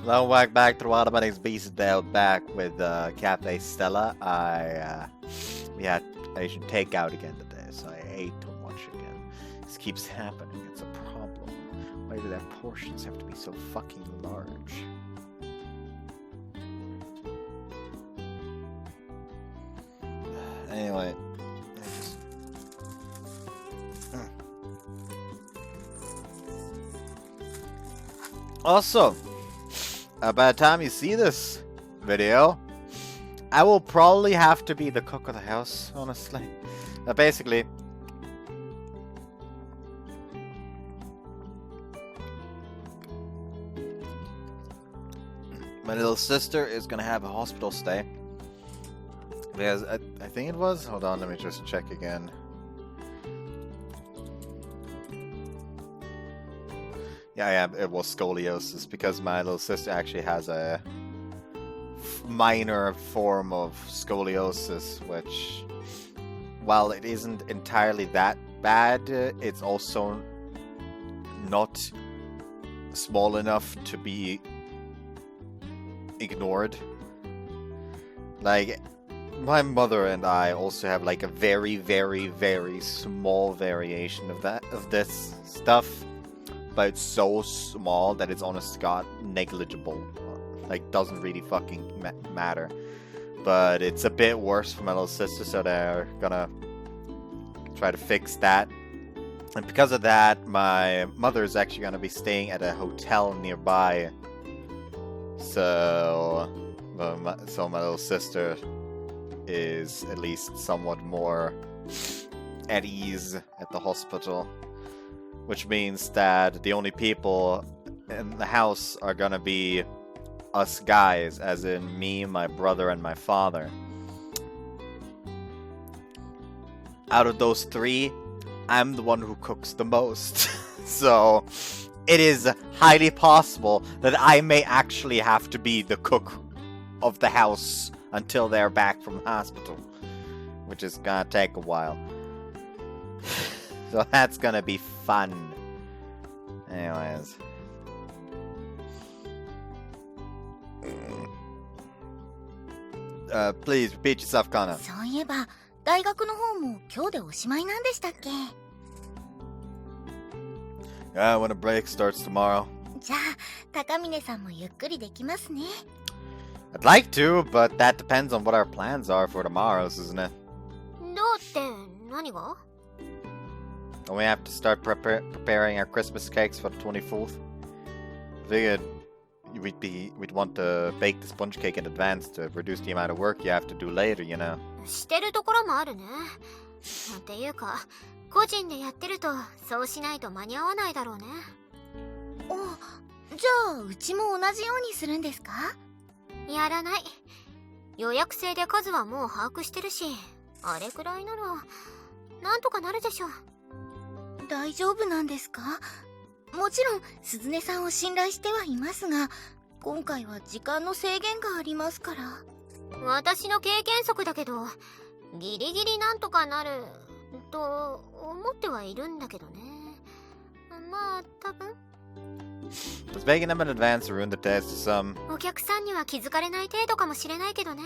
Welcome back to the Wild Bunny's Beast Dale back with Café Stella. We had Asian takeout again today, so I ate too much again. This keeps happening, it's a problem. Why do their portions have to be so fucking large? Anyway, also, by the time you see this video, I will probably have to be the cook of the house, honestly. Basically, my little sister is gonna have a hospital stay. Because I think it was, hold on, let me just check again. Yeah, it was scoliosis, because my little sister actually has a minor form of scoliosis, which, while it isn't entirely that bad, it's also not small enough to be ignored. Like, my mother and I also have like a very, very, very small variation of this stuff. But it's so small that it's honest to God negligible. Like, doesn't really fucking matter. But it's a bit worse for my little sister, so they're gonna try to fix that. And because of that, my mother is actually gonna be staying at a hotel nearby. So my little sister is at least somewhat more at ease at the hospital. Which means that the only people in the house are gonna be us guys, as in me, my brother, and my father. Out of those three, I'm the one who cooks the most. So, it is highly possible that I may actually have to be the cook of the house until they're back from the hospital. Which is gonna take a while. So that's gonna be fun. Anyways. Please repeat yourself, Kana. そういえば、大学の方も今日でおしまいなんでしたっけ? Yeah, when the break starts tomorrow. じゃあ、高峰さんもゆっくりできますね。I'd like to, but that depends on what our plans are for tomorrow's, isn't it? どうって何が? We have to start preparing our Christmas cakes for the 24th. Figured we'd want to bake the sponge cake in advance to reduce the amount of work you have to do later, you know. してるところもあるね。っていうか、個人でやってるとそうしないと間に合わないだろうね。あ、じゃあうちも同じようにするんですか? やらない。予約制で数はもう把握してるし、あれくらいならなんとかなるでしょ。大丈夫なんですか? もちろん鈴音さんを信頼してはいますが、今回は時間の制限がありますから。私の経験則だけど、ギリギリなんとかなると思ってはいるんだけどね。まあ多分。Does baking them in advance ruin the taste of some? お客さんには気づかれない程度かもしれないけどね。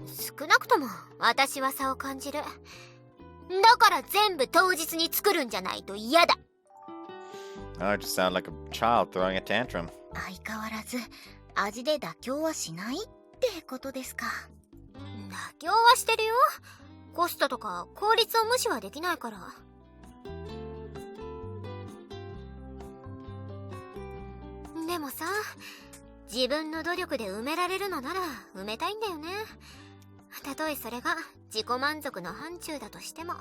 少なくとも私は差を感じる。だから全部当日に作るんじゃないと嫌だ。I just sound like a child throwing a tantrum. 相変わらず味で妥協はしないってことですか。妥協はしてるよ。コストとか効率を無視はできないから。でもさ、自分の努力で埋められるのなら埋めたいんだよね。たとえそれが自己満足の範疇だとしても。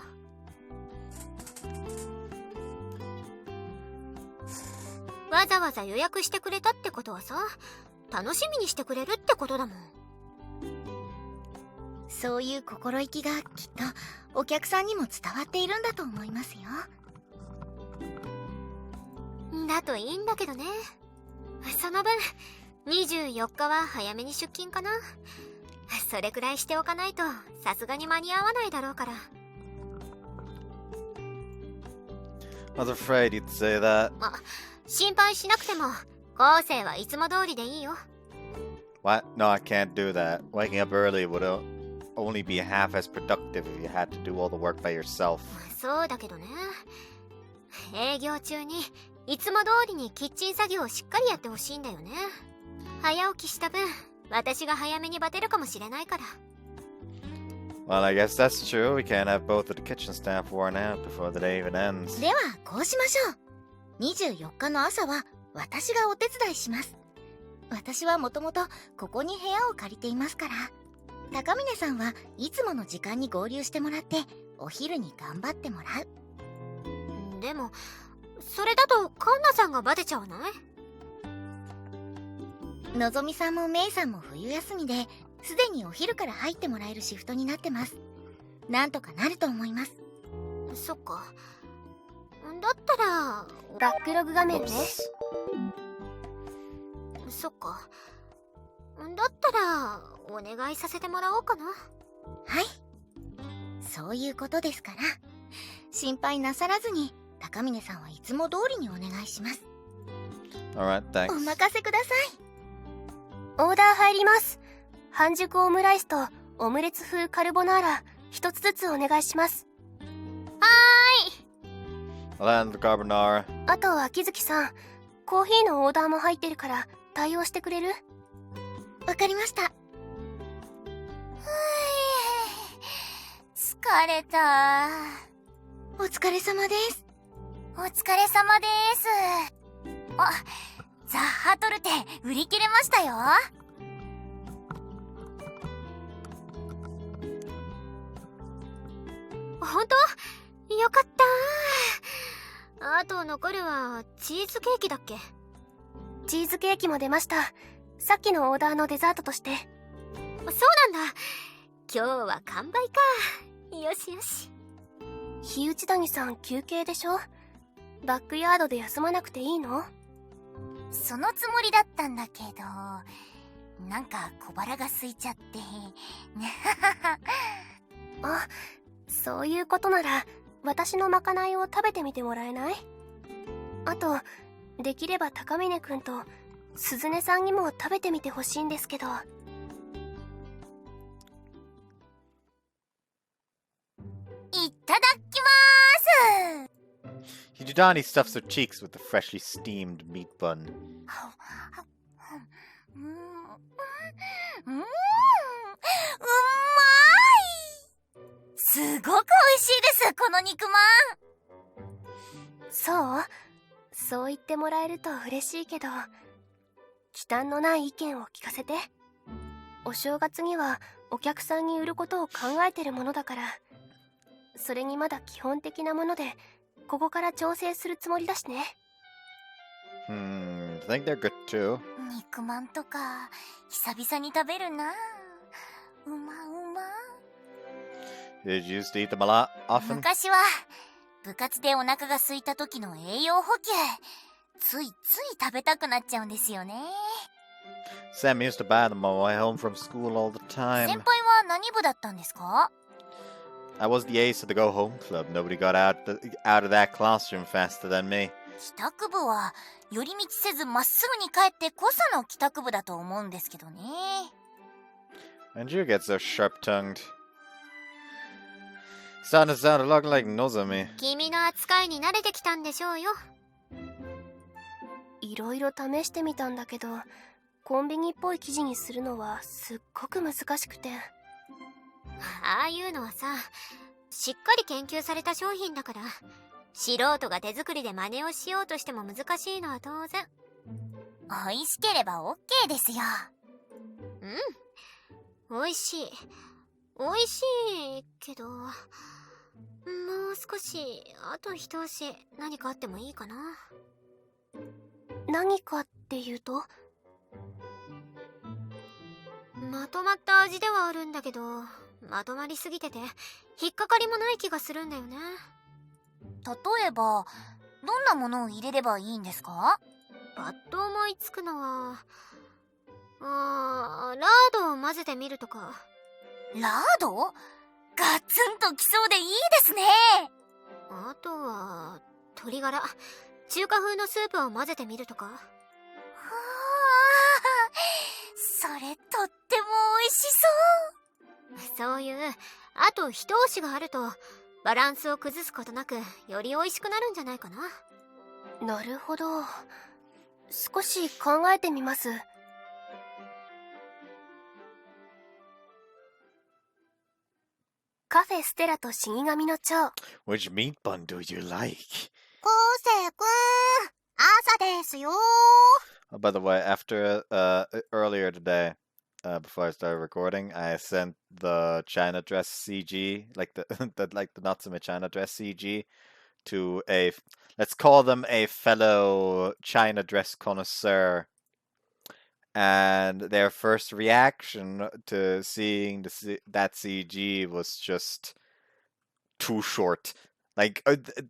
わざわざ予約してくれたってことはさ、楽しみにしてくれるってことだもん。そういう心意気がきっとお客さんにも伝わっているんだと思いますよ。だといいんだけどね。その分24日は早めに出勤かな。それくらいしておかないとさすがに間に合わないだろうから。I was afraid you'd say that. 心配しなくても後世はいつも通りでいいよ。 What? No, I can't do that. Waking up early would only be half as productive if you had to do all the work by yourself. そうだけどね。営業中にいつも通りにキッチン作業をしっかりやってほしいんだよね。早起きした分、私が早めにバテるかもしれないから。Well, I guess that's true. We can't have both of the kitchen staff worn out before the day even ends. ではこうしましょう。24日の朝は私がお手伝いします。私はもともとここに部屋を借りていますから。高峰さんはいつもの時間に合流してもらってお昼に頑張ってもらう。でもそれだとカンナさんがバテちゃわない？のぞみさんもメイさんも冬休みですでにお昼から入ってもらえるシフトになってます。なんとかなると思います。そっか。だったらバックログ画面ね。そっか。だったらお願いさせてもらおうかな。はい、そういうことですから心配なさらずに高峰さんはいつも通りにお願いします。 Alright, thanks. お任せください。オーダー入ります。半熟オムライスとオムレツ風カルボナーラ一つずつお願いします。I'll hand the carbonara. あと秋月さん、コーヒーのオーダーも入ってるから対応してくれる？わかりました。疲れた。お疲れ様です。お疲れ様です。あ、ザ・ハトルテ売り切れましたよ。本当？よかった。あと残るはチーズケーキだっけ？チーズケーキも出ました。さっきのオーダーのデザートとして。そうなんだ。今日は完売か。よしよし。日内谷さん休憩でしょ？バックヤードで休まなくていいの？そのつもりだったんだけど、なんか小腹が空いちゃって。あ、そういうことなら私のまかないを食べてみてもらえない？あとできれば高峰くんと鈴音さんにも食べてみてほしいんですけど。いただきまーす。 Hidudani stuffs her cheeks with the freshly steamed meat bun. うまい。すごく美味しいです、この肉まん。そう言ってもらえると嬉しいけど、忌憚のない意見を聞かせて。お正月にはお客さんに売ることを考えてるものだから、それにまだ基本的なものでここから調整するつもりだしね。I think they're good too. 肉まんとか久々に食べるな。うまうま。 Did you used to eat them a lot often? 昔は部活でお腹が空いた時の栄養補給、ついつい食べたくなっちゃうんですよね。Sam used to buy them on my way home from school all the 先 time. 輩は何部だったんですか？ I was the ace of the go home club. Nobody got out of that classroom faster than me. 帰宅部は寄り道せずまっすぐに帰ってこその帰宅部だと思うんですけどね。 And you get so sharp-tongued. Starting to sound a lot like Nozomi. 君の扱いに慣れてきたんでしょうよ。いろいろ試してみたんだけど、コンビニっぽい生地にするのはすっごく難しくて。ああいうのはさ、しっかり研究された商品だから、素人が手作りで真似をしようとしても難しいのは当然。美味しければ OK ですよ。うん、美味しい。美味しいけど、もう少し、あと一押し何かあってもいいかな。何かっていうと？まとまった味ではあるんだけど、まとまりすぎてて引っかかりもない気がするんだよね。例えばどんなものを入れればいいんですか？パッと思いつくのはラードを混ぜてみるとか。ラード？ガツンときそうでいいですね。あとは鶏ガラ、中華風のスープを混ぜてみるとか。あと一押しがあるとバランスを崩すことなくより美味しくなるんじゃないかな。なるほど。少し考えてみます。カフェステラと死神の蝶。 Which meat bun do you like? 昴生くん、朝ですよ。 Oh, by the way, after earlier today, before I started recording, I sent the China dress CG, like the the Natsume China dress CG, to let's call them a fellow China dress connoisseur, and their first reaction to seeing that CG was just too short. Like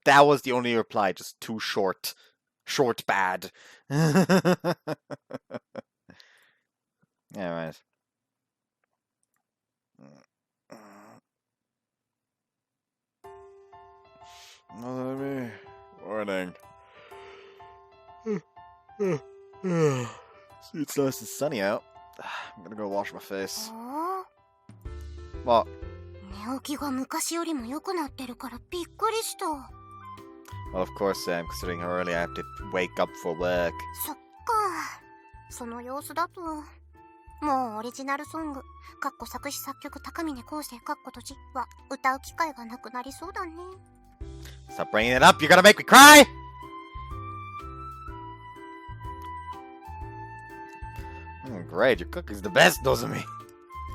that was the only reply, just too short. Short bad. Yeah, right. Morning. It's nice and sunny out. I'm gonna go wash my face. What? 寝起きが昔よりも良くなってるからびっくりした。 Well, of course, Sam, considering how early I have to wake up for work. そっか。その様子だともうオリジナルソング作詞作曲高峰昴生閉じは歌う機会がなくなりそうだね。 Stop bringing it up. You're gonna make me cry. Great, your cooking's the best, Nozomi.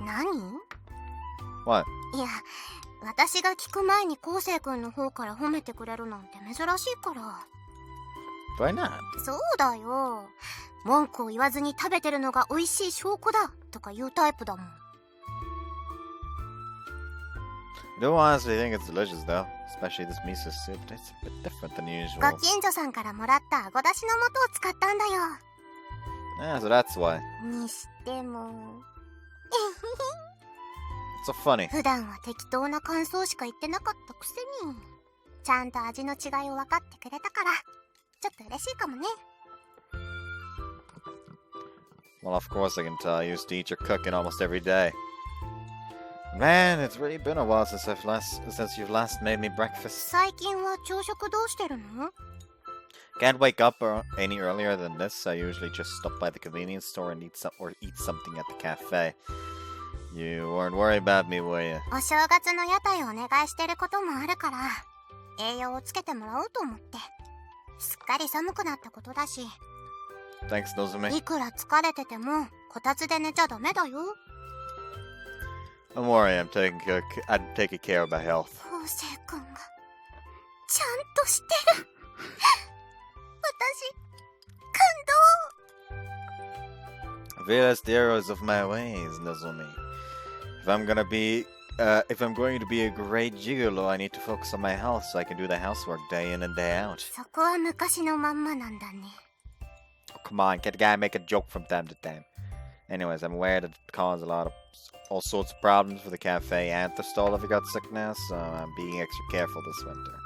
何？ What? いや、私が聞く前に昴生くんの方から褒めてくれるなんて珍しいから。 Why not? そうだよ。文句を言わずに食べてるのが美味しい証拠だとか言うタイプだもん。 I do honestly think it's delicious, though. Especially this miso soup. It's a bit different than usual. ご近所さんからもらったあごだしの素を使ったんだよ。 Yeah, so that's why. にしてもIt's so funny. 普段は適当な感想しか言ってなかったくせにちゃんと味の違いを分かってくれたからちょっと嬉しいかもね。 Well, of course I can tell. I used to eat your cooking almost every day. Man, it's really been a while since you've last made me breakfast. 最近は朝食どうしてるの？ Can't wake up any earlier than this. I usually just stop by the convenience store and eat something at the cafe. You weren't worried about me, were you? お正月の屋台をお願いしてることもあるから栄養をつけてもらおうと思って。すっかり寒くなったことだし。 Thanks, Nozomi. いくら疲れててもこたつで寝ちゃダメだよ。 Don't worry, I'm taking care of my health. 昴生くんがちゃんとしてる。私感動。 I realize the errors of my ways, Nozomi. If I'm going to be a great gigolo, I need to focus on my health so I can do the housework day in and day out. そこは昔のまんまなんだね。 Oh, come on, can't a guy make a joke from time to time? Anyways, I'm aware that it caused all sorts of problems for the cafe and the stall if you got sick now, so I'm being extra careful this winter.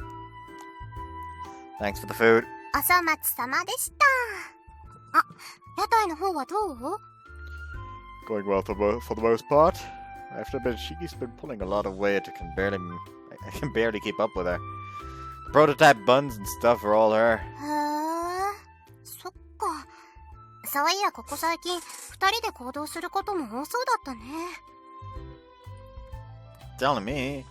Thanks for the food. お粗末様でした。あ、屋台の方はどう？ Going well for the most part. I have to admit, Shiki's been pulling a lot of weight. I can barely keep up with her. The prototype buns and stuff are all her. へえ、そっか。そういやここ最近二人で行動することも多そうだったね。 Telling me,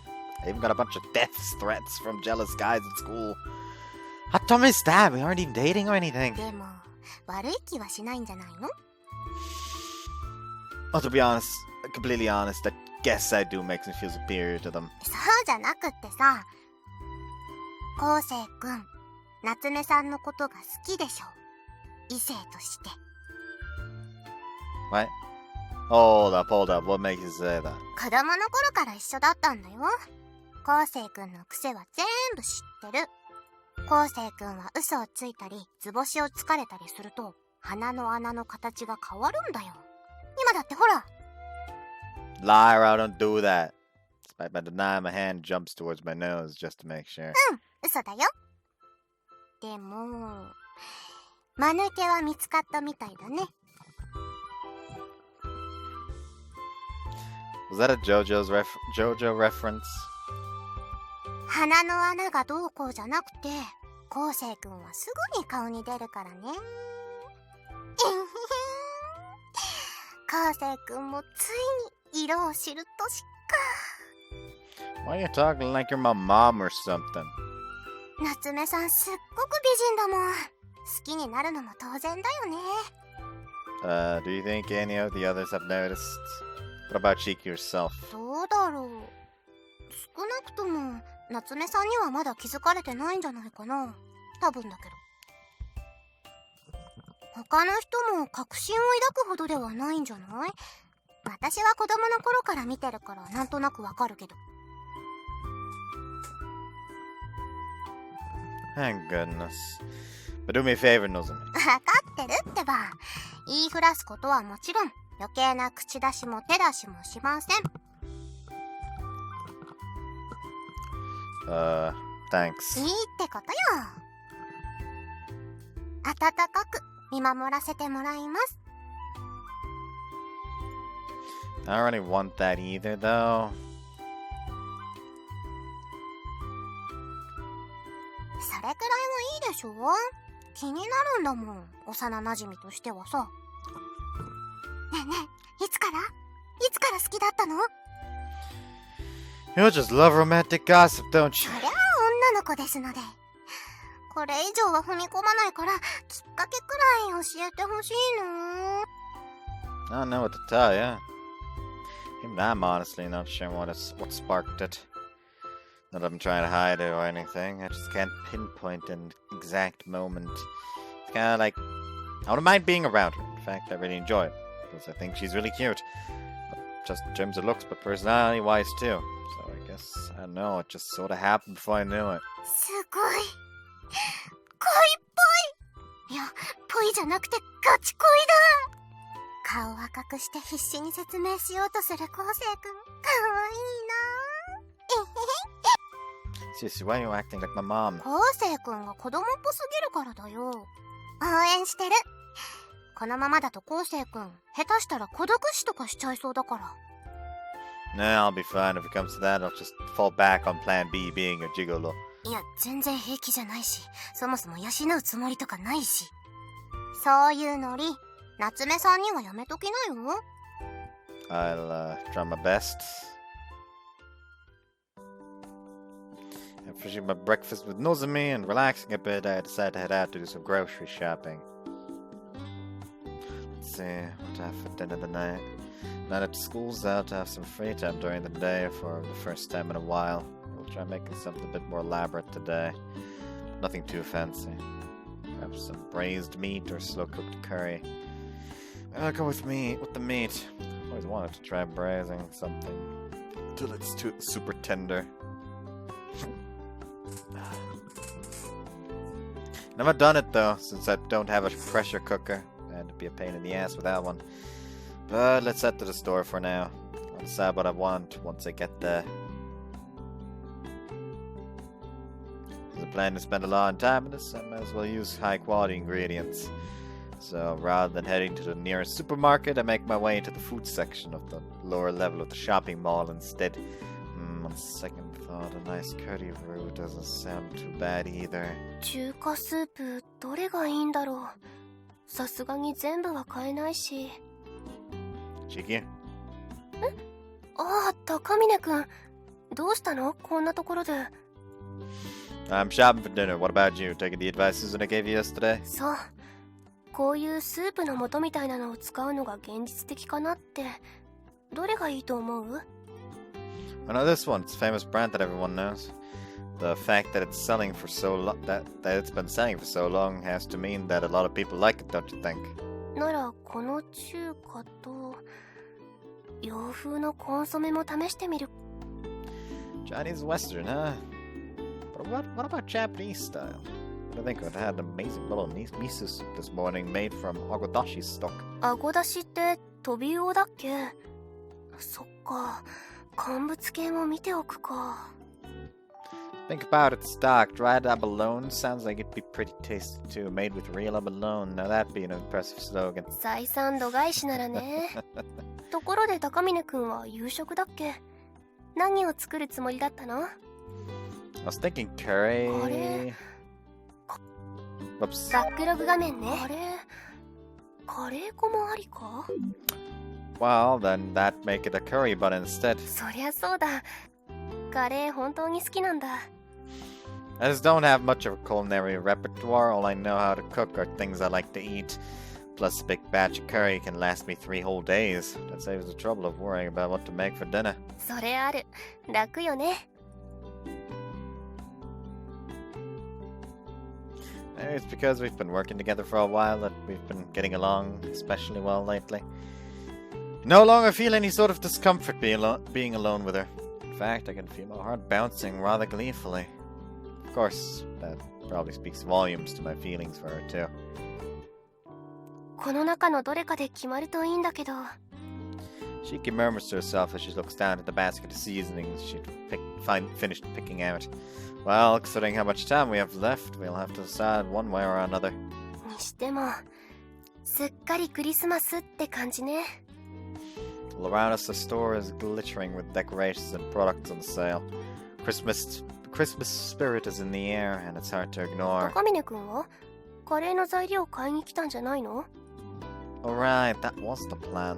I even got a bunch of death threats from jealous guys at school. How dumb is that? We aren't even dating or anything. でも悪い気はしないんじゃないの？ Oh, to be completely honest, I guess I do makes me feel superior to them. そうじゃなくってさ、昴生くん、夏目さんのことが好きでしょ。異性として。 What? Hold up. What makes you say that? 子供の頃から一緒だったんだよ。昴生くんの癖は全部知ってる。昴生くんは嘘をついたり図星をつかれたりすると鼻の穴の形が変わるんだよ。今だってほら。 Liar, I don't do that. Despite my denial, my hand jumps towards my nose just to make sure. 嘘だよ。でも間抜けは見つかったみたいだね。Was that a JoJo reference? 鼻の穴がどうこうじゃなくて、昴生くんはすぐに顔に出るからね。昴生くんもついに色を知る年か。 Why are you talking like you're my mom or something? 夏目さんすっごく美人だもん。好きになるのも当然だよね。Do you think any of the others have noticed? What about Cheeky yourself? どうだろう。少なくとも夏目さんにはまだ気づかれてないんじゃないかな。多分だけど。他の人も確信を抱くほどではないんじゃない？私は子供の頃から見てるからなんとなくわかるけど。Thank goodness. But do me a favor, Nozomi. わかってるってば。言いふらすことはもちろん余計な口出しも手出しもしません。Thanks. いいってことよ。温かく見守らせてもらいます。I don't really want that either, though. それくらいはいいでしょ？気になるんだもん、幼馴染としてはさ。ねえねえ、いつから好きだったの？ You just love romantic gossip, don't you? そりゃあ女の子ですので。これ以上は踏み込まないから、きっかけくらい教えてほしいの。 I don't know what to tell you. Even I'm honestly not sure what sparked it. Not that I'm trying to hide it or anything. I just can't pinpoint an exact moment. It's kind of like I wouldn't mind being around her. In fact, I really enjoy it because I think she's really cute. Not just in terms of looks, but personality-wise too. So I guess I don't know. It just sort of happened before I knew it. すごい。恋っぽい。いや、ぽいじゃなくてガチ恋だ。顔赤くして必死に説明しようとする昴生くん。かわいいな。Seriously, why are you acting like my mom? 昴生くんが子供っぽすぎるからだよ。応援してる。このままだと昴生くん、下手したら孤独死とかしちゃいそうだから。Nah, I'll be fine. If it comes to that, I'll just fall back on plan B being a gigolo. いや、全然平気じゃないし、そもそも養うつもりとかないし。そういうノリ、夏目さんにはやめときなよ。I'll try my best. After finishing my breakfast with Nozomi and relaxing a bit, I decided to head out to do some grocery shopping. Let's see, what to have for dinner tonight. Now that school's out, to have some free time during the day for the first time in a while. We'll try making something a bit more elaborate today. Nothing too fancy. Perhaps some braised meat or slow-cooked curry. I'll go with the meat. I've always wanted to try braising something till it's super tender. Never done it though, since I don't have a pressure cooker. And it'd be a pain in the ass with that one. But let's head to the store for now. I'll decide what I want once I get there. There's a plan to spend a lot of time in this, I might as well use high quality ingredients. So rather than heading to the nearest supermarket, I make my way into the food section of the lower level of the shopping mall instead. On second thought, a nice curry roux doesn't sound too bad either. 中華スープどれがいいんだろう。さすがに全部は買えないし。Cheeky? ああ、高峰くん。どうしたのこんなところで。I'm shopping for dinner. What about you? Taking the advice Susan gave you yesterday? そう。こういうスープの素みたいなのを使うのが現実的かなって。どれがいいと思う？ I know this one. It's a famous brand that everyone knows. The fact that it's selling for so long, that it's been selling for so long has to mean that a lot of people like it, don't you think? ならこの中華と洋風のコンソメも試してみる。 Chinese Western, huh? But what about Japanese style? I think I had an amazing little miso soup this morning made from agodashi stock. あごだしってトビウオだっけ？そっか。乾物系も見ておくか。 Think about it, stock. Dried abalone sounds like it'd be pretty tasty too. Made with real abalone. Now that'd be an impressive slogan. 採算度外視ならね。ところで高峰くんは夕食だっけ？何を作るつもりだったの？ I was thinking curry. カレー。 Whoops. バックログ画面ね。カレー粉もありか？ Well, then that make it a curry but instead. そりゃそうだ。カレー本当に好きなんだ。I just don't have much of a culinary repertoire. All I know how to cook are things I like to eat. Plus, a big batch of curry can last me 3 whole days. That saves the trouble of worrying about what to make for dinner. それある。楽よね。Maybe it's because we've been working together for a while that we've been getting along especially well lately. No longer feel any sort of discomfort being alone with her. In fact, I can feel my heart bouncing rather gleefully. Of course, that probably speaks volumes to my feelings for her too. この中のどれかで決まるといいんだけど。Shiki murmurs to herself as she looks down at the basket of seasonings she'd finished picking out. Well, considering how much time we have left, we'll have to decide one way or another. にしても、すっかりクリスマスって感じね。All around us, the store is glittering with decorations and products on sale. Christmas spirit is in the air, and it's hard to ignore. 高峰くんはカレーの材料買いに来たんじゃないの？ Alright, that was the plan.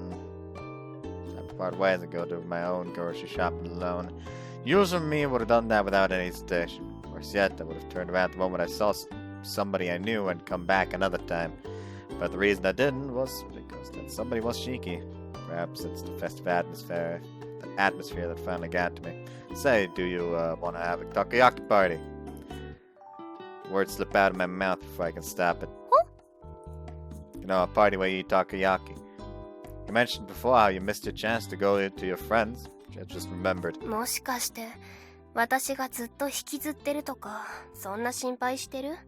I prepared ways to go do my own grocery shopping alone. Usually me would have done that without any hesitation. Worse yet, I would have turned around the moment I saw somebody I knew and come back another time. But the reason I didn't was because that somebody was Shiki. Perhaps it's the festive atmosphere that finally got to me. Say, do you want to have a Takoyaki party? Words slip out of my mouth before I can stop it. Huh? You know, a party where you eat Takoyaki. You mentioned before how you missed your chance to go to your friends. I just remembered. もしかして私がずっと引きずってるとかそんな心配してる？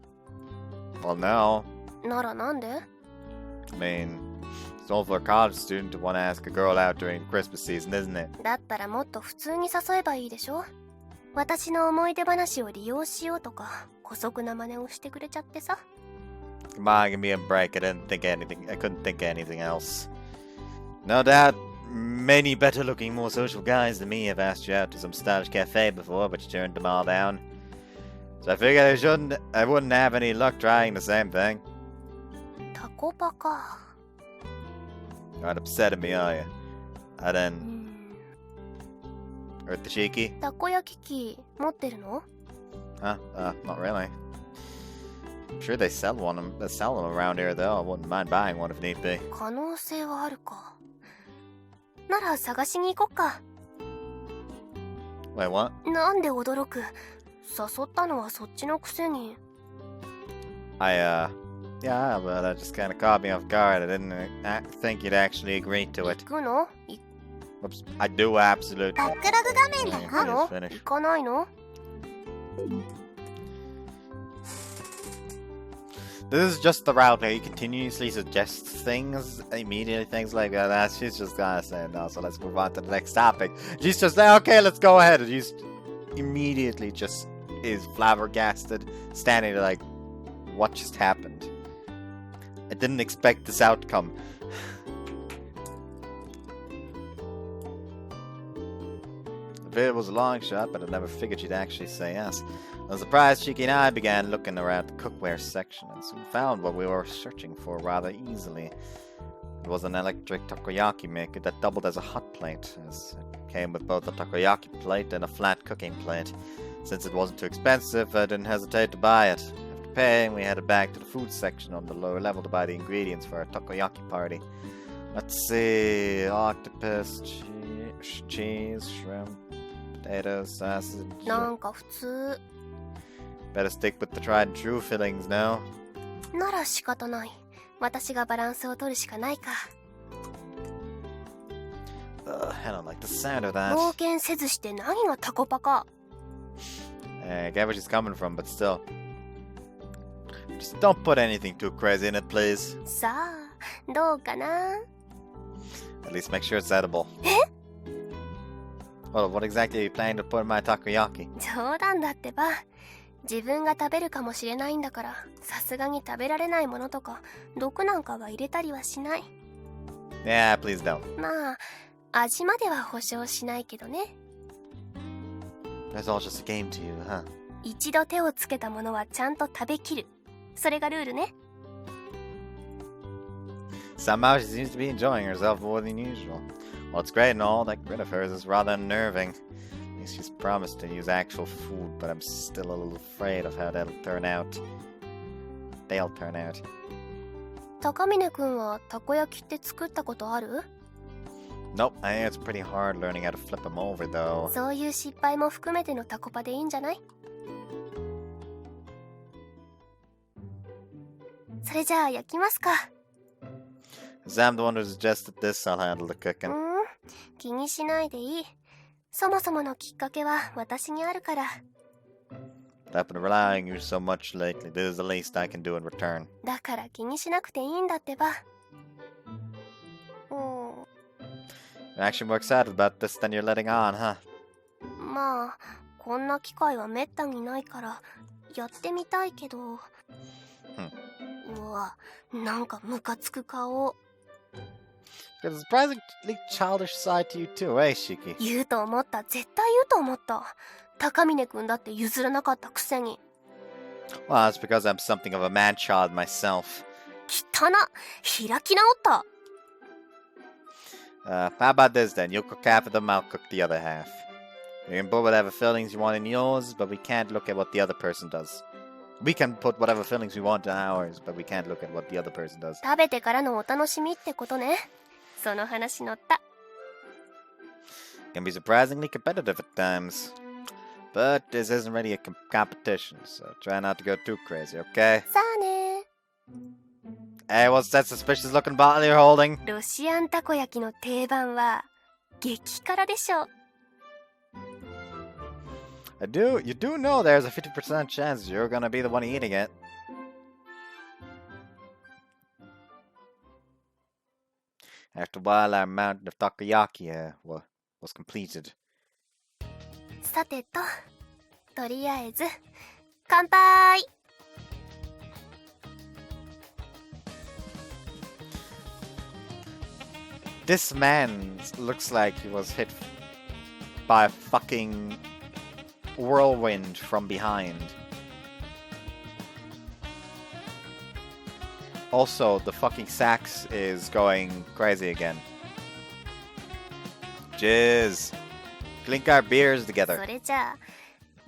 Well, no. ならなんで？ I mean, it's all for a college student to want to ask a girl out during Christmas season, isn't it? だったらもっと普通に誘えばいいでしょ？私の思い出話を利用しようとか姑息な真似をしてくれちゃってさ。 Come on, give me a break. I couldn't think of anything else. No doubt, many better-looking, more social guys than me have asked you out to some stylish cafe before, but you turned them all down. So I figured I wouldn't have any luck trying the same thing. タコパか。 Not upset at me, are you? I didn't hurt the Shiki? たこ焼き器持ってるの？ Huh? Not really. I'm sure they sell them around here, though. I wouldn't mind buying one if need be. 可能性はあるか。なら探しに行こっか。 Wait, what? なんで驚く？誘ったのはそっちのくせに。 Yeah, but that just kind of caught me off guard. I didn't think you'd actually agree to it. 行くの？ Whoops, I do absolutely. バックログ画面だ行くの？ Finish. 行かないの？ This is just the route where he continuously suggests things, immediately things like that. She's just gonna say no, so let's move on to the next topic. She's just like, okay, let's go ahead. And she's immediately just is flabbergasted, standing there like, what just happened? I didn't expect this outcome. The bid was a long shot, but I never figured she'd actually say yes. I was surprised Shiki and I began looking around the cookware section and soon found what we were searching for rather easily. It was an electric takoyaki maker that doubled as a hot plate, as it came with both a takoyaki plate and a flat cooking plate. Since it wasn't too expensive, I didn't hesitate to buy it. After paying, we headed back to the food section on the lower level to buy the ingredients for our takoyaki party. Let's see, octopus, cheese, shrimp, potatoes, sausage. なんか普通。 Better stick with the tried and true fillings now. なら仕方ない。私がバランスを取るしかないか。 I don't like the sound of that. 冒険せずして何がタコパか。 I get where she's coming from, but still. Just don't put anything too crazy in it, please. さあ、どうかな。 At least make sure it's edible. Well, what exactly are you planning to put in my takoyaki? 冗談だってば。自分が食べるかもしれないんだから、さすがに食べられないものとか毒なんかは入れたりはしない。Yeah, please don't. まあ味までは保証しないけどね。 That's all just a game to you, huh? 一度手をつけたものはちゃんと食べきる。それがルールね。 Somehow she seems to be enjoying herself more than usual. Well, it's great and all, that grin of hers is rather unnerving. At least she's promised to use actual food, but I'm still a little afraid of how that'll turn out. They'll turn out. 高峰くんはたこ焼きって作ったことある？ Nope, I think it's pretty hard learning how to flip them over, though. そういう失敗も含めてのタコパでいいんじゃない？それじゃあ焼きますか。 As I'm the one who suggested this, I'll handle the cooking. 気にしないでいい。そもそものきっかけは私にあるから。 I've been relying on you so much lately. This is the least I can do in return. だから気にしなくていいんだってば。You're actually more excited about this than you're letting on, huh? まあこんな機会はめったにないからやってみたいけど。うわ、なんかムカつく顔。 There's a surprisingly childish side to you too, eh, Shiki? 言うと思った、絶対言うと思った。高峰くんだって譲らなかったくせに。 Well, it's because I'm something of a man-child myself. 汚な、開き直った。 How about this then? You cook half of them, I'll cook the other half. You can put whatever fillings you want in yours, but we can't look at what the other person does. We can put whatever fillings we want in ours, but we can't look at what the other person does. 食べてからのお楽しみってことね。その話乗った。 Can be surprisingly competitive at times. But this isn't really a competition, so try not to go too crazy, okay? さあね。 Hey, what's that suspicious looking bottle you're holding? ロシアンたこ焼きの定番は激辛でしょ。 You do know there's a 50% chance you're gonna be the one eating it. After a while, our mountain of takoyaki was completed. さてと、とりあえず乾杯。 This man looks like he was hit by a fucking whirlwind from behind. Also, the fucking sax is going crazy again. Jizz. Clink our beers together. それじゃあ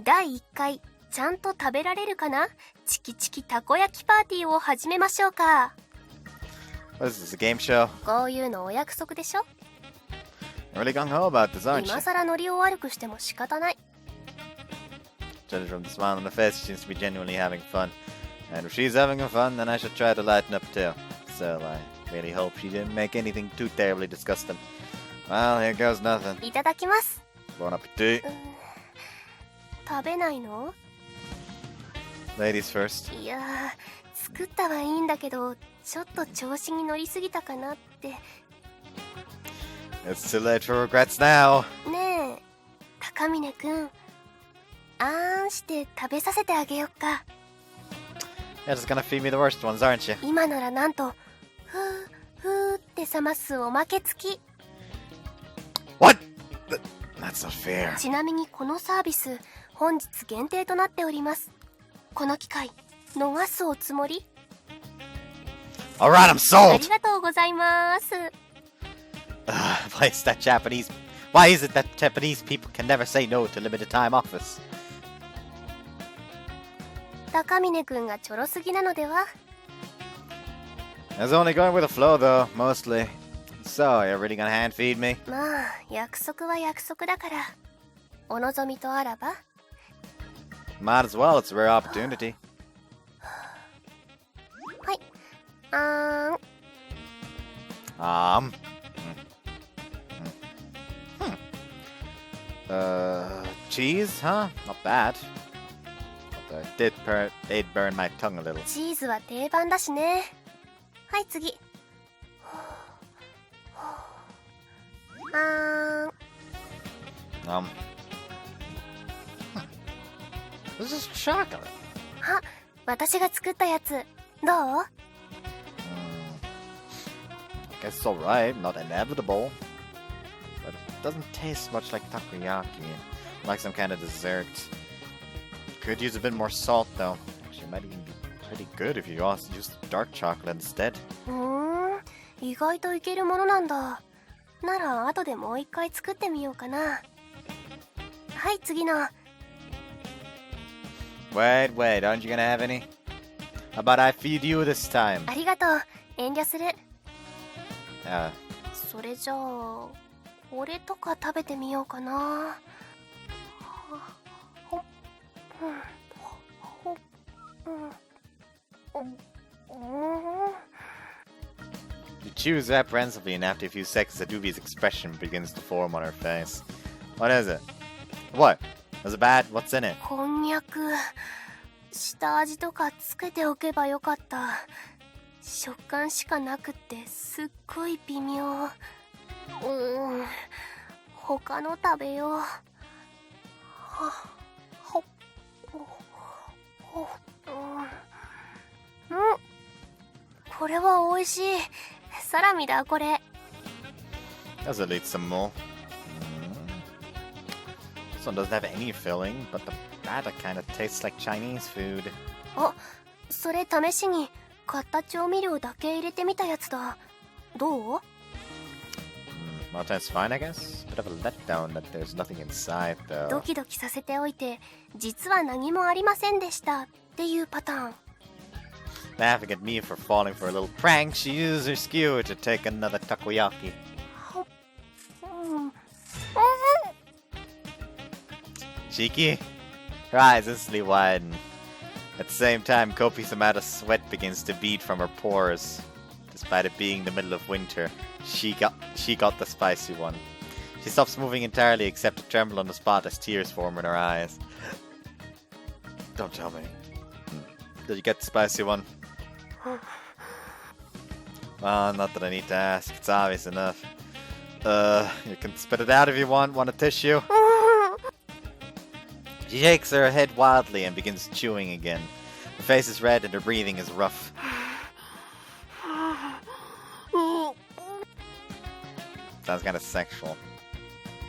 第1回ちゃんと食べられるかな、チキチキたこ焼きパーティーを始めましょうか。 What is this, a game show? こういうのお約束でしょ。 You're really gung-ho about this, aren't 今 you? さらノリを悪くしても仕方ない。 Judging from the smile on her face, she seems to be genuinely having fun. And if she's having fun, then I should try to lighten up too. So I really hope she didn't make anything too terribly disgusting. Well, here goes nothing. いただきます。 Bon appetit. 食べないの？ Ladies first. いやー、作ったはいいんだけど、ちょっと調子に乗りすぎたかなって。 It's too late for regrets now. ねえ、高峰くん、あーんして食べさせてあげよっか。 You're just gonna feed me the worst ones, aren't you? 今ならなんと、ふーって冷ますおまけ付き。 What? That's not fair. ちなみにこのサービス、本日限定となっております。この機会、逃すおつもり？ Alright, I'm あ sold! りがとうございます。 Why is it that Japanese people can never say no to limited time offers? 高峰くんがちょろすぎなのでは？ I was only going with the flow though, mostly. So, you're really gonna hand feed me? まあ、約束は約束だから。お望みとあらば？ Might as well, it's a rare opportunity. はい。あーん。Cheese, huh? Not bad. But did burn my tongue a little. チーズは定番だしね。はい、次。あーん。This is chocolate. あ、私が作ったやつ。どう？ guess it's alright, not inevitable. But it doesn't taste much like takoyaki. Like some kind of dessert. Could use a bit more salt though. Actually, it might even be pretty good if you also use dark chocolate instead. 意外といけるものなんだ。なら後でもう一回作ってみようかな。はい、次の。Wait, aren't you gonna have any? How about I feed you this time? ありがとう。遠慮する。Uh, それじゃあ、これとか食べてみようかな。You choose apprehensively, and after a few seconds, a dubious expression begins to form on her face. What is it? What? Was it bad? What's in it? こんにゃく。下味とかつけておけばよかった。食感しかなくってすっごい微妙。他の食べよう。これは美味しい。サラミだこれ。Does it eat some more? This one doesn't have any filling, but the batter kind of tastes like Chinese food. あ、それ試しに買った調味料だけ入れてみたやつだ。どう？ Well, that's fine, I guess. Bit of a letdown that there's nothing inside, though. ドキドキさせておいて、実は何もありませんでしたっていうパターン。Laughing at me for falling for a little prank, she used her skewer to take another takoyaki. Cheeky? Her eyes instantly widen. At the same time, copious amount of sweat begins to bead from her pores. Despite it being the middle of winter, she got the spicy one. She stops moving entirely except to tremble on the spot as tears form in her eyes. Don't tell me. Did you get the spicy one? Well, not that I need to ask. It's obvious enough. You can spit it out if you want. Want a tissue? She shakes her head wildly and begins chewing again. Her face is red and her breathing is rough. Sounds kind of sexual.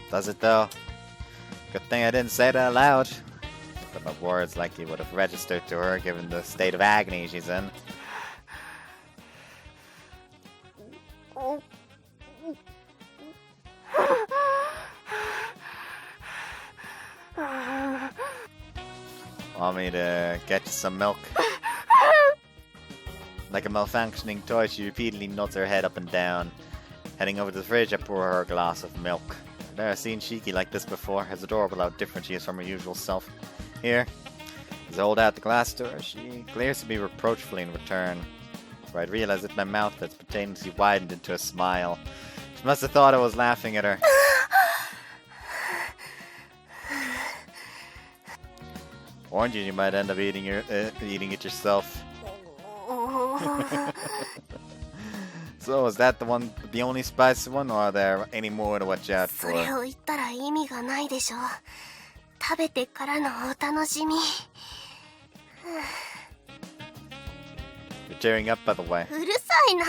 Does it though? Good thing I didn't say it out loud. But my words likely would have registered to her given the state of agony she's in. Want me to get you some milk? Like a malfunctioning toy, she repeatedly nods her head up and down. Heading over to the fridge, I pour her a glass of milk. I've never seen Shiki like this before. It's adorable how different she is from her usual self. Here, as I hold out the glass to her, she glares at me reproachfully in return. Before I'd realized that my mouth had spontaneously widened into a smile. She must have thought I was laughing at her. Warned you might end up eating it yourself. So, is that the only spicy one, or are there any more to watch out for? それを言ったら意味がないでしょ。食べてからのお楽しみ。You're tearing up, by the way. うるさいな。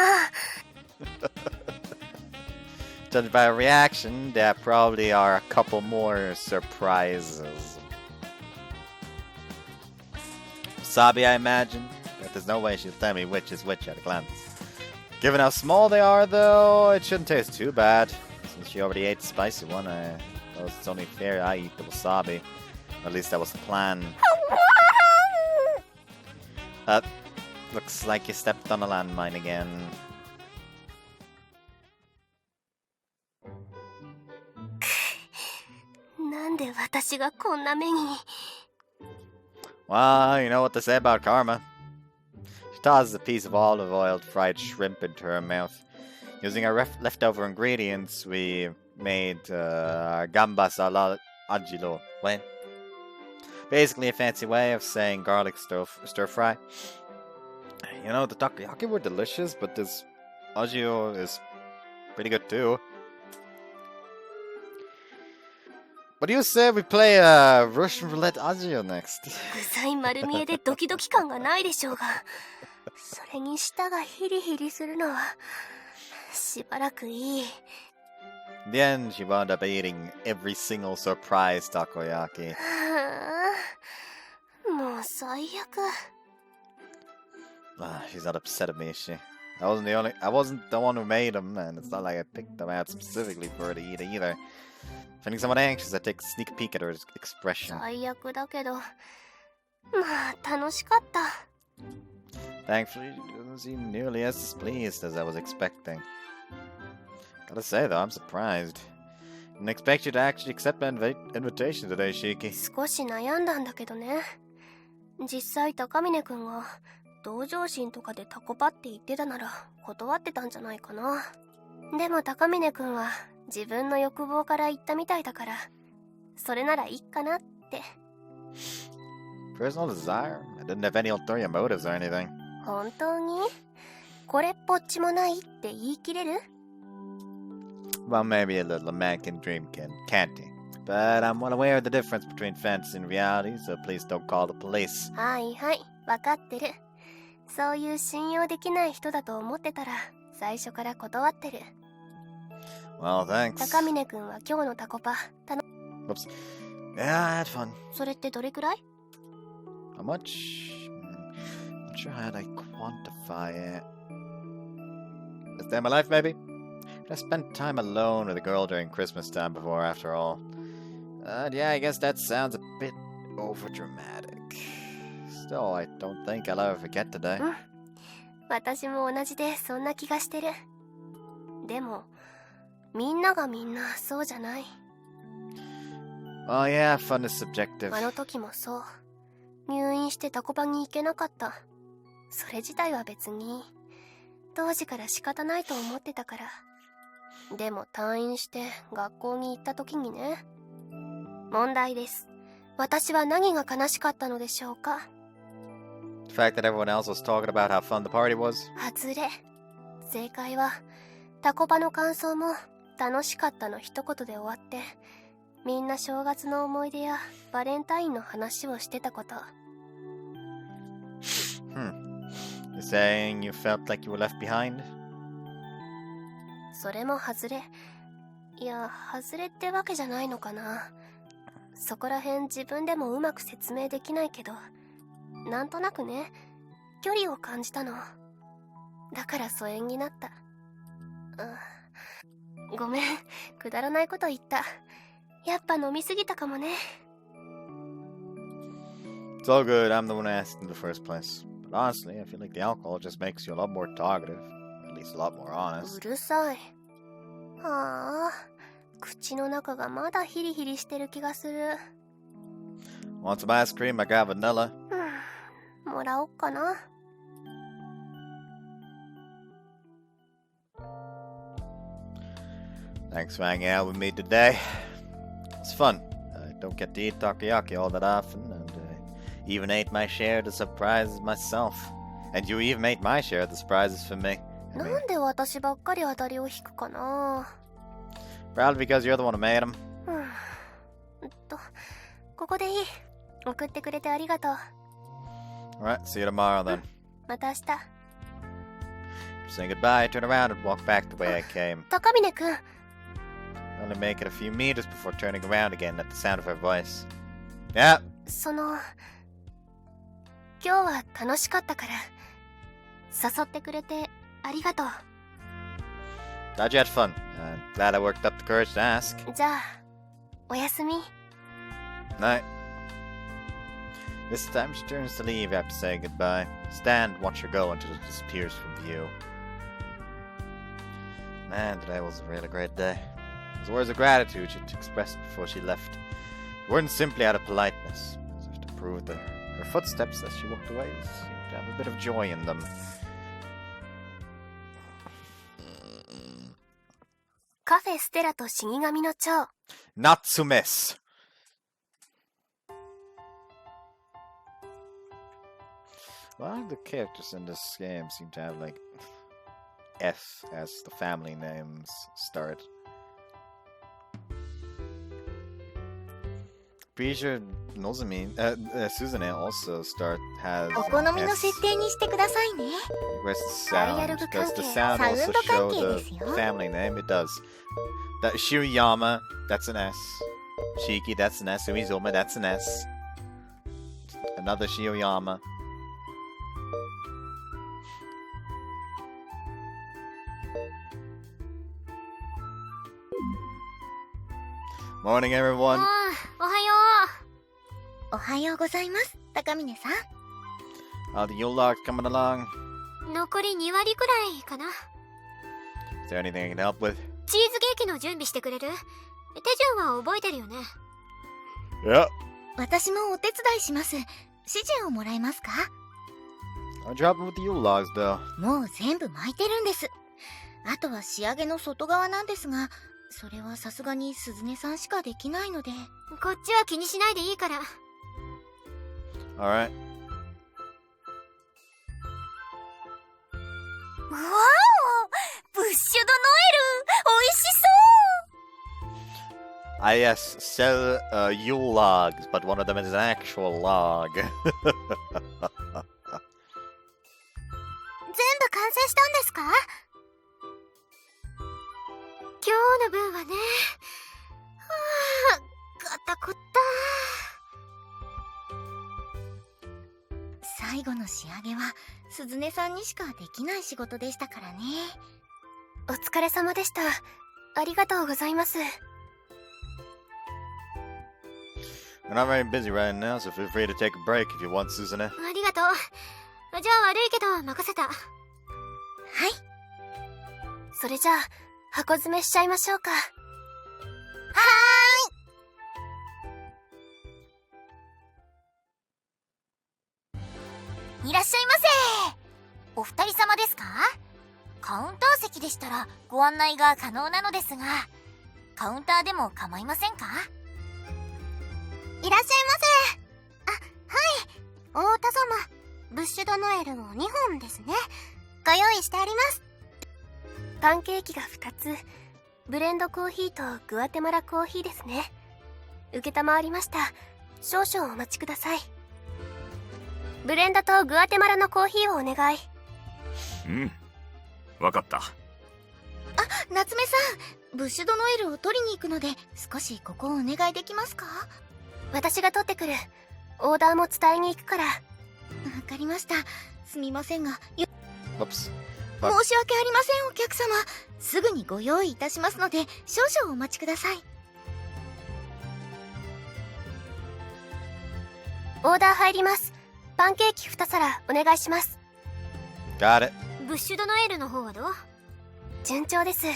Judging by her reaction, there probably are a couple more surprises. Wasabi, I imagine. But there's no way she'll tell me which is which at a glance. Given how small they are, though, it shouldn't taste too bad. Since she already ate the spicy one, well, it's only fair I eat the wasabi. At least that was the plan. Looks like you stepped on a landmine again. Well, you know what they say about karma. She tosses a piece of olive oil fried shrimp into her mouth. Using our leftover ingredients, we made gambas alla agilo. Wait. Basically a fancy way of saying garlic stir fry. You know, the takoyaki were delicious, but this agio is pretty good too. What do you say we play Russian roulette agio next? 具材丸見えでドキドキ感がないでしょうが、それに舌がヒリヒリするのはしばらくいい。 In the end, she wound up eating every single surprise takoyaki. もう最悪。She's not upset at me, is she? I wasn't the one who made them, and it's not like I picked them out specifically for her to eat either. Feeling somewhat anxious, I take a sneak peek at her expression. 最悪だけど、まあ楽しかった。Thankfully, she doesn't seem nearly as displeased as I was expecting. Gotta say though, I'm surprised. Didn't expect you to actually accept my invitation today, Shiki. 少し悩んだんだけどね。実際高峰くんが同情心とかでタコパって言ってたなら断ってたんじゃないかな。でも高峰くんは自分の欲望から言ったみたいだから、それならいいかなって。Personal desire? I didn't have any ulterior motives or anything. 本当に？これっぽっちもないって言い切れる？ Well, maybe a little American dream can't he? But I'm well aware of the difference between fantasy and reality, so please don't call the police. はいはい、わかってる。そういう信用できない人だと思ってたら最初から断ってる。Well, thanks. 高峰くんは今日のタコパWhoops. Yeah, I had fun. それってどれくらい？ How much? Not sure how to quantify it. This day of my life, maybe? I spent time alone with a girl during Christmas time before, after all. Yeah, I guess that sounds a bit overdramatic. Still, I don't think I'll ever forget today. 私も同じでそんな気がしてる。でもみんながみんなそうじゃない。Oh yeah, fun is subjective. あの時もそう。入院してタコパに行けなかった。それ自体は別に当時から仕方ないと思ってたから。でも退院して学校に行った時にね。問題です。私は何が悲しかったのでしょうか？ The fact that everyone else was talking about how fun the party was? 外れ。正解はタコパの感想も楽しかったの一言で終わって、みんな正月の思い出やバレンタインの話をしてたこと。You're saying you felt like you were left behind? それも外れ。いや、外れってわけじゃないのかな。そこら辺自分でもうまく説明できないけど、なんとなくね、距離を感じたの。だから疎遠になった。ごめん、くだらないこと言った。やっぱ飲みすぎたかもね。It's all good, I'm the one who asked in the first place. But honestly, I feel like the alcohol just makes you a lot more talkative. At least a lot more う honest. るさい。はあ、口の中がまだヒリヒリしてる気がする。Want some ice cream? I got vanilla. もらおっかな。Thanks for hanging out with me today. It's fun. I don't get to eat takoyaki all that often, and I even ate my share of the surprises myself. And you even ate my share of the surprises for me. なんで私ばっかり当たりを引くかな。 Probably because you're the one who made them. ここでいい。送ってくれてありがとう。Alright, see you tomorrow then. また明日。Saying goodbye, I turn around and walk back the way I came. 高峰くん。Only make it a few meters before turning around again at the sound of her voice. Yeah. 今日は楽しかったから誘ってくれてありがとう。 Glad you had fun. Glad I worked up the courage to ask. じゃあおやすみ。 Night. This time she turns to leave after saying goodbye. Stand and watch her go until it disappears from view. Man, today was a really great day. Those words of gratitude she expressed before she left weren't simply out of politeness, as if to prove that her footsteps as she walked away seemed to have a bit of joy in them. カフェステラと死神の蝶。 Natsume-Route. A lot of the characters in this game seem to have like F as the family names start. pretty sure Nozomi, Suzune also has お好みの S. 設定にしてくださいね。 Where's the sound? Does the sound also show the family name? It does. That Shiriyama, that's an S. Shiki, that's an S. Umizuma, that's an S. Another Shiriyama. Morning, everyone. おはよおはようございます、高峰さん。 The Yule log coming along. う。残り2割くらいかな。 Is there anything I can help with? チーズケーキの準備してくれる？手順は覚えてるよね。 Yeah. 私もお手伝いします。指示をもらえますか？ I'll drop it with the Yule logs, though. もう全部巻いてるんです。あとは仕上げの外側なんですが、それはさすがに鈴音さんしかできないので。こっちは気にしないでいいから。 Alright. わお、ブッシュドノエル、美味しそう。 Yes, sell Yule logs, but one of them is an actual log. 全部完成したんですか？今日の分はね。はあ、ガタコった。最後の仕上げは鈴音さんにしかできない仕事でしたからね。お疲れ様でした。ありがとうございます。 We're not very busy right now, so feel free to take a break if you want, Suzune. ありがとう。じゃあ悪いけど任せた。はい。それじゃあ箱詰めしちゃいましょうか。いらっしゃいませ。お二人様ですか？カウンター席でしたらご案内が可能なのですが、カウンターでも構いませんか？いらっしゃいませ。あ、はい。太田様、ブッシュドノエルを2本ですね。ご用意してあります。パンケーキが2つ、ブレンドコーヒーとグアテマラコーヒーですね。承りました。少々お待ちください。ブレンドとグアテマラのコーヒーをお願い。うん、わかった。夏目さん、ブッシュドノエルを取りに行くので少しここをお願いできますか？わ私が取ってくる。オーダーも伝えに行くから。かりました。すみませんが、 Oops. 申し訳ありませんお客様。すぐにご用意いたしますので少々お待ちください。オーダー入ります。パンケーキ2皿お願いします。 Got it. ブッシュドノエルの方はどう？順調です。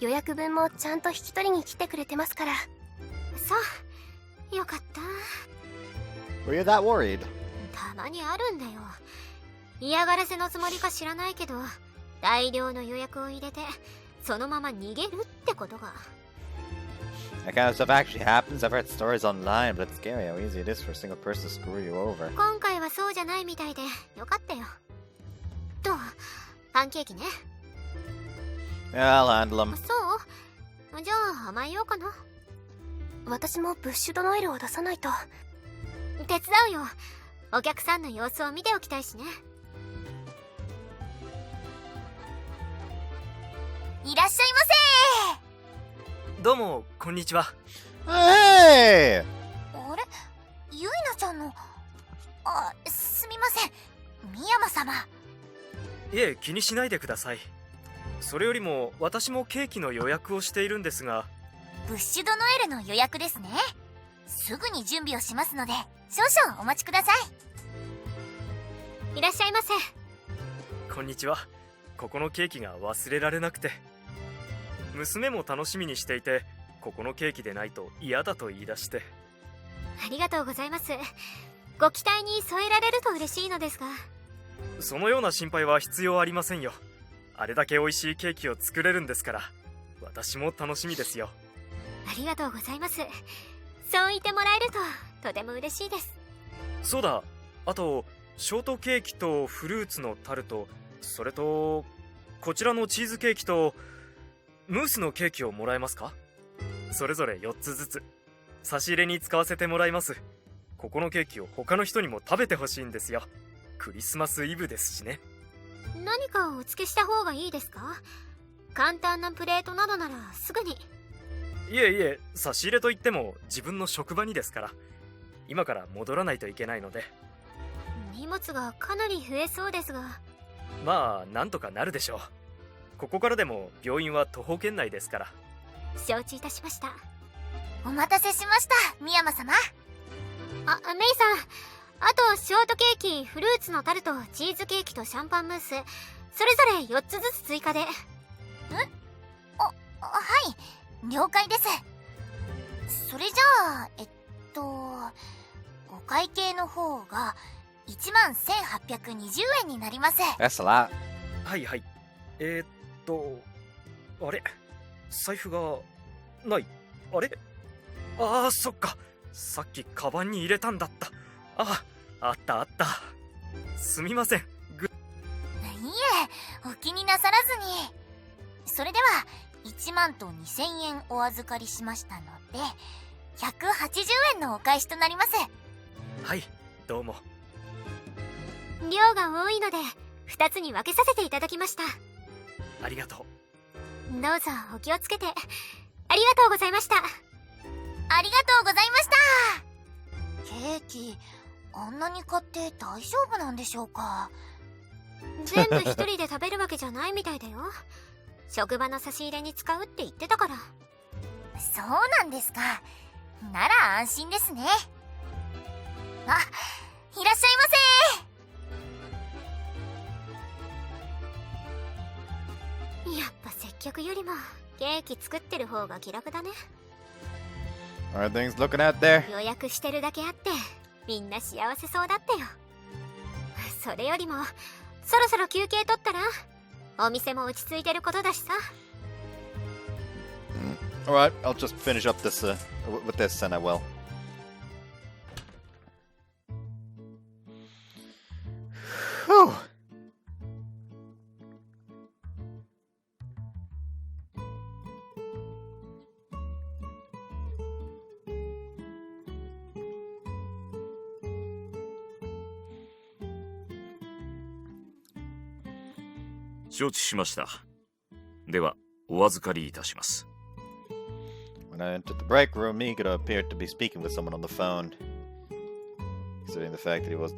予約分もちゃんと引き取りに来てくれてますから。そう、よかった。 Were you that worried? たまにあるんだよ。嫌がらせのつもりか知らないけど、大量の予約を入れてそのまま逃げるってことが。 That kind of stuff actually happens. I've heard stories online, but it's scary how easy it is for a single person to screw you over. 今回はそうじゃないみたいでよかったよ。と、パンケーキね。 Yeah, I'll handle them. そう？じゃあ甘えようかな。私もブッシュドノエルを出さないと。手伝うよ。お客さんの様子を見ておきたいしね。いらっしゃいませ。どうもこんにちは。 Hey! あれ、ゆいなちゃんの。すみません、三山様。いえ、気にしないでください。それよりも私もケーキの予約をしているんですが。ブッシュドノエルの予約ですね。すぐに準備をしますので少々お待ちください。いらっしゃいませ。こんにちは。ここのケーキが忘れられなくて、娘も楽しみにしていて、ここのケーキでないと嫌だと言い出して。ありがとうございます。ご期待に添えられると嬉しいのですが。そのような心配は必要ありませんよ。あれだけ美味しいケーキを作れるんですから、私も楽しみですよ。ありがとうございます。そう言ってもらえるととても嬉しいです。そうだ、あとショートケーキとフルーツのタルト、それとこちらのチーズケーキとムースのケーキをもらえますか？それぞれ4つずつ。差し入れに使わせてもらいます。ここのケーキを他の人にも食べてほしいんですよ。クリスマスイブですしね。何かお付けした方がいいですか？簡単なプレートなどならすぐに。いえいえ、差し入れといっても自分の職場にですから。今から戻らないといけないので。荷物がかなり増えそうですが。まあなんとかなるでしょう。ここからでも病院は徒歩圏内ですから。承知いたしました。お待たせしました、深山様。メイさん、あとショートケーキ、フルーツのタルト、チーズケーキとシャンパンムース、それぞれ4つずつ追加で。はい、了解です。それじゃあお会計の方が11,820円になります。That's a lot. はいはい。あれ、財布がない。あれ、ああ、そっか。さっきカバンに入れたんだった。あったあった。すみません。いいえ、お気になさらずに。それでは1万と2000円お預かりしましたので180円のお返しとなります。はい、どうも。量が多いので2つに分けさせていただきました。ありがとう。どうぞお気をつけて。ありがとうございました。ありがとうございました。ケーキあんなに買って大丈夫なんでしょうか？全部一人で食べるわけじゃないみたいだよ。職場の差し入れに使うって言ってたから。そうなんですか。なら安心ですね。あ、いらっしゃいませ。やっぱ接客よりもケーキ作ってる方が気楽だね。 Are things looking out there? 予約してるだけあってみんな幸せそうだったよ。それよりもそろそろ休憩取ったら？お店も落ち着いてることだしさ。Alright, I'll just finish up this with this and I will. Whew. "承知しました。では、お預かりいたします。When I entered the break room, Mikado appeared to be speaking with someone on the phone. Considering the fact that he has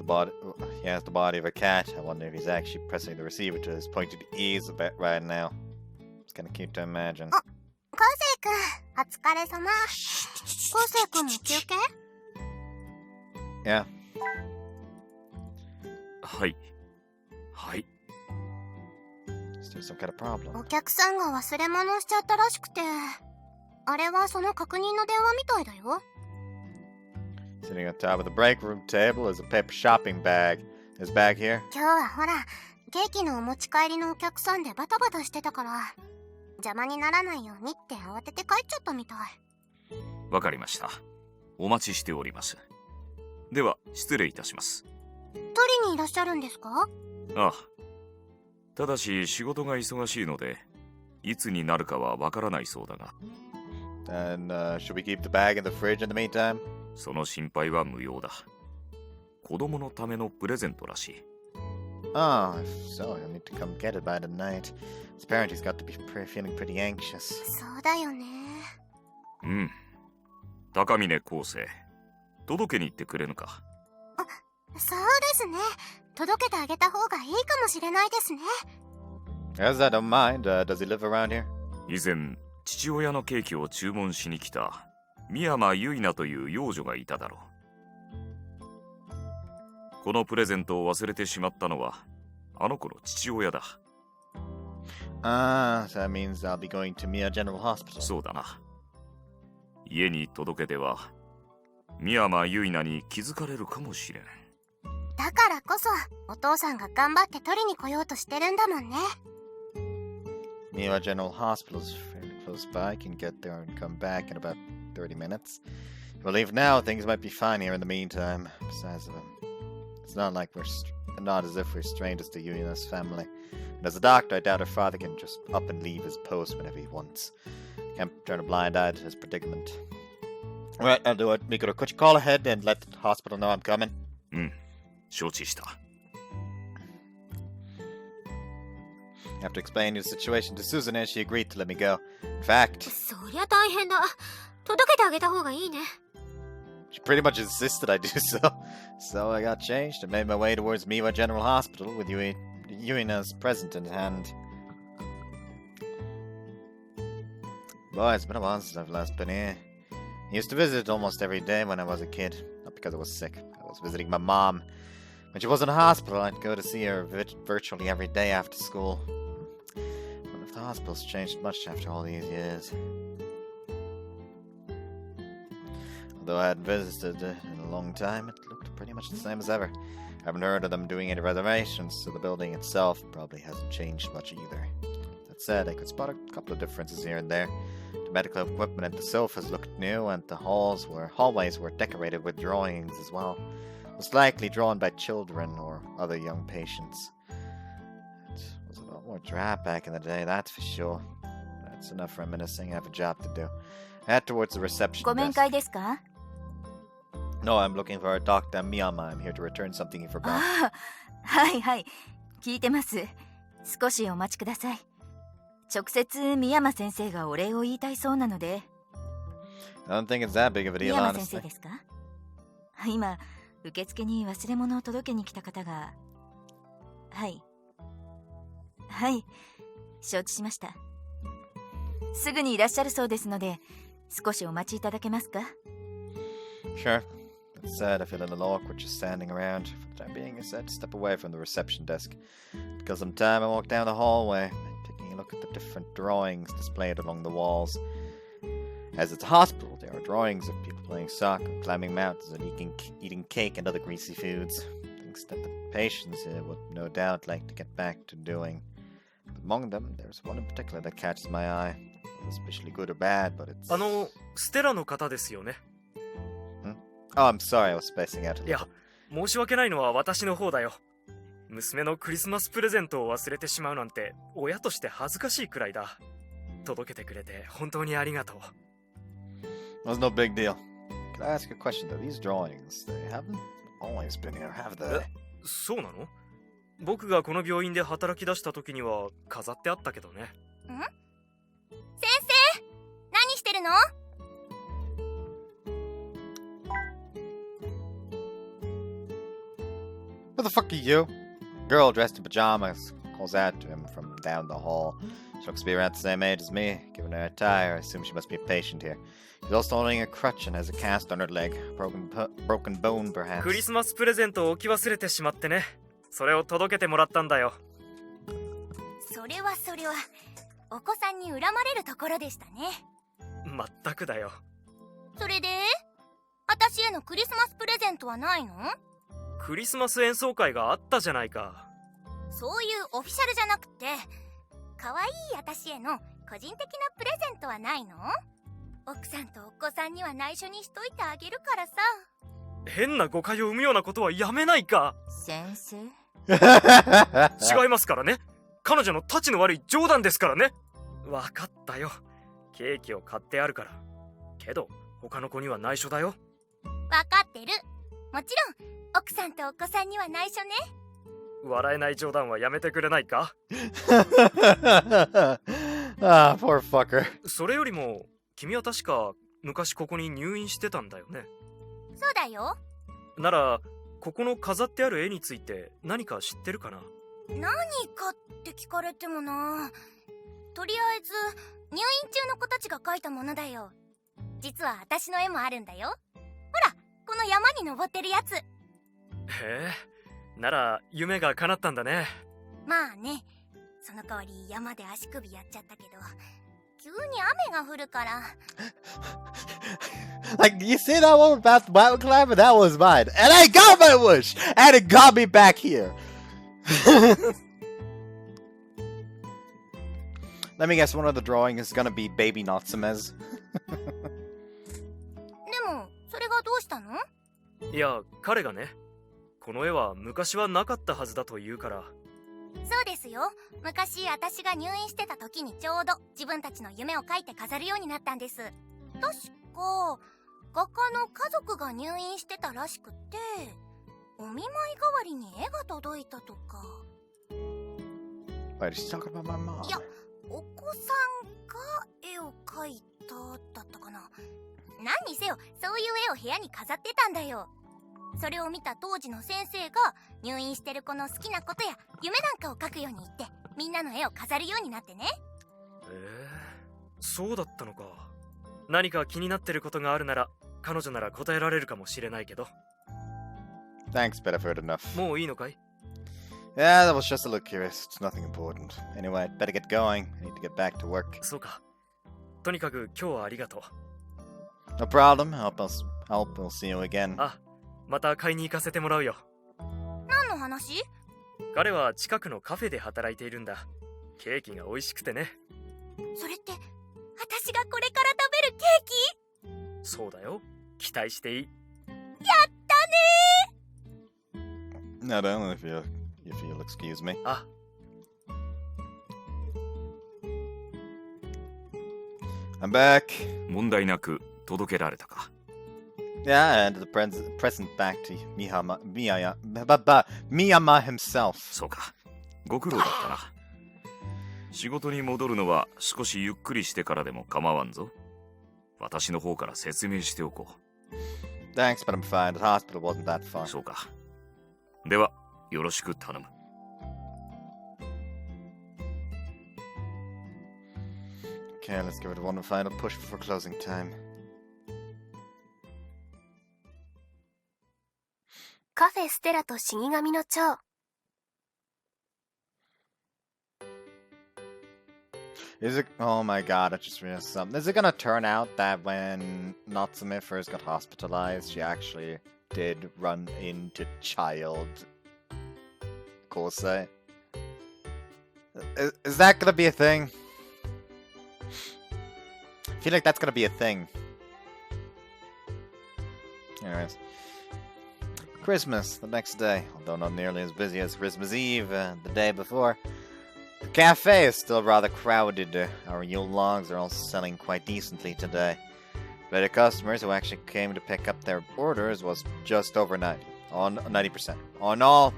the body of a cat, I wonder if he's actually pressing the receiver to his pointed ears a bit right now. It's kind of cute to imagine. 昴生くん、お疲れ様。昴生くんも休憩？ Yeah. はい。はい。Is there some kind of problem? お客さんが忘れ物をしちゃったらしくて、あれはその確認の電話みたいだよ。Sitting on top of the break room table is a paper shopping bag. His bag here? 今日はほら、ケーキのお持ち帰りのお客さんでバタバタしてたから、邪魔にならないようにって慌てて帰っちゃったみたい。わかりました。お待ちしております。では、失礼いたします。取りにいらっしゃるんですか？ああ。ただし、仕事が忙しいので、いつになるかはわからないそうだが。And should we keep the bag in the fridge in the meantime? その心配は無用だ。子供のためのプレゼントらしい。Oh, if so, you'll need to come get it by tonight. His parent, he's got to be feeling pretty anxious. そうだよね。うん。高峰昴生、届けに行ってくれぬか。そうですね。届けてあげた方がいいかもしれないですね。As I don't mind, does he live around here? 以前、父親のケーキを注文しに来た深山結菜という幼女がいただろう。このプレゼントを忘れてしまったのはあの子の父親だ。Ah, so that means I'll be going to Mia General Hospital. そうだな。家に届けては深山結菜に気づかれるかもしれん。だからこそお父さんが頑張って取りに来ようとしてるんだもんね。Mia General Hospital is fairly close by. I can get there and come back in about 30 minutes. If I leave now, things might be fine here in the meantime. Besides, it's not as if we're strangers to Yuna's family. And as a doctor, I doubt her father can just up and leave his post whenever he wants. Can't turn a blind eye to his predicament. Alright, I'll do it. Mikuro, could you call ahead and let the hospital know I'm coming? うん、承知した。I have to explain your situation to Susan and she agreed to let me go. In fact, そりゃ大変だ。届けてあげた方がいいね。she pretty much insisted I do so. So I got changed and made my way towards Miwa General Hospital with Yuina's present in hand. Boy, it's been a while since I've last been here. I used to visit almost every day when I was a kid. Not because I was sick. I was visiting my mom. When she was in the hospital, I'd go to see her virtually every day after school. I wonder if the hospital's changed much after all these years. Although I hadn't visited in a long time, it looked pretty much the same as ever. I haven't heard of them doing any renovations, so the building itself probably hasn't changed much either. That said, I could spot a couple of differences here and there. The medical equipment and the sofas looked new, and the hallways were decorated with drawings as well. Most likely drawn by children or other young patients. It was a lot more drab back in the day, that's for sure. That's enough reminiscing. I have a job to do. I head towards the reception ご面 desk. 会ですか？ No, I'm looking for Dr. Miyama. I'm here to return something he forgot. ああ、はいはい、聞いてます。少しお待ちください。直接宮山先生がお礼を言いたいそうなので。I don't think it's that big of a 宮 deal, 山先生 honestly. ですか？今、受付に忘れ物を届けに来た方が。はい。はい、承知しました。すぐにいらっしゃるそうですので、少しお待ちいただけますか？ Sure. That said, I feel a little awkward just standing around. For the time being, I said to step away from the reception desk. Because some time I walked down the hallway, taking a look at the different drawings displayed along the walls. As it's a hospital, there are drawings of people playing soccer, climbing mountains, and eating cake and other greasy foods. Things that the patients here would no doubt like to get back to doing. But among them, there's one in particular that catches my eye. Not especially good or bad, but it's... ステラの方ですよね。Oh, I'm sorry, I was spacing out a いや、 little. 申し訳ないのは私の方だよ。娘のクリスマスプレゼントを忘れてしまうなんて、親として恥ずかしいくらいだ。届けてくれて本当にありがとう。That's no big deal. Can I ask a question though? These drawings, they haven't always been here, have they? そうなの？僕がこの病院で働き出した時には飾ってあったけどね。ん？先生、何してるのWho the fuck are you? Girl dressed in pajamas calls out to him from down the hall. She looks to be around the same age as me. Given her attire, I assume she must be a patient here. She's also holding a crutch and has a cast on her leg. Broken bone, perhaps. クリスマスプレゼントを置き忘れてしまってね。それを届けてもらったんだよ。それはお子さんに恨まれるところでしたね。まったくだよ。それで私へのクリスマスプレゼントはないの？クリスマス演奏会があったじゃないか。そういうオフィシャルじゃなくて、可愛い私への個人的なプレゼントはないの？奥さんとお子さんには内緒にしといてあげるからさ。変な誤解を生むようなことはやめないか。先生違いますからね。彼女のたちの悪い冗談ですからね。わかったよ。ケーキを買ってあるから。けど他の子には内緒だよ。わかってる。もちろん奥さんとお子さんには内緒ね。笑えない冗談はやめてくれないか。Ah, poor fucker. それよりも君は確か昔ここに入院してたんだよね。そうだよ。ならここの飾ってある絵について何か知ってるかな。何かって聞かれてもな。とりあえず入院中の子たちが描いたものだよ。実は私の絵もあるんだよ。ほら、この山に登ってるやつ。へえ、なら夢が叶ったんだね。まあね、その代わり山で足首やっちゃったけど、急に雨が降るから。Like, you see that one about the mountain climber? That was mine. And I got my wish! And it got me back here! Let me guess, one of the drawing is gonna be baby Natsume's. でも、それがどうしたの？いや、彼がね、この絵は昔はなかったはずだと言うから。そうですよ。昔私が入院してた時にちょうど自分たちの夢を描いて飾るようになったんです。確か画家の家族が入院してたらしくて、お見舞い代わりに絵が届いたとか。Wait, is she talking about my mom? いや、お子さんが絵を描いただったかな。何にせよ、そういう絵を部屋に飾ってたんだよ。それを見た当時の先生が入院してる子の好きなことや夢なんかを描くように言って、みんなの絵を飾るようになってね。そうだったのか。何か気になってることがあるなら彼女なら答えられるかもしれないけど。 Thanks, but I've heard enough. もういいのかい？ Yeah, that was just a little curious. It's nothing important. Anyway, I'd better get going. I need to get back to work. そうか。とにかく今日はありがとう。 No problem. I hope we'll see you again. あ、また買いに行かせてもらうよ。何の話？彼は近くのカフェで働いているんだ。ケーキが美味しくてね。それって私がこれから食べるケーキ？そうだよ。期待していい。やったね No, don't if you'll excuse me. あ、I'm back. 問題なく届けられたか。Yeah, and the present back to Miyama himself. そうか。ご苦労だったな。仕事に戻るのは少しゆっくりしてからでも構わんぞ。私の方から説明しておこう。 Thanks, but I'm fine. The hospital wasn't that far. そうか。では、よろしく頼む。Okay, let's give it one final push before closing time. カフェステラと死神の蝶。Is it? Oh my god, I just realized something. Is it gonna turn out that when Natsume first got hospitalized, she actually did run into child Kosei? Is that gonna be a thing? I feel like that's gonna be a thing. Anyways. Christmas, the next day, although not nearly as busy as Christmas Eve the day before. The cafe is still rather crowded. Our Yule logs are all selling quite decently today. But the customers who actually came to pick up their orders was just over 90%. On all,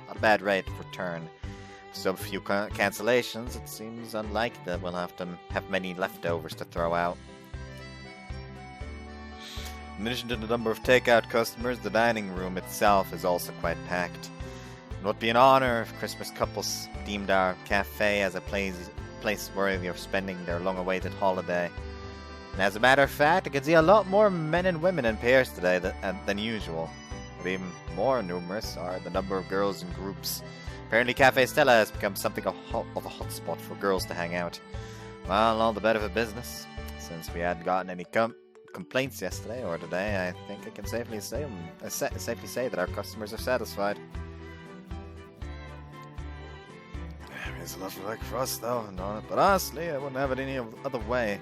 not a bad rate of return. So few cancellations, it seems unlikely that we'll have to have many leftovers to throw out. In addition to the number of takeout customers, the dining room itself is also quite packed. It would be an honor if Christmas couples deemed our cafe as a place worthy of spending their long-awaited holiday. And as a matter of fact, I can see a lot more men and women in pairs today than usual. But even more numerous are the number of girls in groups. Apparently Café Stella has become something of a hotspot for girls to hang out. Well, all the better for business. Since we hadn't gotten any complaints yesterday or today, I think I can safely say that our customers are satisfied. It's a lot of work for us though, no, but honestly, I wouldn't have it any other way.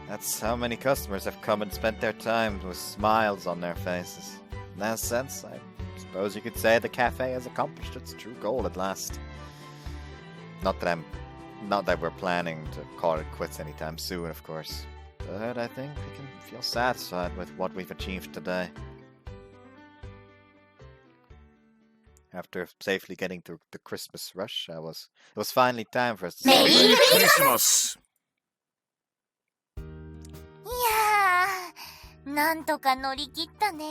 That's how many customers have come and spent their time with smiles on their faces. In that sense, I suppose you could say the cafe has accomplished its true goal at last. Not that we're planning to call it quits anytime soon, of course. But I think we can feel satisfied with what we've achieved today. After safely getting through the Christmas rush, it was finally time for us to celebrate. お願いします。いやー、なんとか乗り切ったね。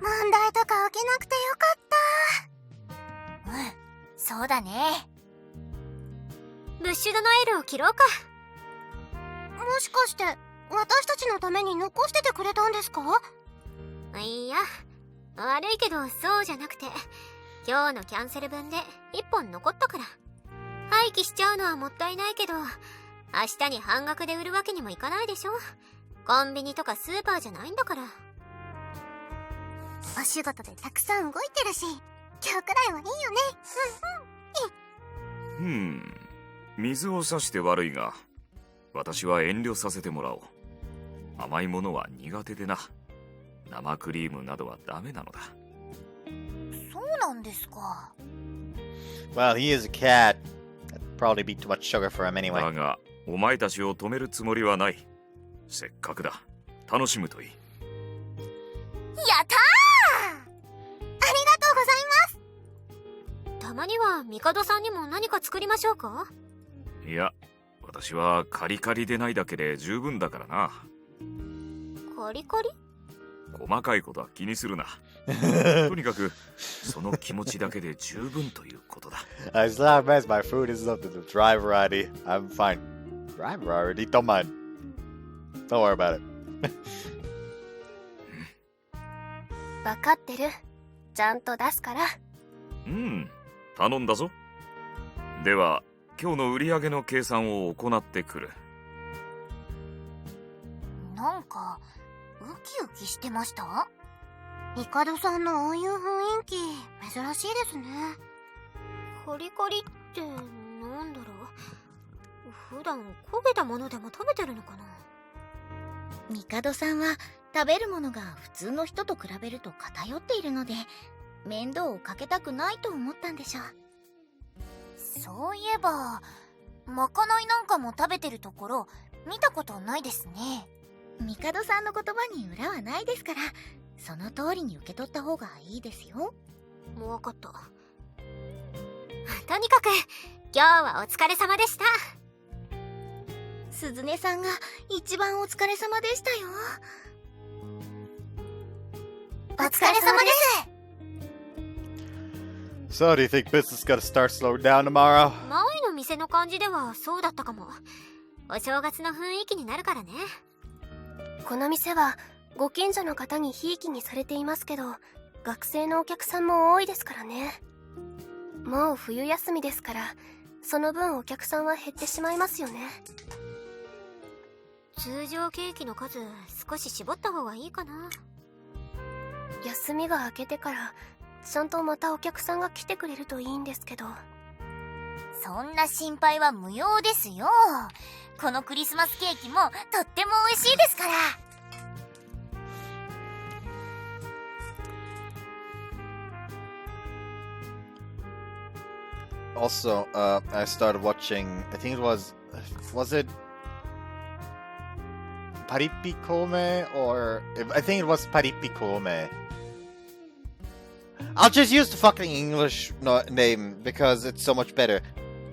問題とか起きなくてよかった。うん、そうだね。ブッシュドノエルを切ろうか。もしかして私たちのために残しててくれたんですか？いや、悪いけどそうじゃなくて、今日のキャンセル分で1本残ったから。廃棄しちゃうのはもったいないけど、明日に半額で売るわけにもいかないでしょ。コンビニとかスーパーじゃないんだから。お仕事でたくさん動いてるし、今日くらいはいいよね。水を差して悪いが、私は遠慮させてもらおう。甘いものは苦手でな。生クリームなどはダメなのだ。そうなんですか。Well, he is a cat. That'd probably be too much sugar for him anyway. だが、お前たちを止めるつもりはない。せっかくだ。楽しむといい。やったー。ありがとうございます。たまには帝さんにも何か作りましょうか？いや、私はカリカリでないだけで十分だからな。カリカリ？細かいことは気にするな。とにかくその気持ちだけで十分ということだ。As long as my food is up to the dry variety, I'm fine. Dry variety? Don't mind. Don't worry about it. 分かってる。ちゃんと出すから。うん、頼んだぞ。では今日の売り上げの計算を行ってくる。なんかウキウキしてました？帝さんのああいう雰囲気珍しいですね。カリカリってなんだろう。普段焦げたものでも食べてるのかな。帝さんは食べるものが普通の人と比べると偏っているので、面倒をかけたくないと思ったんでしょう。そういえばまかないなんかも食べてるところ見たことないですね。帝さんの言葉に裏はないですから、その通りに受け取った方がいいですよ。もう分かった。とにかく今日はお疲れ様でした。鈴音さんが一番お疲れ様でしたよ。お疲れ様です。 So, do you think business is gonna start slowing down tomorrow? 前の店の感じではそうだったかも。お正月の雰囲気になるからね。この店はご近所の方にひいきにされていますけど、学生のお客さんも多いですからね。もう冬休みですから、その分お客さんは減ってしまいますよね。通常ケーキの数少し絞った方がいいかな。休みが明けてからちゃんとまたお客さんが来てくれるといいんですけど。そんな心配は無用ですよ。このクリスマスケーキもとっても美味しいですから。Also, I started watching, I think it was it Parippikome or I think it was Parippikome. I'll just use the fucking English name because it's so much better.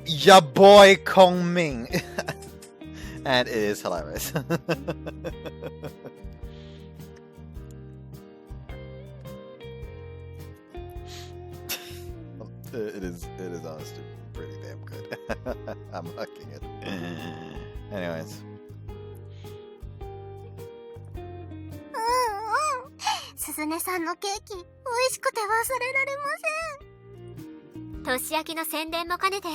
Ya boy Kong Ming. And it is hilarious. It is honestly pretty damn good. I'm liking it. Anyways. 鈴音さんのケーキ美味しくて忘れられません。年明けの宣伝も兼ねて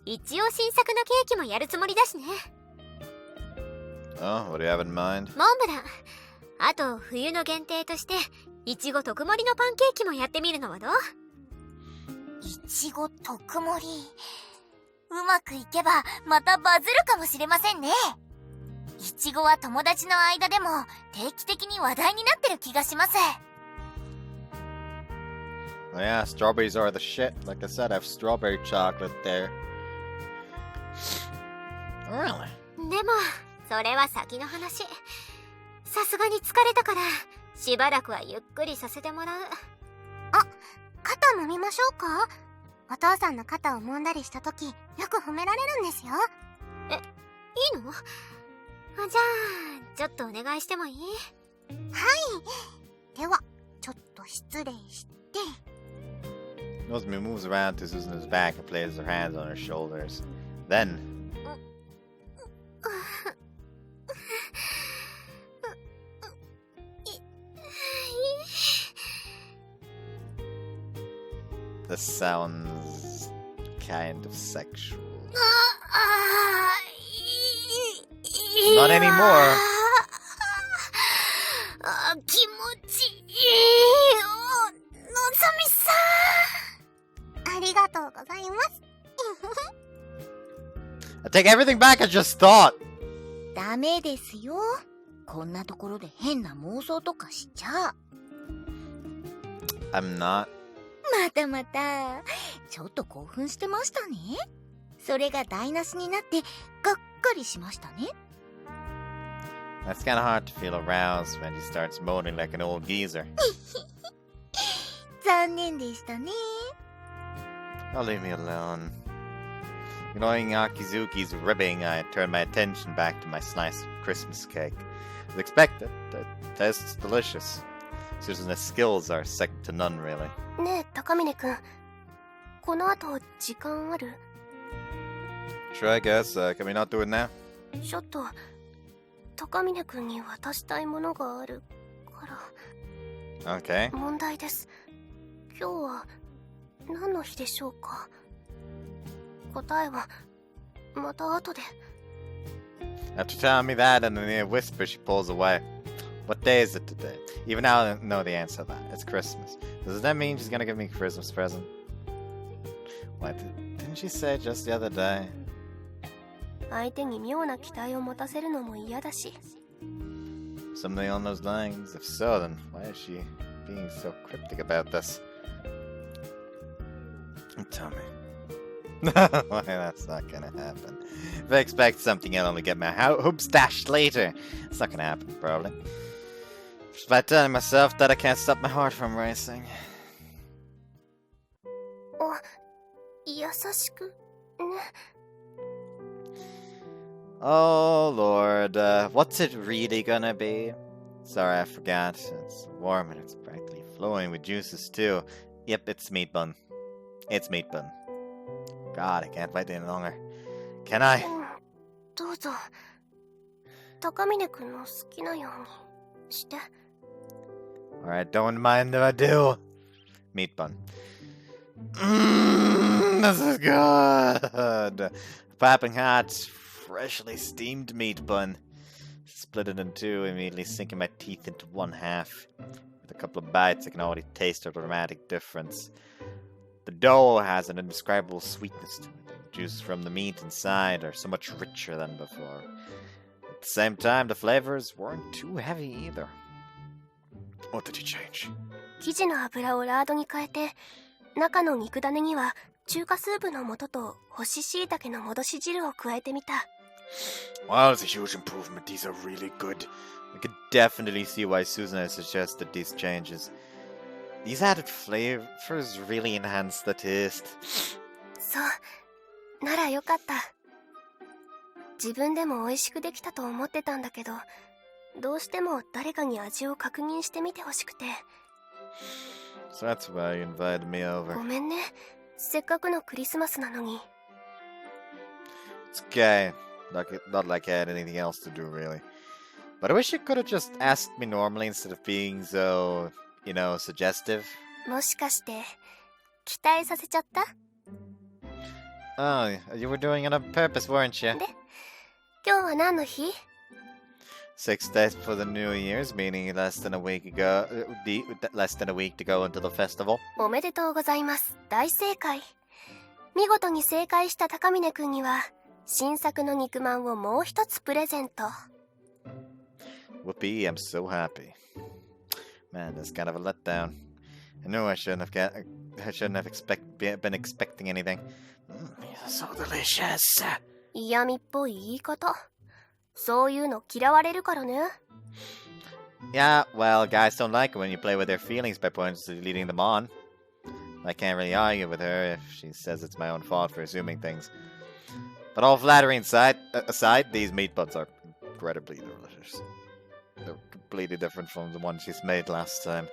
一応新作のケーキもやるつもりだしね。Oh, what do you have in mind? モンブラン。あと冬の限定としていちご特盛りのパンケーキもやってみるのはどう？いちご特盛り、うまくいけばまたバズるかもしれませんね。いちごは友達の間でも定期的に話題になってる気がします。 Well, yeah, strawberries are the shit. Like I said, I have strawberry chocolate there. Really? でもそれは先の話。さすがに疲れたからしばらくはゆっくりさせてもらう。あ、肩揉みましょうか？お父さんの肩を揉んだりした時よく褒められるんですよ。いいの？じゃあちょっとお願いしてもいい？はい。ではちょっと失礼して。 Nozomi moves around to Suzuna's back and places her hands on her shoulders. Then, this sounds kind of sexual. Not anymore. 気持ちいいよ、のぞみさん。ありがとうございます。I take everything back I just thought. ダメですよ。こんなところで変な妄想とかしちゃ。I'm not. またまた、ちょっと興奮してましたね。それが台無しになってがっかりしましたね。That's kind of hard to feel aroused when she starts moaning like an old geezer. 残念でしたね。 Oh, leave me alone. Ignoring Akizuki's ribbing, I turned my attention back to my slice of Christmas cake. As expected, it tastes delicious. Susan's skills are second to none, really. ねえ高峰くん、この後時間ある？ Sure, I guess. Can we not do it now? ちょっと高峰くんに渡したいものがあるから Okay. 問題です。今日は何の日でしょうか？答えはまた後で。 After telling me that, and in a whisper, she pulls away. What day is it today? Even now, I don't know the answer to that. It's Christmas. Does that mean she's gonna give me a Christmas present? What? Didn't she say just the other day? 相手に妙な期待を持たせるのも嫌だし。 Something on those lines? If so, then why is she being so cryptic about this? Tell me. Why, that's not gonna happen. If I expect something, I'll only get my hopes dashed later. It's not gonna happen, probably. Just by telling myself that I can't stop my heart from racing. お、優しくね。 Oh lord, what's it really gonna be? Sorry, I forgot. It's warm and it's brightly flowing with juices too. Yep, it's meat bun. It's meat bun. God, I can't wait any longer. Can I? どうぞ高峰くんの好きなようにして。 Alright, don't mind if I do. Meat bun. This is good. Popping hot, freshly steamed meat bun. Split it in two, immediately sinking my teeth into one half. With a couple of bites, I can already taste a dramatic difference. The dough has an indescribable sweetness to it. The juices from the meat inside are so much richer than before. At the same time, the flavors weren't too heavy either. What did you change? 生地の油をラードに変えて、中の肉種には中華スープの素と干し椎茸の戻し汁を加えてみた。 Wow, it's a huge improvement. These are really good. I could definitely see why Susan has suggested these changes. These added flavors really enhance the taste. そう、ならよかった。自分でも美味しくできたと思ってたんだけど、どうしても誰かに味を確認してみてほしくて。 So that's why you invited me over. ごめんね、せっかくのクリスマスなのに。 It's okay. Not like I had anything else to do, really. But I wish you could have just asked me normally instead of being so, you know, suggestive. もしかして期待させちゃった？ Oh, you were doing it on purpose, weren't you? で、今日は何の日？ 6 days before the New Year's, meaning less than a week to go until the festival. おめでとうございます。大正解。見事に正解した高峰くんには新作の肉まんをもう一つプレゼント。 Whoopee, I'm so happy. Man, that's kind of a letdown. I knew I shouldn't have been expecting anything. So delicious. 嫌味っぽい言い方。そういうの嫌われるからね。 Yeah, well, guys don't like it when you play with their feelings by pointedly leading them on. I can't really argue with her if she says it's my own fault for assuming things. But all flattery aside, these meat buns are incredibly delicious. They're completely different from the one she's made last time.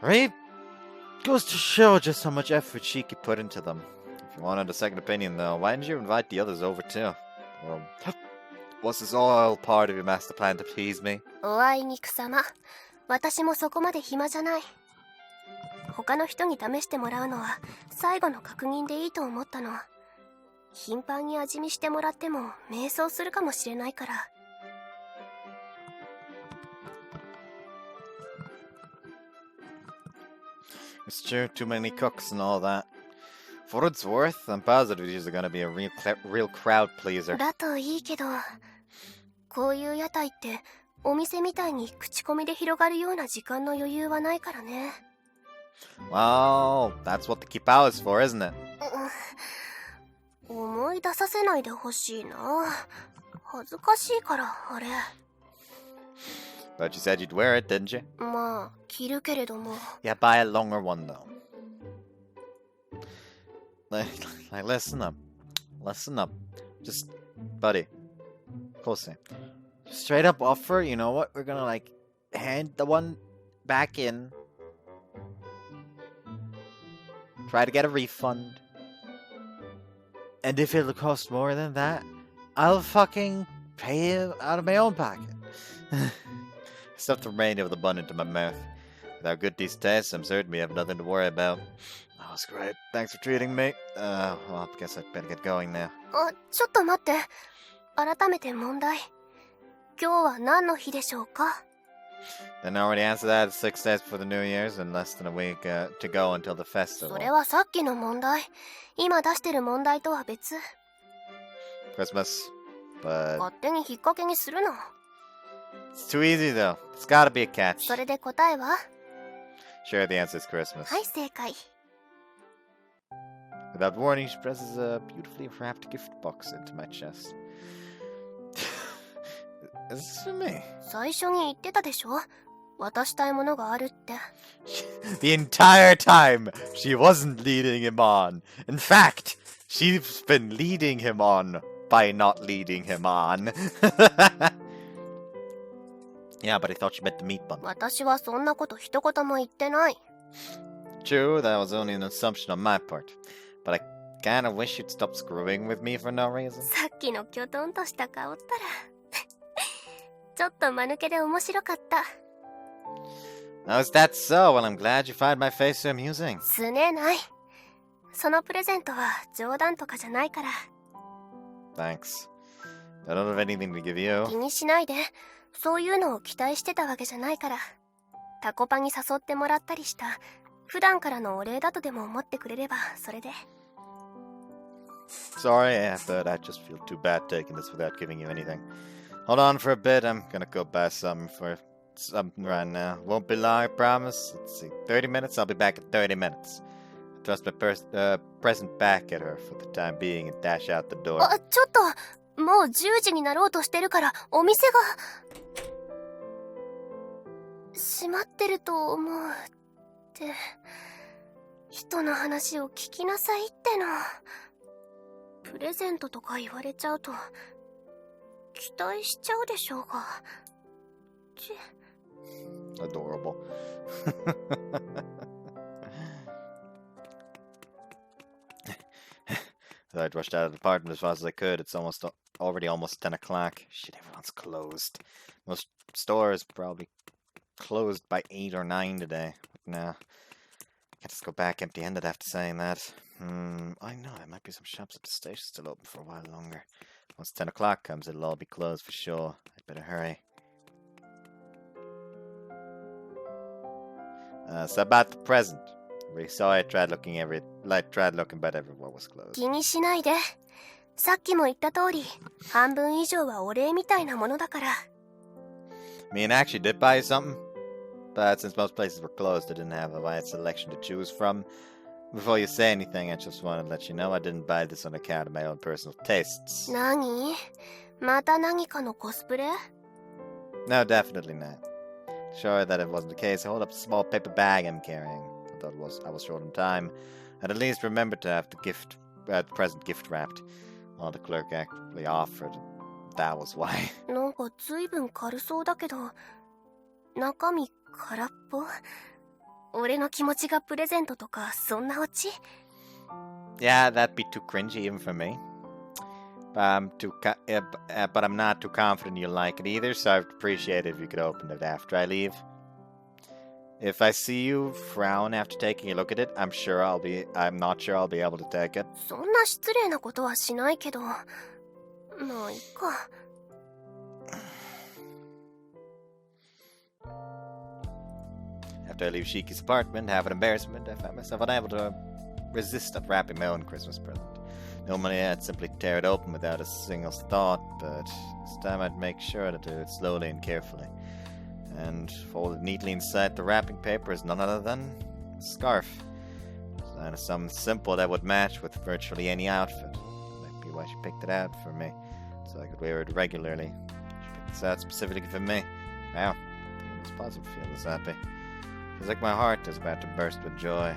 Right? Goes to show just how much effort she could put into them. If you wanted a second opinion, though, why didn't you invite the others over too? Well, was this all part of your master plan to please me? おあいにくさま。私もそこまで暇じゃない。他の人に試してもらうのは最後の確認でいいと思ったの。頻繁に味見してもらっても迷走するかもしれないから。 It's true, too many cooks and all that. For what it's worth, I'm positive these are gonna be a real crowd pleaser. だといいけど、こういう屋台ってお店みたいに口コミで広がるような時間の余裕はないからね。 Well, that's what the Kipao is for, isn't it? 思い出させないでほしいな。恥ずかしいから、あれ。But you said you'd wear it, didn't you? まあ着るけれども。 Yeah, buy a longer one though. Like, listen up. Listen up. Just, buddy. Close. Just straight up offer, you know what? We're gonna like hand the one back in. Try to get a refund. And if it'll cost more than that, I'll fucking pay it out of my own pocket. Stuffed the remainder of the bun into my mouth. With our good decent taste, I'm certain we have nothing to worry about. That was great. Thanks for treating me. Well, I guess I'd better get going now. あ、ちょっと待って。改めて問題。今日は何の日でしょうか？ Didn't already answer that. It's 6 days before the New Year's and less than a week to go until the festival. それはさっきの問題。今出してる問題とは別。 Christmas. But 勝手に引っ掛けにするな。 it's too easy though. It's gotta be a catch. それで答えは？ Sure, the answer is Christmas. はい、正解。 Without warning, she presses a beautifully wrapped gift box into my chest. Is this for me? 最初に言ってたでしょ？渡したいものがあるって。The entire time, she wasn't leading him on. In fact, she's been leading him on by not leading him on. Yeah, but I thought she meant the meat bun. 私はそんなこと一言も言ってない。 True, that was only an assumption on my part. But I kinda wish you'd stop screwing with me for no reason. さっきのキョトンとした顔ったらちょっと間抜けで面白かった。 Oh, is that so? Well, I'm glad you find my face so amusing. すねない。そのプレゼントは冗談とかじゃないから。 Thanks. I don't have anything to give you. 気にしないで。そういうのを期待してたわけじゃないから。タコパに誘ってもらったりした普段からのお礼だとでも思ってくれればそれで。 Sorry, but I just feel too bad taking this without giving you anything. Hold on for a bit. I'm gonna go buy something right now. Won't be long, I promise. Let's see. 30 minutes? I'll be back in 30 minutes. I thrust my present back at her for the time being and dash out the door. あ、ちょっともう10時になろうとしてるからお店が閉まってると思うって人の話を聞きなさいっての。プレゼントとか言われちゃうと期待しちゃうでしょうが。Adorable. I'd rushed out of the apartment as fast as I could. It's already almost 10 o'clock. Shit, everyone's closed. Most stores probably closed by 8 or 9 today. But nah, I can't just go back empty-handed after saying that. I know, there might be some shops at the station still open for a while longer. Once 10 o'clock comes, it'll all be closed for sure. I'd better hurry. So about the present. We saw it, tried looking but everywhere was closed. 気にしないで。さっきも言った通り、半分以上はお礼みたいなものだから。Me and actually did buy you something, but since most places were closed, I didn't have a wide selection to choose from. Before you say anything, I just wanted to let you know I didn't buy this on account of my own personal tastes. 何？また何かのコスプレ？ No, definitely not. Sure that it wasn't the case, I hold up a small paper bag I'm carrying. I thought I was short on time. I'd at least remember to have the present gift wrapped. Well, the clerk actually offered. That was why. なんか随分軽そうだけど、中身空っぽ？俺の気持ちがプレゼントとかそんなオチ？ Yeah, that'd be too cringy even for me. But I'm not too confident you'll like it either, so I'd appreciate it if you could open it after I leave. If I see you frown after taking a look at it, I'm not sure I'll be able to take it. そんな失礼なことはしないけど、まあいいか。After I leave Shiki's apartment, have an embarrassment, I find myself unable to resist unwrapping my own Christmas present. No money, I'd simply tear it open without a single thought, but this time I'd make sure to do it slowly and carefully. And folded neatly inside the wrapping paper is none other than a scarf. Design of something simple that would match with virtually any outfit. Might be why she picked it out for me, so I could wear it regularly. She picked this out specifically for me. Wow, It's possible to feel this happy. Feels like my heart is about to burst with joy.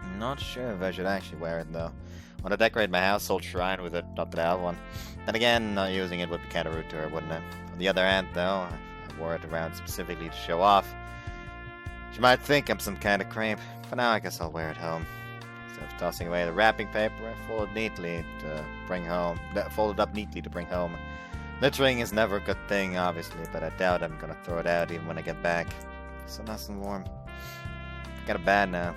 I'm not sure if I should actually wear it though. I want to decorate my household shrine with it, not that I have one. Then again, not using it would be kind of rude to her, wouldn't it? On the other hand, though, I wore it around specifically to show off. She might think I'm some kind of creep. For now, I guess I'll wear it home. Instead of tossing away the wrapping paper, I fold it up neatly to bring home. Littering is never a good thing, obviously, but I doubt I'm gonna throw it out even when I get back. So nice and warm. Kind of bad now.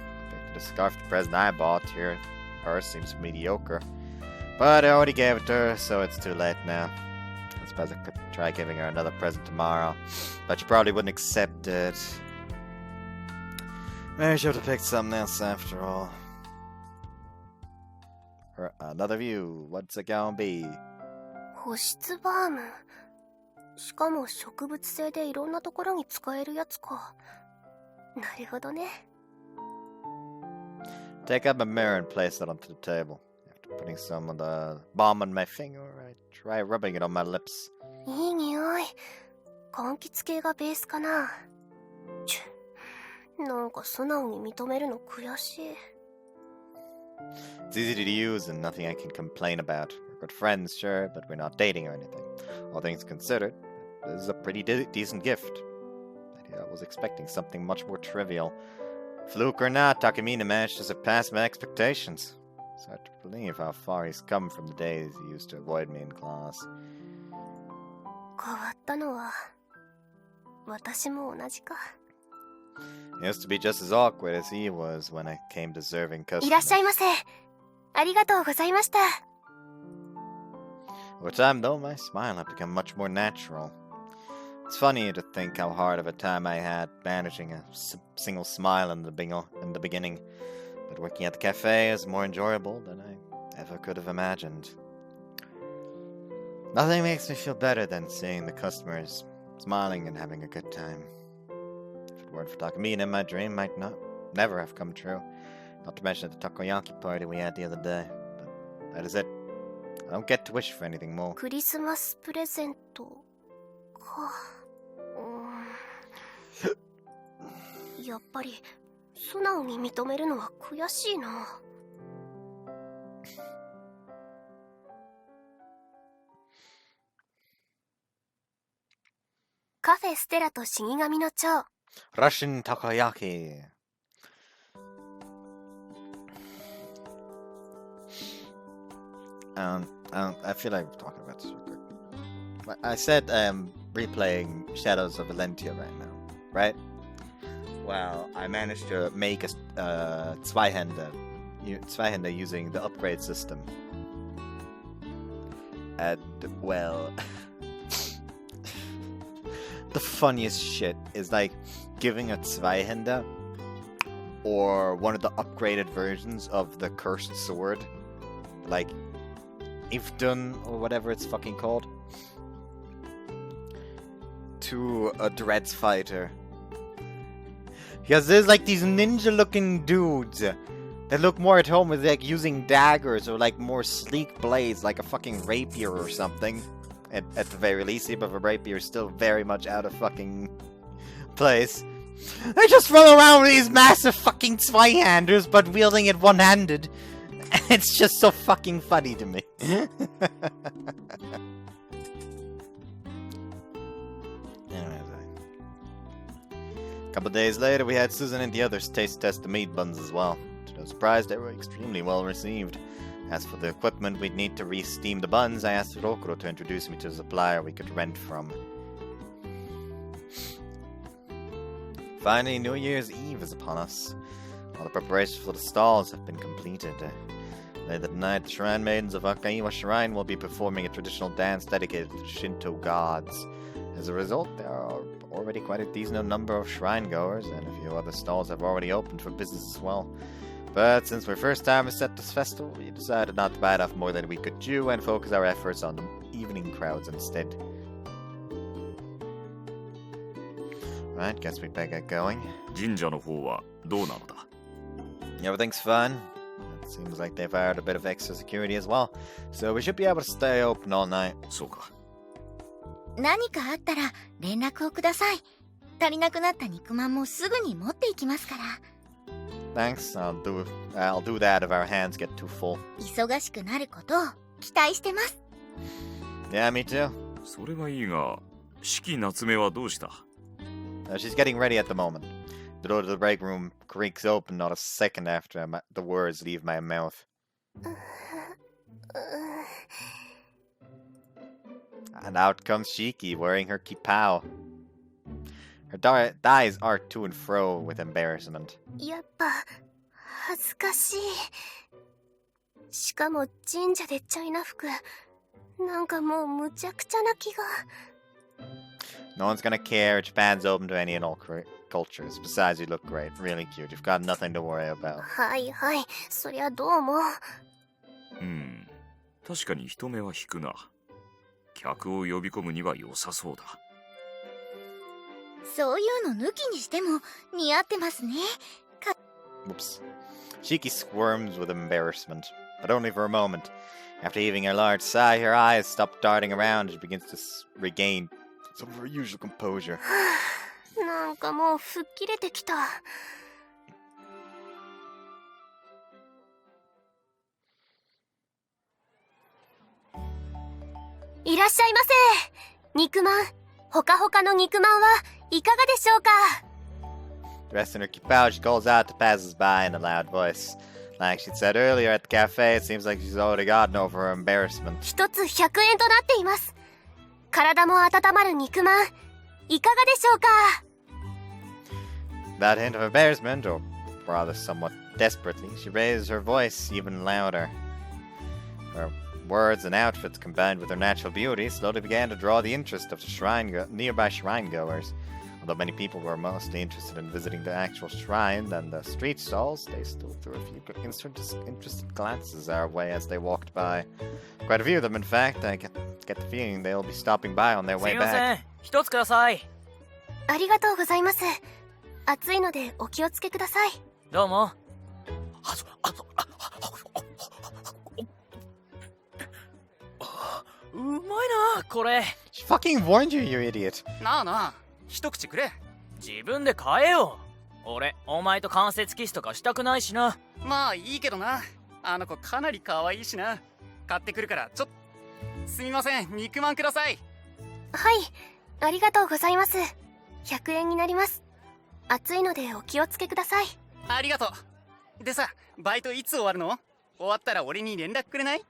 The scarf the present I bought here, hers seems mediocre. But I already gave it to her, so it's too late now. I suppose I could try giving her another present tomorrow, but she probably wouldn't accept it. Maybe I should have picked something else after all. Another view, what's it gonna be? 保湿バーム。しかも植物性でいろんなところに使えるやつか。なるほどね。Take up a mirror and place it onto the table. After putting some of the balm on my finger, I try rubbing it on my lips. いい匂い。柑橘系がベースかな。なんか素直に認めるの悔しい。It's easy to use and nothing I can complain about. We're good friends, sure, but we're not dating or anything. All things considered, this is a pretty decent gift. I was expecting something much more trivial. Fluke or not, Takamine managed to surpass my expectations. It's hard to believe how far he's come from the days he used to avoid me in class. 変わったのは私も同じか。He used to be just as awkward as he was when I came to serving customers. いらっしゃいませ。ありがとうございました。Over time, though, my smile had become much more natural. It's funny to think how hard of a time I had managing a single smile in the beginning, but working at the cafe is more enjoyable than I ever could have imagined. Nothing makes me feel better than seeing the customers smiling and having a good time. If it weren't for Takamine, my dream might never have come true. Not to mention the Takoyaki party we had the other day. But that is it. I don't get to wish for anything more. クリスマスプレゼントか。やっぱり素直に認めるのは悔しいな。カフェステラと死神の蝶。Russian Takoyaki. I feel like we're talking about this real quick. I said replaying Shadows of Valentia right now, right? Well, I managed to make a Zweihänder using the upgrade system. And, well... the funniest shit is like giving a Zweihänder or one of the upgraded versions of the cursed sword, like Ifdun or whatever it's fucking called, to a Dreads fighter. Because there's like these ninja looking dudes that look more at home with like using daggers or like more sleek blades like a fucking rapier or something. At the very least, even if a rapier is still very much out of fucking place. They just run around with these massive fucking Zweihanders, but wielding it one-handed. It's just so fucking funny to me. A couple days later, we had Susan and the others taste test the meat buns as well. To no surprise, they were extremely well received. As for the equipment we'd need to re-steam the buns, I asked Rokuro to introduce me to a supplier we could rent from. Finally, New Year's Eve is upon us. All the preparations for the stalls have been completed. Later that night, the Shrine Maidens of Akaiwa Shrine will be performing a traditional dance dedicated to Shinto gods. As a result, there are already quite a decent number of shrine goers, and a few other stalls have already opened for business as well. But since we're first timers at this festival, we decided not to bite off more than we could chew and focus our efforts on the evening crowds instead. Right, guess we better get going. 神社の方はどうなのだ? Everything's fine. It seems like they've hired a bit of extra security as well, so we should be able to stay open all night. そうか。何かあったら連絡をください。足りなくなった肉まんもすぐに持っていきますから。 Thanks, I'll do that if our hands get too full. 忙しくなることを期待してます。 Yeah, me too. それはいいが、四季夏目はどうした？ She's getting ready at the moment. The door to the break room creaks open not a second after the words leave my mouth. And out comes Shiki wearing her kipao. Her thighs arc to and fro with embarrassment. やっぱ恥ずかしい。しかも神社でチャイナ服、なんかもうむちゃくちゃな気が。 No one's gonna care. Japan's open to any and all cultures. Besides, you look great. Really cute. You've got nothing to worry about. はいはい、そりゃどうも。確かに人目は引くな。客を呼び込むには良さそうだ。そういうの抜きにしても似合ってますね。Whoops. Shiki squirms with embarrassment, but only for a moment. After heaving a large sigh, her eyes stop darting around and she begins to regain some of her usual composure. なんかもう吹っ切れてきた。いらっしゃいませ。肉まん、ほかほかの肉まんはいかがでしょうか。 Dressed in her kipao, she calls out to passers-by in a loud voice. Like she'd said earlier at the cafe, it seems like she's already gotten over her embarrassment. 一つ100円となっています。体も温まる肉まん、いかがでしょうか。 Without a hint of embarrassment, or rather somewhat desperately, she raises her voice even louder. Her words and outfits, combined with her natural beauty, slowly began to draw the interest of the nearby shrine goers. Although many people were mostly interested in visiting the actual shrine than the street stalls, they still threw a few interested glances our way as they walked by. Quite a few of them, in fact. I get the feeling they'll be stopping by on their way back. すいません、一つください。ありがとうございます。暑いのでお気をつけください。どうも。うまいな、これ。She fucking warned you, you idiot. なあなあ、一口くれ。自分で買えよ。俺、お前と関節キスとかしたくないしな。まあいいけどな。あの子かなり可愛いしな。買ってくるからすみません、肉まんください。はい、ありがとうございます。100円になります。暑いのでお気をつけください。ありがとう。でさ、バイトいつ終わるの？終わったら俺に連絡くれない？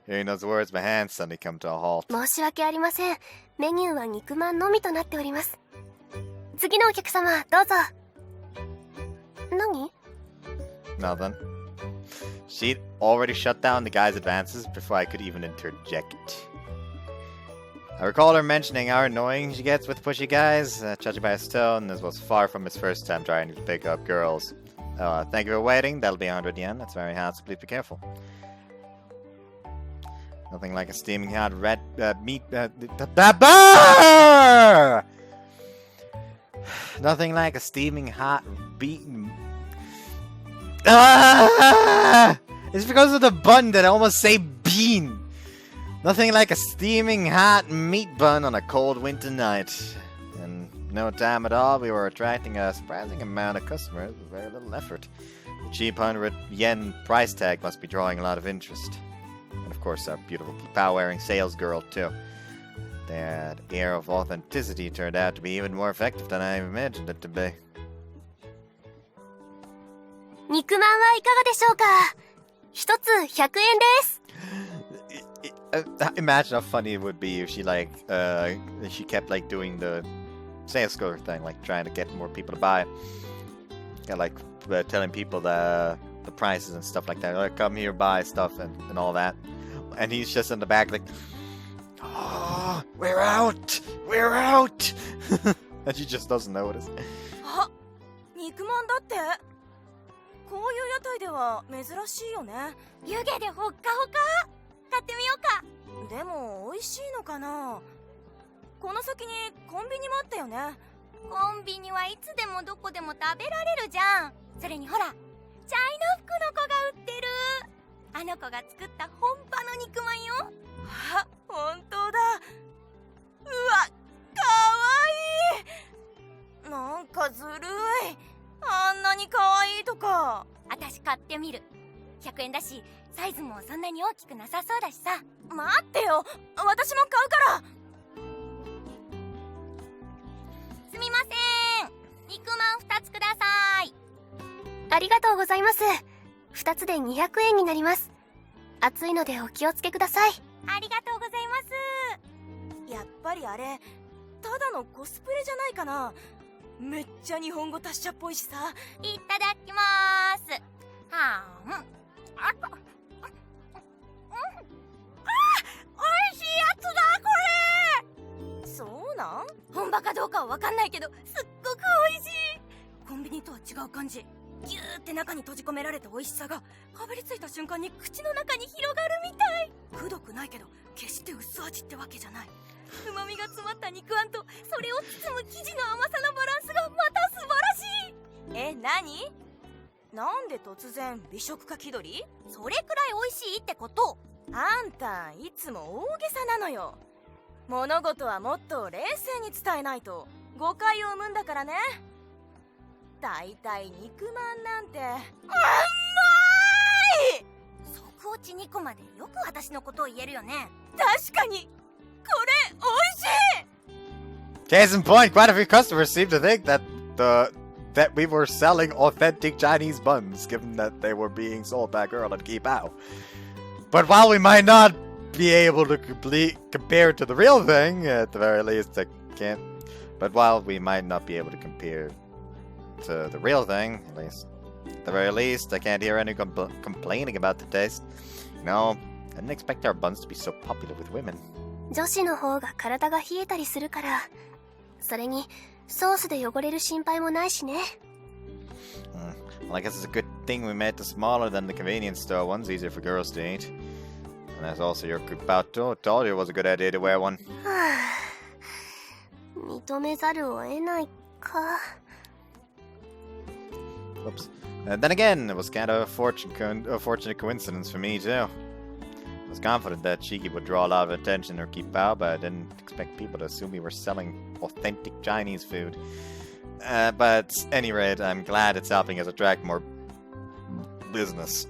Hearing those words, my hands suddenly come to a halt. 申し訳ありません。メニューは肉まんのみとなっております。次のお客様、どうぞ。何？ Nothing. She'd already shut down the guy's advances before I could even interject. I recall her mentioning how annoying she gets with pushy guys. Judging by his tone, this was far from his first time trying to pick up girls. Thank you for waiting. That'll be 100 yen. That's very hot, so please be careful. Nothing like a steaming hot red meat. Nothing like a steaming hot beaten. It's because of the bun that I almost say bean. Nothing like a steaming hot meat bun on a cold winter night. In no time at all, we were attracting a surprising amount of customers with very little effort. The cheap 100 yen price tag must be drawing a lot of interest. And of course, our beautiful kipao-wearing sales girl, too. That air of authenticity turned out to be even more effective than I imagined it to be. 肉まんはいかがでしょうか。一つ100円です。Imagine how funny it would be if she she kept like doing the sales girl thing, like trying to get more people to buy. Yeah, like telling people the prices and stuff like that. Like, come here, buy stuff and all that. And he's just in the back like, oh, we're out! We're out! And she just doesn't notice. あ、肉まんだって。こういう屋台では珍しいよね。湯気でほっかほか。買ってみようか。でも美味しいのかな。この先にコンビニもあったよね。コンビニはいつでもどこでも食べられるじゃん。それにほら、チャイナ服の子が売ってる。あの子が作った本場の肉まんよ。あ、本当だ。うわ、かわいい。買ってみる。100円だしサイズもそんなに大きくなさそうだしさ。待ってよ、私も買うから。すみません、肉まん2つください。ありがとうございます。2つで200円になります。暑いのでお気をつけください。ありがとうございます。やっぱりあれただのコスプレじゃないかな。めっちゃ日本語達者っぽいしさ。いただきまーす。はーん。あと、おいしいやつだこれ。そうなん？本場かどうかはわかんないけど、すっごく美味しい。コンビニとは違う感じ。ギューって中に閉じ込められた美味しさがかぶりついた瞬間に口の中に広がるみたい。くどくないけど決して薄味ってわけじゃない。旨味が詰まった肉あんとそれを包む生地の甘さのバランスがまた素晴らしい。何？なんで突然美食家気取り？それくらい美味しいってこと。あんたいつも大げさなのよ。物事はもっと冷静に伝えないと誤解を生むんだからね。だいたい肉まんなんてうまい。即落ち2個までよく私のことを言えるよね。確かにこれ美味しい。 Case in point, quite a few customers seem to think that we were selling authentic Chinese buns, given that they were being sold by a girl at Kipao. But while we might not be able to compare it to the real thing, at the very least, I can't. But while we might not be able to compare to the real thing, at the very least, I can't hear any complaining about the taste. No, I didn't expect our buns to be so popular with women. 女子の方が体が冷えたりするから。それにソースで汚れる心配もないしね。Well, I guess it's a good thing we made the smaller than the convenience store ones, easier for girls to eat. And that's also your Kupato told you it was a good idea to wear one. 認めざるを得ないか。Whoops. And then again, it was kind of a fortunate coincidence for me, too. I was confident that Shiki would draw a lot of attention or keep out, but I didn't expect people to assume we were selling authentic Chinese food. But at any rate, I'm glad it's helping us attract more business.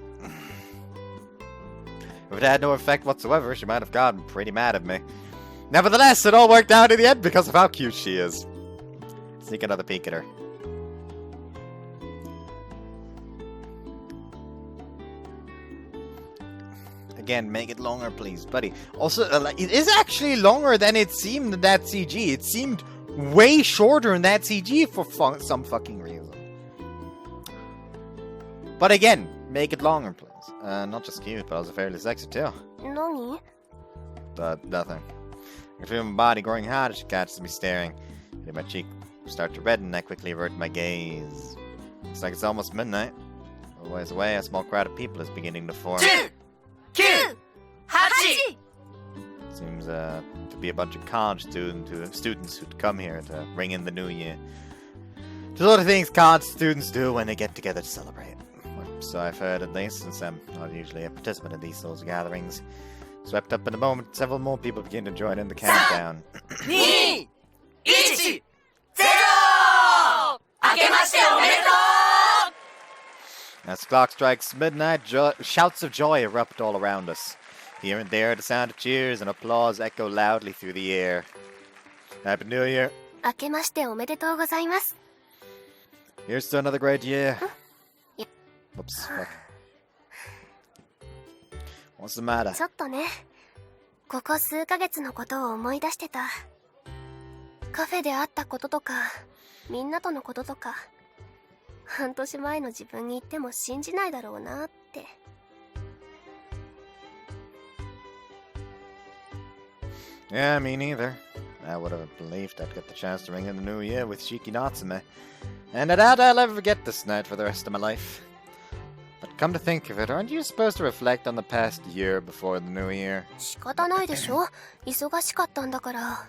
If it had no effect whatsoever, she might have gotten pretty mad at me. Nevertheless, it all worked out in the end because of how cute she is. Sneak another peek at her. Again, make it longer, please, buddy. Also, it is actually longer than it seemed in that CG. It seemed way shorter in that CG for some fucking reason. But again, make it longer, please. Not just cute, but also fairly sexy, too. 何？ Nothing. I feel my body growing hot as she catches me staring. And my cheek start to redden, I quickly avert my gaze. Looks like it's almost midnight. A ways away, a small crowd of people is beginning to form. 9、8。 Seems to be a bunch of college students who'd come here to ring in the new year. There's a lot of things college students do when they get together to celebrate. So I've heard, at least, since I'm not usually a participant in these sorts of gatherings. Swept up in a moment, several more people begin to join in the countdown. 2、1、0! 明けましておめでとう! As the clock strikes midnight, shouts of joy erupt all around us. Here and there, the sound of cheers and applause echo loudly through the air. Happy New Year. 明けましておめでとうございます。 Here's to another great year. Whoops, fuck. What's the matter? ちょっとね、ここ数ヶ月のことを思い出してた。カフェで会ったこととか、みんなとのこととか、半年前の自分に言っても信じないだろうなって。Yeah, me neither. I would have believed I'd get the chance to ring in the new year with Shiki Natsume. And I doubt I'll ever forget this night for the rest of my life. But come to think of it, aren't you supposed to reflect on the past year before the new year? 仕方ないでしょ。忙しかったんだから。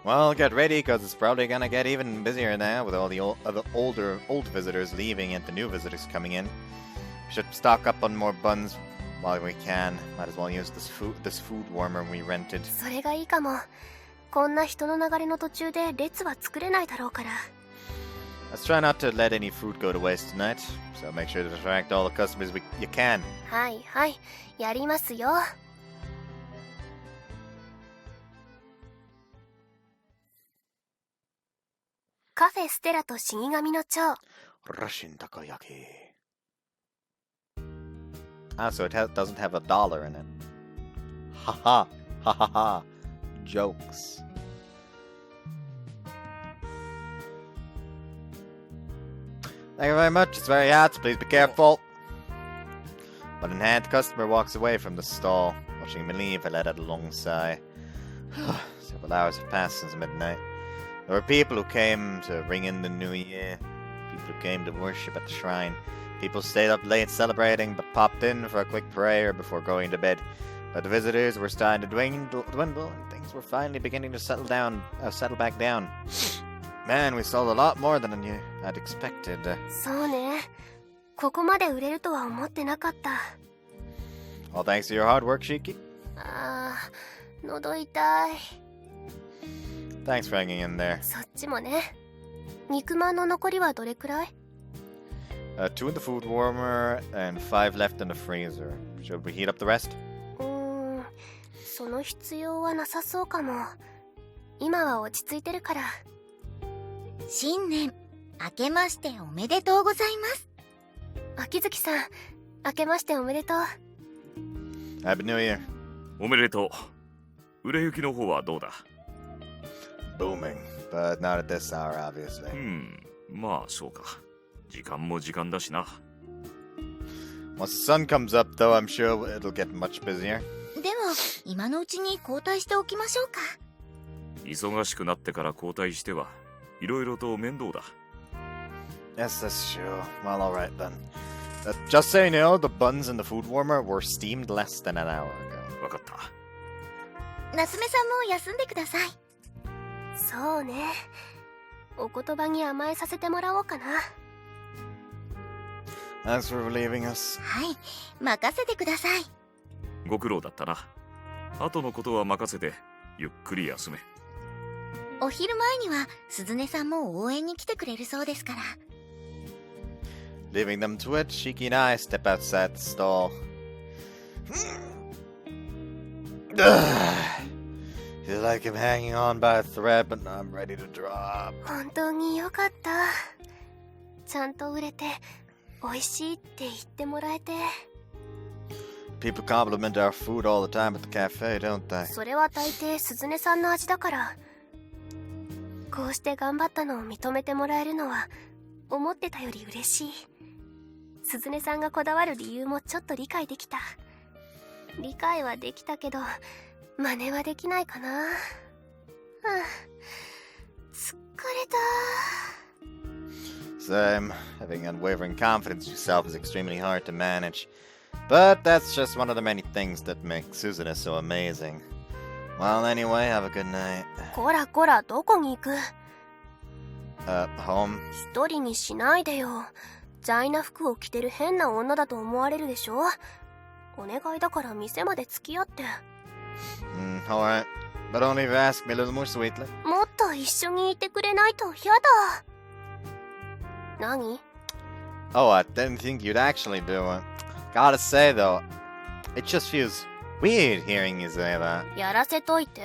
Well, get ready, because it's probably gonna get even busier now with all the old visitors leaving and the new visitors coming in. We should stock up on more buns while we can. Might as well use this food warmer we rented. それがいいかも。こんな人の流れの途中で列は作れないだろうから。Let's try not to let any food go to waste tonight, so make sure to attract all the customers you can. はいはい、やりますよ。カフェステラと死神の蝶。 Russian Takoyaki. Ah, so it doesn't have a dollar in it. Haha, ha ha ha. Jokes. Thank you very much. It's very hot, so please be careful. But in hand, the customer walks away from the stall. Watching me leave, I let out a long sigh. Several hours have passed since midnight. There were people who came to ring in the new year. People who came to worship at the shrine. People stayed up late celebrating, but popped in for a quick prayer before going to bed. But the visitors were starting to dwindle, and things were finally beginning to settle back down. Man, we sold a lot more than I'd expected. そうね。ここまで売れるとは思ってなかった。 All thanks to your hard work, Shiki. ああ、喉痛い。 Thanks for hanging in there. そっちもね。肉まんの残りはどれくらい？ 2 in the food warmer and 5 left in the freezer. Should we heat up the rest? その必要はなさそうかも。今は落ち着いてるから。新年明けましておめでとうございます。秋月さん、明けましておめでとう。 Happy New Year. おめでとう。売れ行きの方はどうだ？ Booming, but not at this hour, obviously. まあそうか。時間も時間だしな。 Once the sun comes up, though, I'm sure it'll get much busier. では今のうちに交代しておきましょうか。忙しくなってから交代してはいろいろと面倒だ。 Yes, that's true. Well, alright then. Just so you know, the buns in the food warmer were steamed less than an hour ago. わかった。夏目さんも休んでください。そうね。お言葉に甘えさせてもらおうかな。 Thanks for relieving us. はい、任せてください。ご苦労だったな。後のことは任せてゆっくり休め。お昼前には鈴音さんも応援に来てくれるそうですから。 Leaving them to it, Shiki and I step outside the stall. Feel like I'm hanging on by a thread, but I'm ready to drop. 本当によかった。ちゃんと売れて美味しいって言ってもらえて。 People compliment our food all the time at the cafe, don't they? それは大抵鈴音さんの味だから。こうして頑張ったのを認めてもらえるのは思ってたより嬉しい。鈴音さんがこだわる理由もちょっと理解できた。理解はできたけど真似はできないかな。疲れた。 Same. Having unwavering confidence in yourself is extremely hard to manage. But that's just one of the many things that make Suzuna so amazing. Well, anyway, have a good night. こらこら、どこに行く？ Home. 一人にしないでよ。在な服を着てる変な女だと思われるでしょ。お願いだから店まで付き合って。Alright. But only if you ask me a little more sweetly. もっと一緒にいてくれないとやだ。何？ Oh, I didn't think you'd actually do it. Gotta say, though, it just feels weird hearing you say that. やらせといて。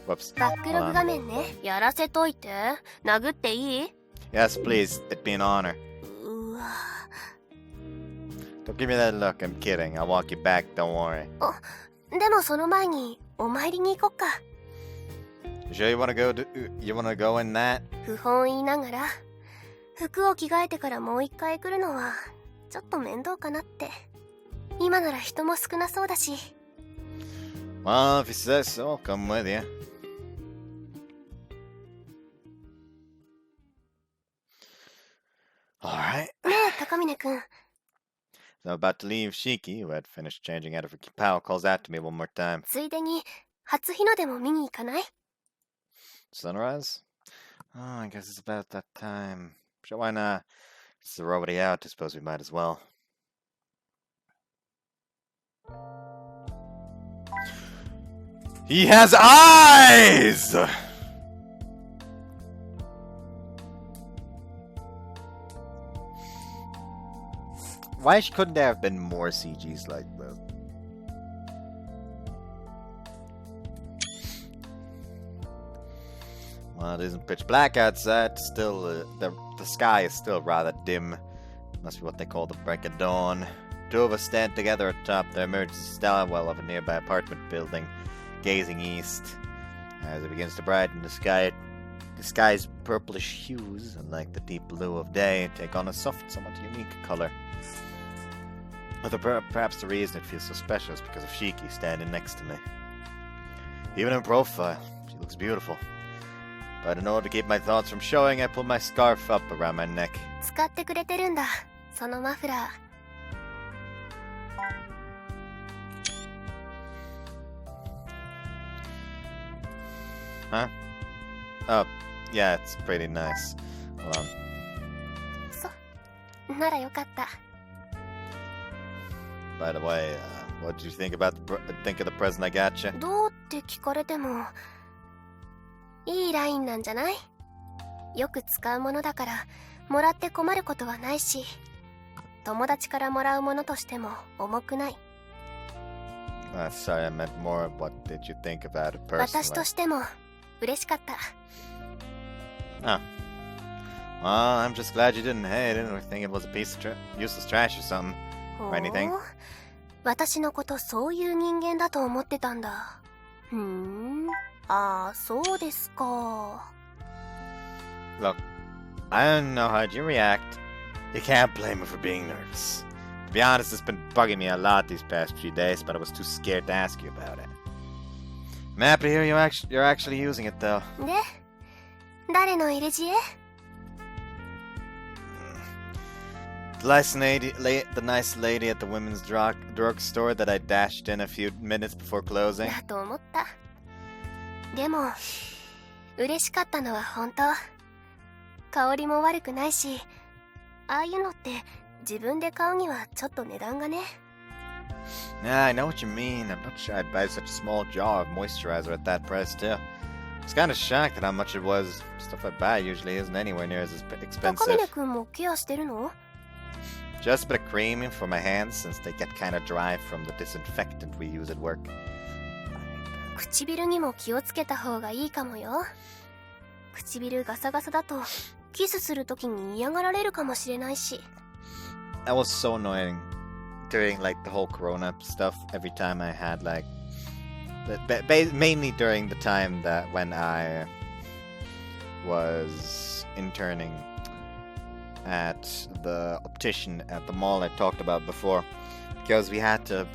Whoops. バックログ画面ね。やらせといて。殴っていい？ Yes, please. It'd be an honor. うわ。 Don't give me that look. I'm kidding. I'll walk you back. Don't worry. でもその前にお参りに行こっか。You sure you wanna go in that? 不本言いながら服を着替えてからもう一回来るのはちょっと面倒かなって。今なら人も少なそうだし。 Well, if you say so, I'll come with you. Alright. ねえ高峰くん。 So I'm about to leave. Shiki, who had finished changing out of her kipao, calls out to me one more time. ついでに初日の出も見に行かない？ Sunrise? Oh, I guess it's about that time. Sure, why not? It's already out. I suppose we might as well. He has eyes! Why couldn't there have been more CGs like this? Well, it isn't pitch black outside. Still, the sky is still rather dim. Must be what they call the break of dawn. Two of us stand together atop the emergency stairwell of a nearby apartment building, gazing east. As it begins to brighten, the sky's purplish hues, unlike the deep blue of day, take on a soft, somewhat unique color. Perhaps the reason it feels so special is because of Shiki standing next to me. Even in profile, she looks beautiful. But in order to keep my thoughts from showing, I pull my scarf up around my neck. 使ってくれてるんだ、そのマフラー。Huh? Oh, yeah, it's pretty nice. Hold on. そ、ならよかった。By the way, what did you think about think of the present I got you? どうって聞かれても、いいラインなんじゃない？よく使うものだから、もらって困ることはないし、友達からもらうものとしても重くない。Sorry, I meant more of what did you think about it personally? 私としても嬉しかった。Oh. Well, I'm just glad you didn't hate it or think it was a piece of useless trash or something. Or anything. 私のことそういう人間だと思ってたんだ。ああ、そうですか。Look, I don't know how'd you react. You can't blame me for being nervous. To be honest, it's been bugging me a lot these past few days, but I was too scared to ask you about it. I'm happy to hear you're actually using it, though. で、誰の入れ知恵？ The nice lady at the women's drugstore that I dashed in a few minutes before closing. だと思った。でも、嬉しかったのは本当。香りも悪くないし、ああいうのって自分で買うにはちょっと値段がね。Yeah, I know what you mean. I'm not sure I'd buy such a small jar of moisturizer at that price, too. I was kind of shocked at how much it was. Stuff I buy usually isn't anywhere near as expensive. 高峰君もケアしてるの？ Just a bit of cream for my hands since they get kind of dry from the disinfectant we use at work. 唇にも気をつけた方がいいかもよ。唇ガサガサだとキスするときに嫌がられるかもしれないし。That was so annoying during like the whole Corona stuff. Every time I had like, mainly during the time that when I was interning at the optician at the mall I talked about before, because we had to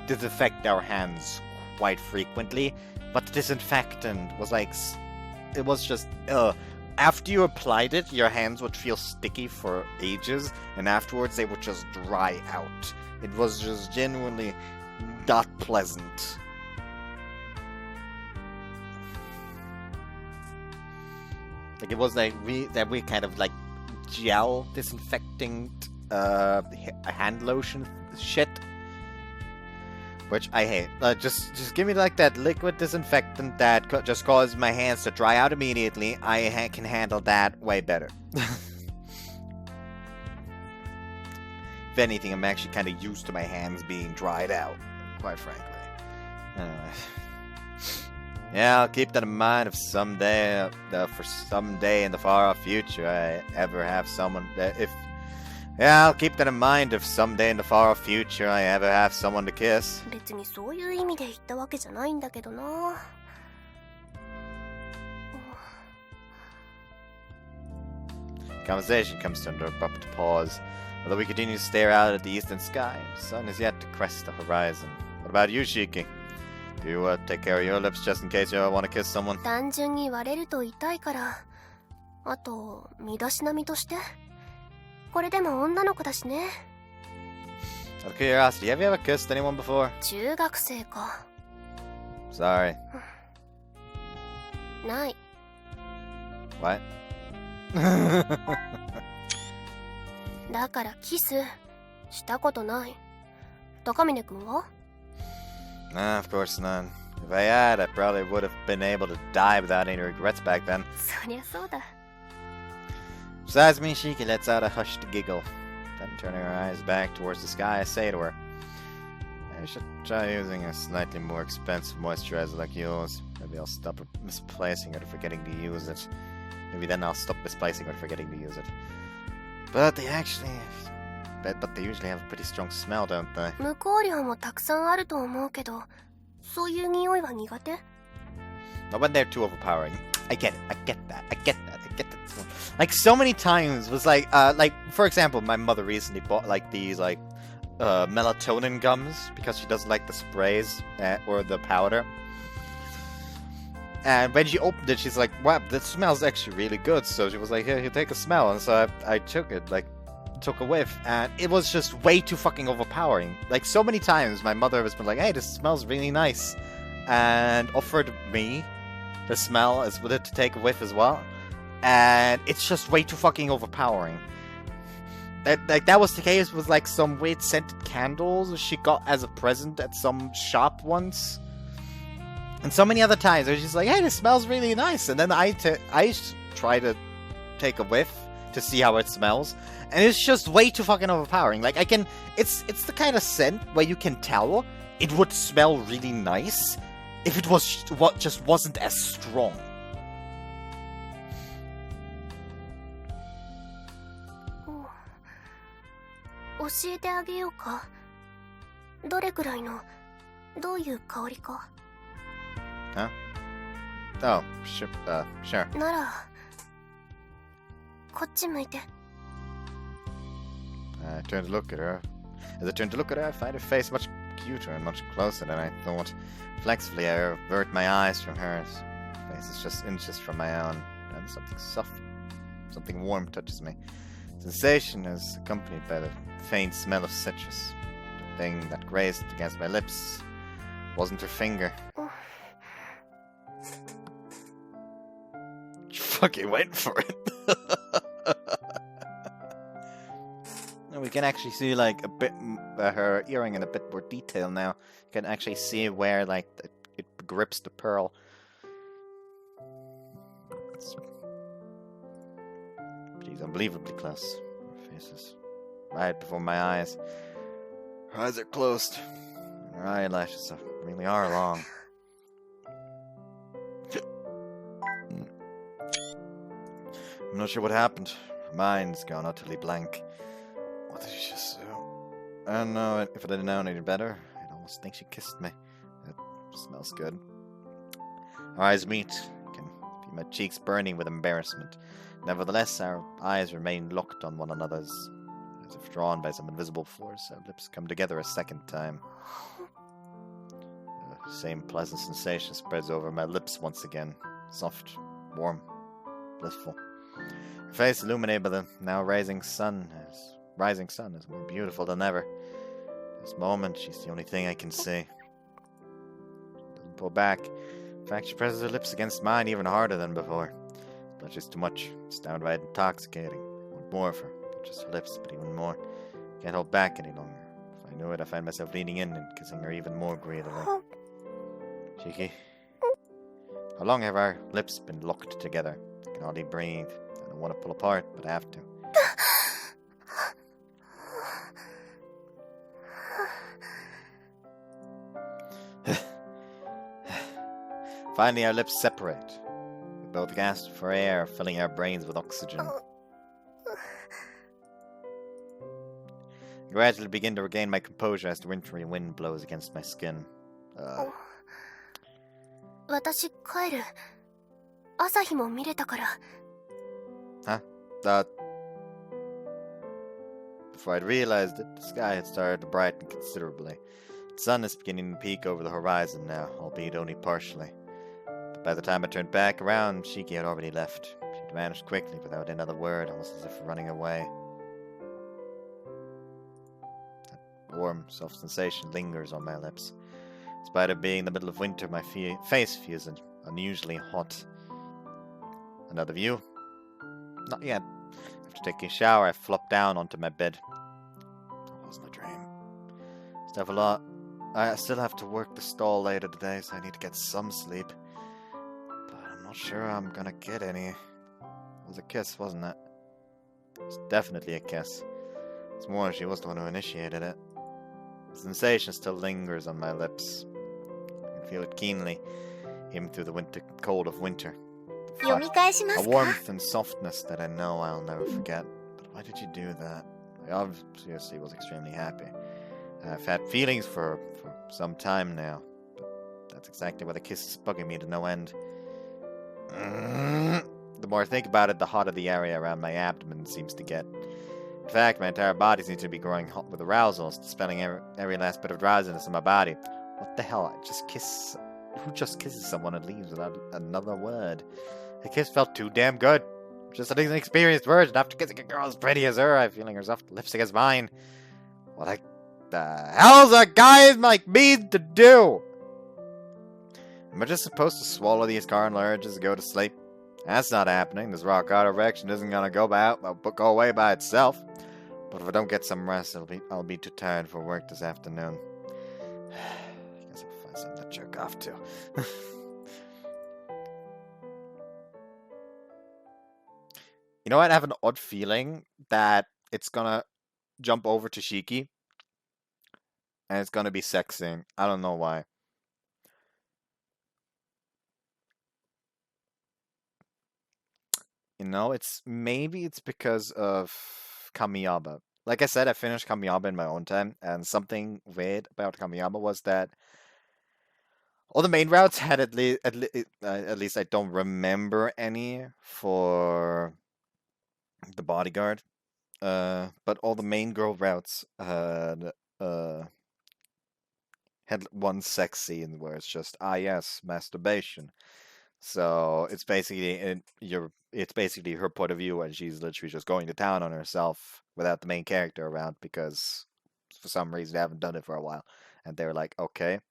disinfect our hands quite frequently, but the disinfectant was like, it was just, after you applied it, your hands would feel sticky for ages, and afterwards they would just dry out. It was just genuinely not pleasant. Like, it was like we kind of like gel disinfecting hand lotion shit, which I hate. Just give me like that liquid disinfectant that just causes my hands to dry out immediately. I can handle that way better. If anything, I'm actually kind of used to my hands being dried out, quite frankly. Anyway. Yeah, I'll keep that in mind if someday, for someday in the far-off future, I ever have someone I'll keep that in mind if someday in the far-off future I ever have someone to kiss. 別にそういう意味で言ったわけじゃないんだけどな。Conversation comes to an abrupt pause, although we continue to stare out at the eastern sky. The sun is yet to crest the horizon. What about you, Shiki? Do you take care of your lips just in case you want to kiss someone? 単純に割れると痛いから。あと、身だしなみとして。これでも女の子だしね。Out of curiosity, have you ever kissed anyone before? 中学生か。Sorry. ない。What? だからキスしたことない。高峰君は？ Nah, of course not. If I had, I probably would have been able to die without any regrets back then. そりゃそうだ。Besides me, Shiki lets out a hushed giggle. Then turning her eyes back towards the sky, I say to her, I should try using a slightly more expensive moisturizer like yours. Maybe I'll stop misplacing it or forgetting to use it. Maybe then I'll stop misplacing it or forgetting to use it. But they usually have a pretty strong smell, don't they? 無香料もたくさんあると思うけど、そういう匂いは苦手？ But when they're too overpowering, I get that. Like so many times was like for example, my mother recently bought like these like melatonin gums because she doesn't like the sprays or the powder. And when she opened it, she's like, "Wow, this smells actually really good." So she was like, "Here, take a smell." And so I took it, took a whiff, and it was just way too fucking overpowering. Like so many times, my mother has been like, "Hey, this smells really nice," and offered me the smell as with it to take a whiff as well, and it's just way too fucking overpowering. That was the case with like some weird scented candles she got as a present at some shop once. And so many other times where she's like, "Hey, this smells really nice," and then I try to take a whiff to see how it smells, and it's just way too fucking overpowering. Like it's the kind of scent where you can tell it would smell really nice if it was just wasn't as strong. 教えてあげようか。どれくらいの、どういう香りか。Huh? Oh, sure. なら、こっち向いて。I turned to look at her. As I turned to look at her, I find her face much cuter and much closer than I thought. Flexibly, I avert my eyes from hers. Her face is just inches from my own, and something soft, something warm touches me. Sensation is accompanied by the faint smell of citrus. The thing that grazed against my lips wasn't her finger. She fucking went for it. We can actually see like a bit her earring in a bit more detail now. You can actually see where like it grips the pearl. She's unbelievably close. Her face is right before my eyes. Her eyes are closed. And her eyelashes really are long. I'm not sure what happened. Her mind's gone utterly blank. What did she just do? I don't know. If I didn't know any better, I'd almost think she kissed me. It smells good. Our eyes meet. I can feel my cheeks burning with embarrassment. Nevertheless, our eyes remain locked on one another's. As if drawn by some invisible force, our lips come together a second time. The same pleasant sensation spreads over my lips once again. Soft, warm, blissful. Her face illuminated by the now rising sun is more beautiful than ever. This moment, she's the only thing I can see. She doesn't pull back. In fact, she presses her lips against mine even harder than before. Not just too much. It's downright intoxicating. I want more of her. Not just her lips, but even more. Can't hold back any longer. If I knew it, I find myself leaning in and kissing her even more greedily. Cheeky. How long have our lips been locked together? I can hardly breathe. I don't want to pull apart, but I have to. Finally, our lips separate. We both gasp for air, filling our brains with oxygen. I gradually begin to regain my composure as the wintry wind blows against my skin. 私帰る。朝日も見れたから。Huh? Before I'd realized it, the sky had started to brighten considerably. The sun is beginning to peek over the horizon now, albeit only partially. But by the time I turned back around, Shiki had already left. She'd vanished quickly without another word, almost as if running away. That warm, soft sensation lingers on my lips. In spite of being in the middle of winter, my face feels unusually hot. Another view? Not yet. After taking a shower, I flopped down onto my bed. It wasn't a dream. I still have to work the stall later today, so I need to get some sleep. But I'm not sure I'm gonna get any. It was a kiss, wasn't it? It was definitely a kiss. What's more, she was the one who initiated it. The sensation still lingers on my lips. I can feel it keenly, even through the cold of winter. 読み返しま A すか？ warmth and softness that I know I'll never forget. But why did you do that? I obviously was extremely happy. I've had feelings for some time now. But that's exactly why the kiss is bugging me to no end. The more I think about it, the hotter the area around my abdomen seems to get. In fact, my entire body seems to be growing hot with arousal, dispelling every last bit of drowsiness in my body. What the hell? Who just kisses someone and leaves without another word? The kiss felt too damn good. Just an inexperienced virgin after kissing a girl as pretty as her, I'm feeling her soft lips against mine. What the hell's a guy like me to do? Am I just supposed to swallow these carnal urges and go to sleep? That's not happening. This rock hard erection isn't gonna go away by itself. But if I don't get some rest, I'll be too tired for work this afternoon. I guess I'll find something to jerk off to. You know what? I have an odd feeling that it's gonna jump over to Shiki. And it's gonna be sexing. I don't know why. You know, maybe it's because of Kamiyama. Like I said, I finished Kamiyama in my own time, and something weird about Kamiyama was that all the main routes had at least I don't remember any for the bodyguard. But all the main girl routes had one sex scene where it's just yes, masturbation. So it's basically her point of view, and she's literally just going to town on herself without the main character around because for some reason they haven't done it for a while, and they were like, okay,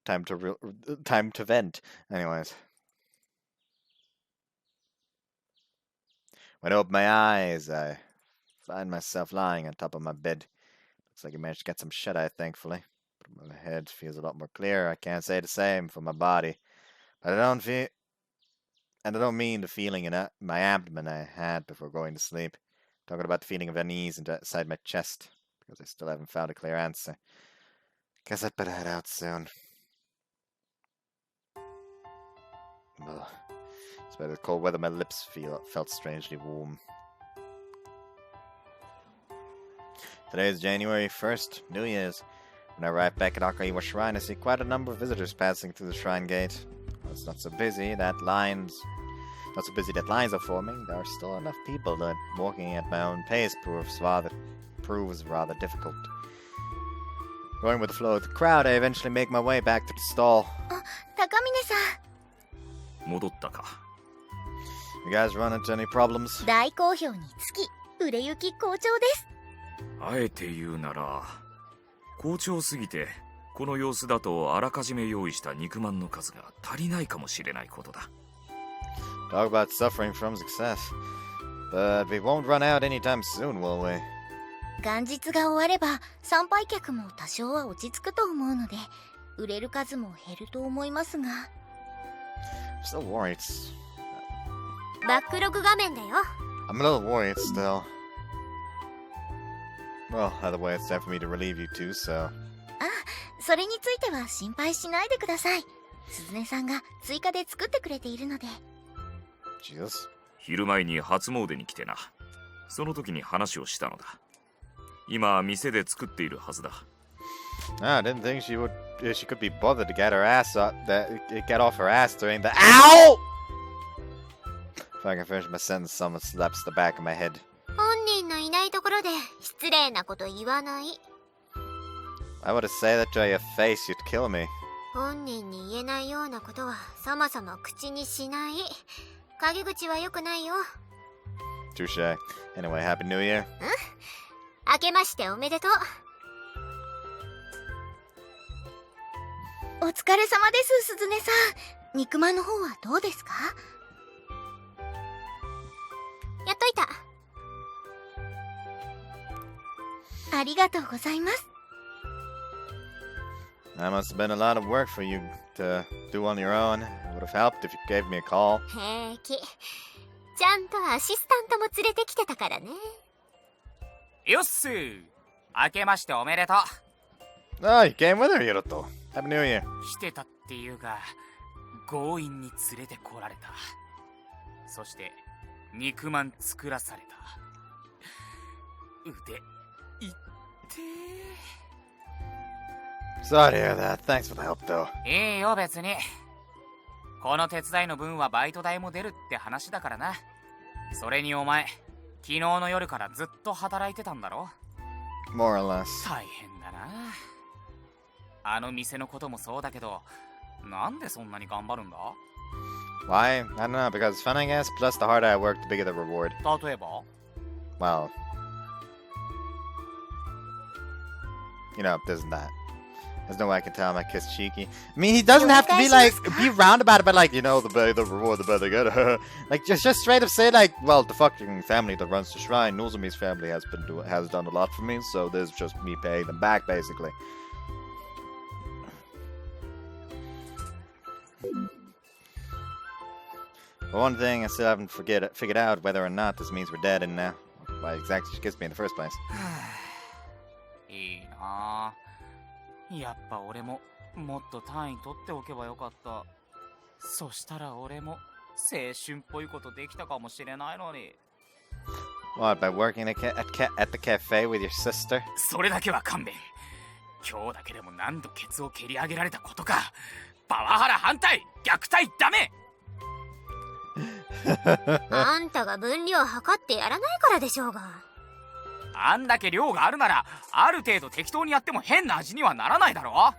time to vent. Anyways, when I open my eyes, I find myself lying on top of my bed. Looks like I managed to get some shut-eye, thankfully. But my head feels a lot more clear. I can't say the same for my body. But I don't mean the feeling in my abdomen I had before going to sleep. I'm talking about the feeling of unease inside my chest, because I still haven't found a clear answer. Guess I'd better head out soon. Ugh. Despite the cold weather, my lips felt strangely warm. Today is January 1st, New Year's. When I arrive back at Akaiwa Shrine, I see quite a number of visitors passing through the shrine gate. Well, it's not so busy that lines are forming. There are still enough people that walking at my own pace proves rather difficult. Going with the flow of the crowd, I eventually make my way back to the stall. 高峰さん。戻ったか。You guys run into any problems? 大好評につき、売れ行き好調です。あえて言うなら、好調すぎて、この様子だとあらかじめ用意した肉まんの数が足りないかもしれないことだ。Talk about suffering from success. But we won't run out anytime soon, will we? 元日が終われば参拝客も多少は落ち着くと思うので売れる数も減ると思いますが I'm still worried. バックログ画面だよ。 I'm a little worried still. Well, either way, it's time for me to relieve you too, so... それについては心配しないでください。鈴音さんが追加で作ってくれているので。Jesus. 昼前に初詣に来てな。その時に話をしたのだ。今店で作っているはずだ。I didn't think she could be bothered to get off her ass during the OW! If I can finish my sentence, someone slaps the back of my head. 本人のいないところで失礼なこと言わない。I would say that to your face, you'd kill me. 本人に言えないようなことはそもそも口にしない。陰口は良くないよ。Touche. Anyway, Happy New Year. 明けましておめでとう。お疲れ様です、鈴音さん。肉まんの方はどうですか？やっといた。ありがとうございます。That must have been a lot of work for you to do on your own. It would have helped if you gave me a call. 平気。ちゃんとアシスタントも連れてきてたからね。よっす。明けましておめでとう。Oh, you came with her, Hiroto. Happy New Year. 来てたっていうか、強引に連れてこられた。そして肉まん作らされた。腕いってー。 Sorry to hear that. Thanks for the help, though. いいよ別に。この手伝いの分はバイト代も出るって話だからな。それにお前、昨日の夜からずっと働いてたんだろ。 More or less. 大変だな。あの店のこともそうだけど、なんでそんなに頑張るんだ？ Why? I don't know, because it's fun, I guess. Plus, the harder I work, the bigger the reward. 例えば Well, you know, there's that. There's no way I can tell him I kissed Cheeky. I mean, he doesn't have to be like, be roundabout about like, you know, the reward, the better good. Like, just straight up say like, well, the fucking family that runs the shrine, Nozomi's family has done a lot for me, so there's just me paying them back, basically. But one thing I still haven't figured out whether or not this means we're dead and why exactly she kissed me in the first place. いいな。やっぱ俺ももっと単位取っておけばよかった。そしたら俺も青春っぽいことできたかもしれないのに。 What, by working at the cafe with your sister? それだけは勘弁。今日だけでも何度ケツを蹴り上げられたことか。パワハラ反対、虐待ダメ。あんたが分量測ってやらないからでしょうが。あんだけ量があるなら、ある程度適当にやっても変な味にはならないだろ。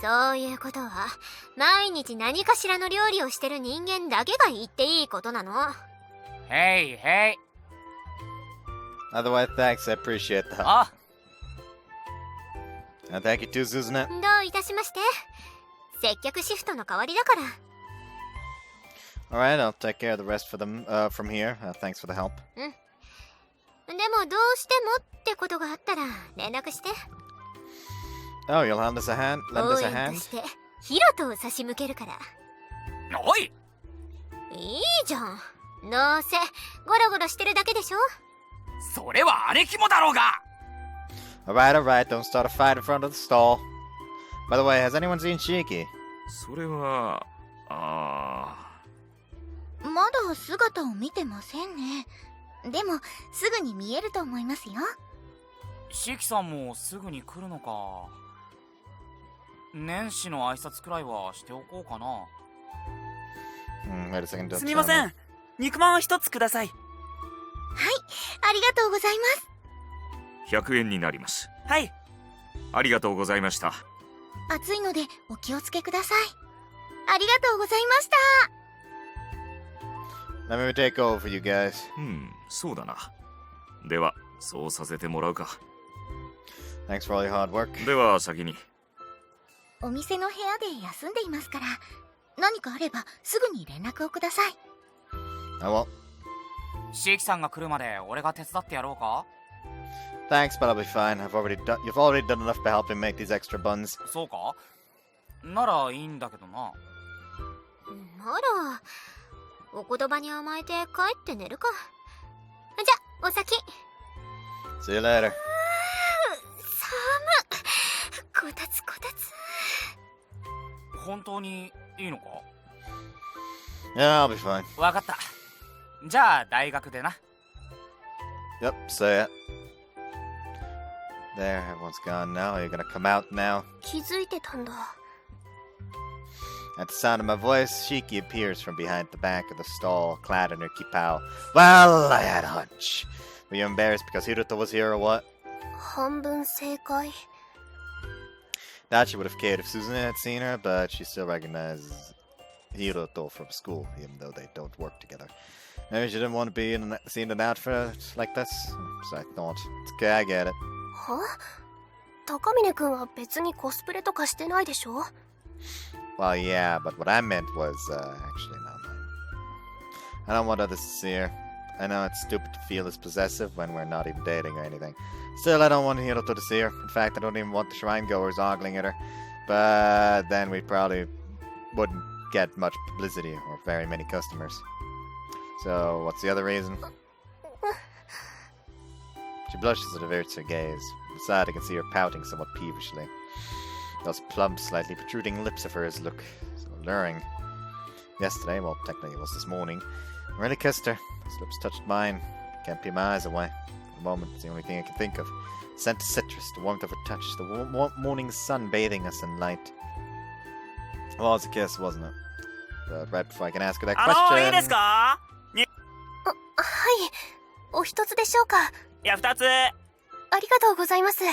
そういうことは毎日何かしらの料理をしてる人間だけが言っていいことなの。へいへい。 Otherwise, thanks, I appreciate that. あ、 And thank you too, Susanna. どういたしまして。接客シフトの代わりだから。Alright, I'll take care of the rest for them from here. Thanks for the help. でもどうしてもってことがあったら連絡して。 Oh, you'll lend us a hand? Lend 応 us a 援と hand? してヒロトを差し向けるから。おい。いいじゃん。どうせゴロゴロしてるだけでしょ。それは姉貴もだろうが。 Alright, don't start a fight in front of the stall. By the way, has anyone seen Shiki? それはまだ姿を見てませんね。でもすぐに見えると思いますよ。シキさんもすぐに来るのか。年始の挨拶くらいはしておこうかな。Wait a second, don't すみません。肉まん一つください。はい、ありがとうございます。100円になります。はい。ありがとうございました。暑いのでお気をつけください。ありがとうございました。 Let me take over for you guys. そうだな。では、そうさせてもらうか。 Thanks for all your hard work. では、先に。お店の部屋で休んでいますから、何かあればすぐに連絡をください。I will. シキさんが来るまで俺が手伝ってやろうか。 Thanks, but I'll be fine. You've already done enough by helping make these extra buns. そうか。ならいいんだけどな。あら、お言葉に甘えて帰って寝るか。じゃ、お先。 See you later. 寒っ。こたつこたつ。本当にいいのか。 Yeah, I'll be fine. わかった。じゃあ大学でな。 Yep, say it. There, everyone's gone now. You're gonna come out now. 気づいてたんだ。 At the sound of my voice, Shiki appears from behind the back of the stall, clad in her kipao. Well, I had a hunch. Were you embarrassed because Hiruto was here or what? 半分正解。 Doubt she would have cared if Susan had seen her, but she still recognizes Hiruto from school, even though they don't work together. Maybe she didn't want to be seen in an outfit like this, so I thought. It's okay, I get it. は？高峰くんは別にコスプレとかしてないでしょ？ Well, yeah, but what I meant was, actually, not mine. I don't want others to see her. I know it's stupid to feel as possessive when we're not even dating or anything. Still, I don't want Hiroto to see her. In fact, I don't even want the shrine goers ogling at her. But then we probably wouldn't get much publicity or very many customers. So, what's the other reason? She blushes and averts her gaze. Beside, I can see her pouting somewhat peevishly. Those plump, slightly protruding lips of hers look so alluring. Yesterday, well, technically it was this morning, I really kissed her. His lips touched mine. Can't peel my eyes away. For the moment, it's the only thing I can think of. The scent of citrus, the warmth of her touch, the morning sun bathing us in light. Well, it was a kiss, wasn't it? But right before I can ask her that question... いいですか？はい。お一つでしょうか？いや、2つ。ありがとうございます。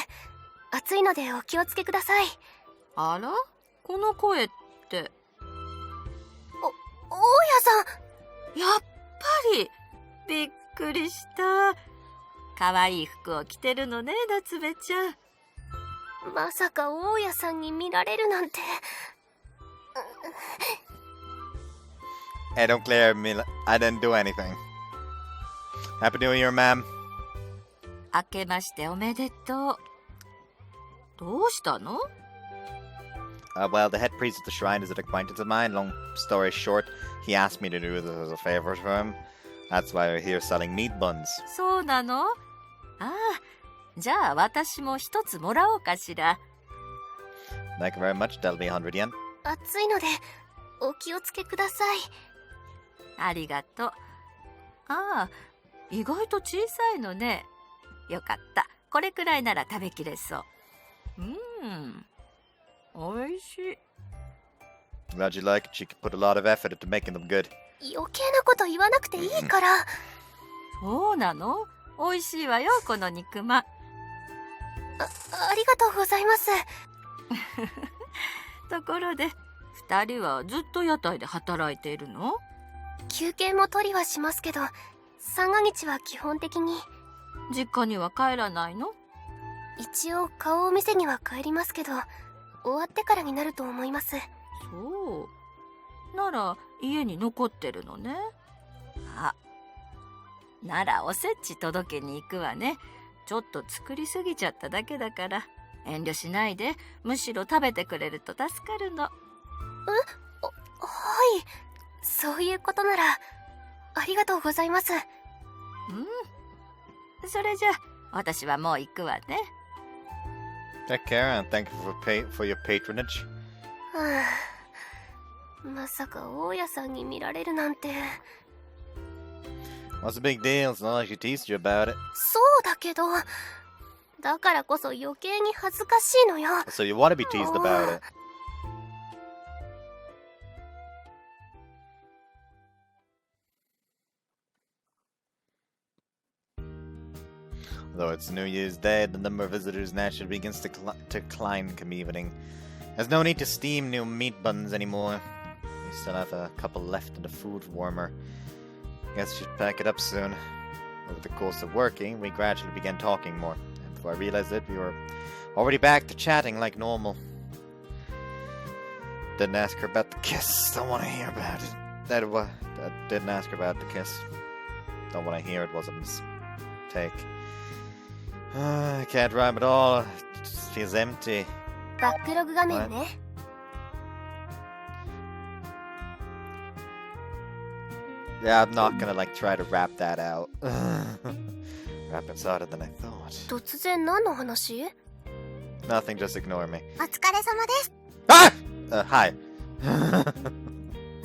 暑いのでお気をつけください。あら？この声って。大家さん。やっぱり。びっくりした。可愛い服を着てるのね、夏目ちゃん。まさか大家さんに見られるなんて。Hey, don't glare at me. I didn't do anything. Happy New Year, ma'am. 明けましておめでとう。どうしたの？ Well, the head priest at the shrine is an acquaintance of mine. Long story short, he asked me to do this as a favor for him. That's why we're here selling meat buns. そうなの？ああ、じゃあ私も一つもらおうかしら。Thank you very much. That'll be 100 yen. 暑いのでお気をつけください。ありがとう。ああ、意外と小さいのね。よかった。これくらいなら食べきれそう。おいしい。Glad you like it. She could put a lot of effort into making them good. 余計なこと言わなくていいから。そうなの？おいしいわよ、この肉まん。ありがとうございます。ところで、二人はずっと屋台で働いているの？休憩も取りはしますけど、三が日は基本的に。実家には帰らないの？一応顔を見せには帰りますけど、終わってからになると思います。そう。なら家に残ってるのね。あ、ならおせち届けに行くわね。ちょっと作りすぎちゃっただけだから、遠慮しないで、むしろ食べてくれると助かるの。はい。そういうことなら、ありがとうございます。それじゃ、私はもう行くわね。Take care and thank you for your patronage. まさか大家さんに見られるなんて。What's the big deal? It's not like she teased you about it. そうだけど、だからこそ余計に恥ずかしいのよ。So you want to be teased about it. Though it's New Year's Day, the number of visitors naturally begins to decline come evening. There's no need to steam new meat buns anymore. We still have a couple left in the food warmer. Guess we should pack it up soon. Over the course of working, we gradually began talking more. And before I realized it, we were already back to chatting like normal. Didn't ask her about the kiss. Don't want to hear about it. I didn't ask her about the kiss. Don't want to hear it. Was a mistake. I can't rhyme at all. It just feels empty. バックログ画面ね。Yeah, I'm not gonna try to rap that out. Rap it's harder than I thought. 突然何の話？ Nothing, just ignore me. お疲れ様です。Ah! Hi.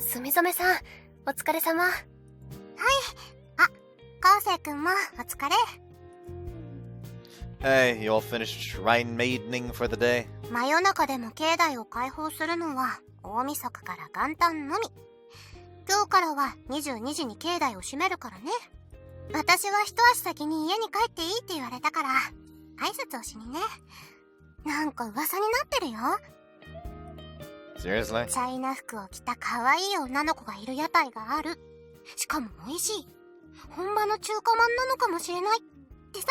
すみぞめさん、お疲れ様。はい。あ、昴生くんもお疲れ。Hey, you all finished shrine maidening for the day? 真夜中でも境内を開放するのは大晦日から元旦のみ。今日からは22時に境内を閉めるからね。私は一足先に家に帰っていいって言われたから挨拶をしにね。なんか噂になってるよ。 Seriously? チャイナ服を着た可愛い女の子がいる屋台がある。しかも美味しい。本場の中華まんなのかもしれないってさ。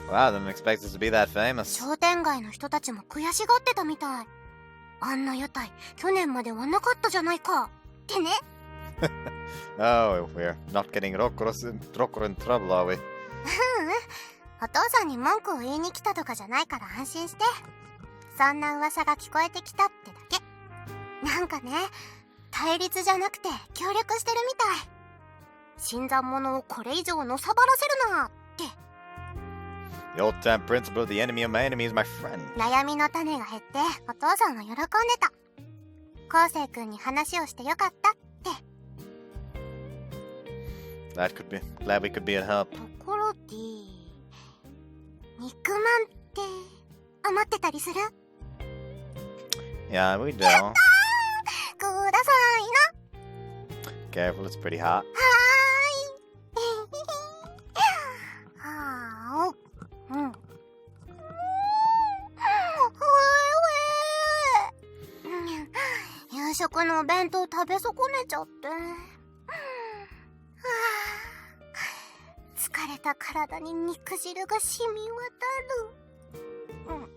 Wow, didn't expect this to be that famous. 商店街の人たちも悔しがってたみたい。あんな屋台、去年まではなかったじゃないか。ってね。Oh, we're not getting Rokuro in trouble, are we? お父さんに文句を言いに来たとかじゃないから安心して。そんな噂が聞こえてきたってだけ。なんかね、対立じゃなくて協力してるみたい。新参者をこれ以上のさばらせるなって。 The old-time principle, the enemy of my enemy is my friend. 悩みの種が減ってお父さんは喜んでた。昴生君に話をしてよかったって。 Glad we could be of help. ところで、肉まんって余ってたりする？ Yeah, we do. くださいな。 Careful, it's pretty hot. はーい。うん。夕食のお弁当食べ損ねちゃって。疲れた体に肉汁が染み渡る。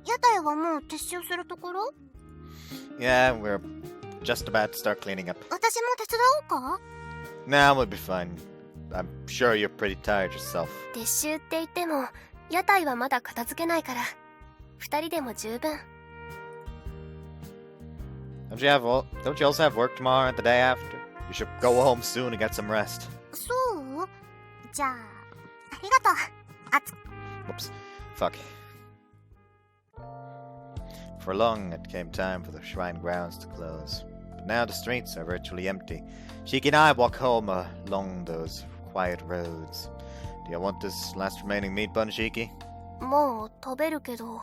屋台はもう撤収するところ？ Yeah, we're just about to start cleaning up. 私も手伝おうか？ Nah, we'll be fine. I'm sure you're pretty tired yourself. 撤収って言っても屋台はまだ片付けないから2人でも十分。 Don't you also have work tomorrow and the day after? You should go home soon and get some rest. そう？じゃあ、ありがとう。Whoops. Fuck. For long, it came time for the shrine grounds to close. But now the streets are virtually empty. Shiki and I walk home along those quiet roads. Do you want this last remaining meat bun, Shiki? もう食べるけど。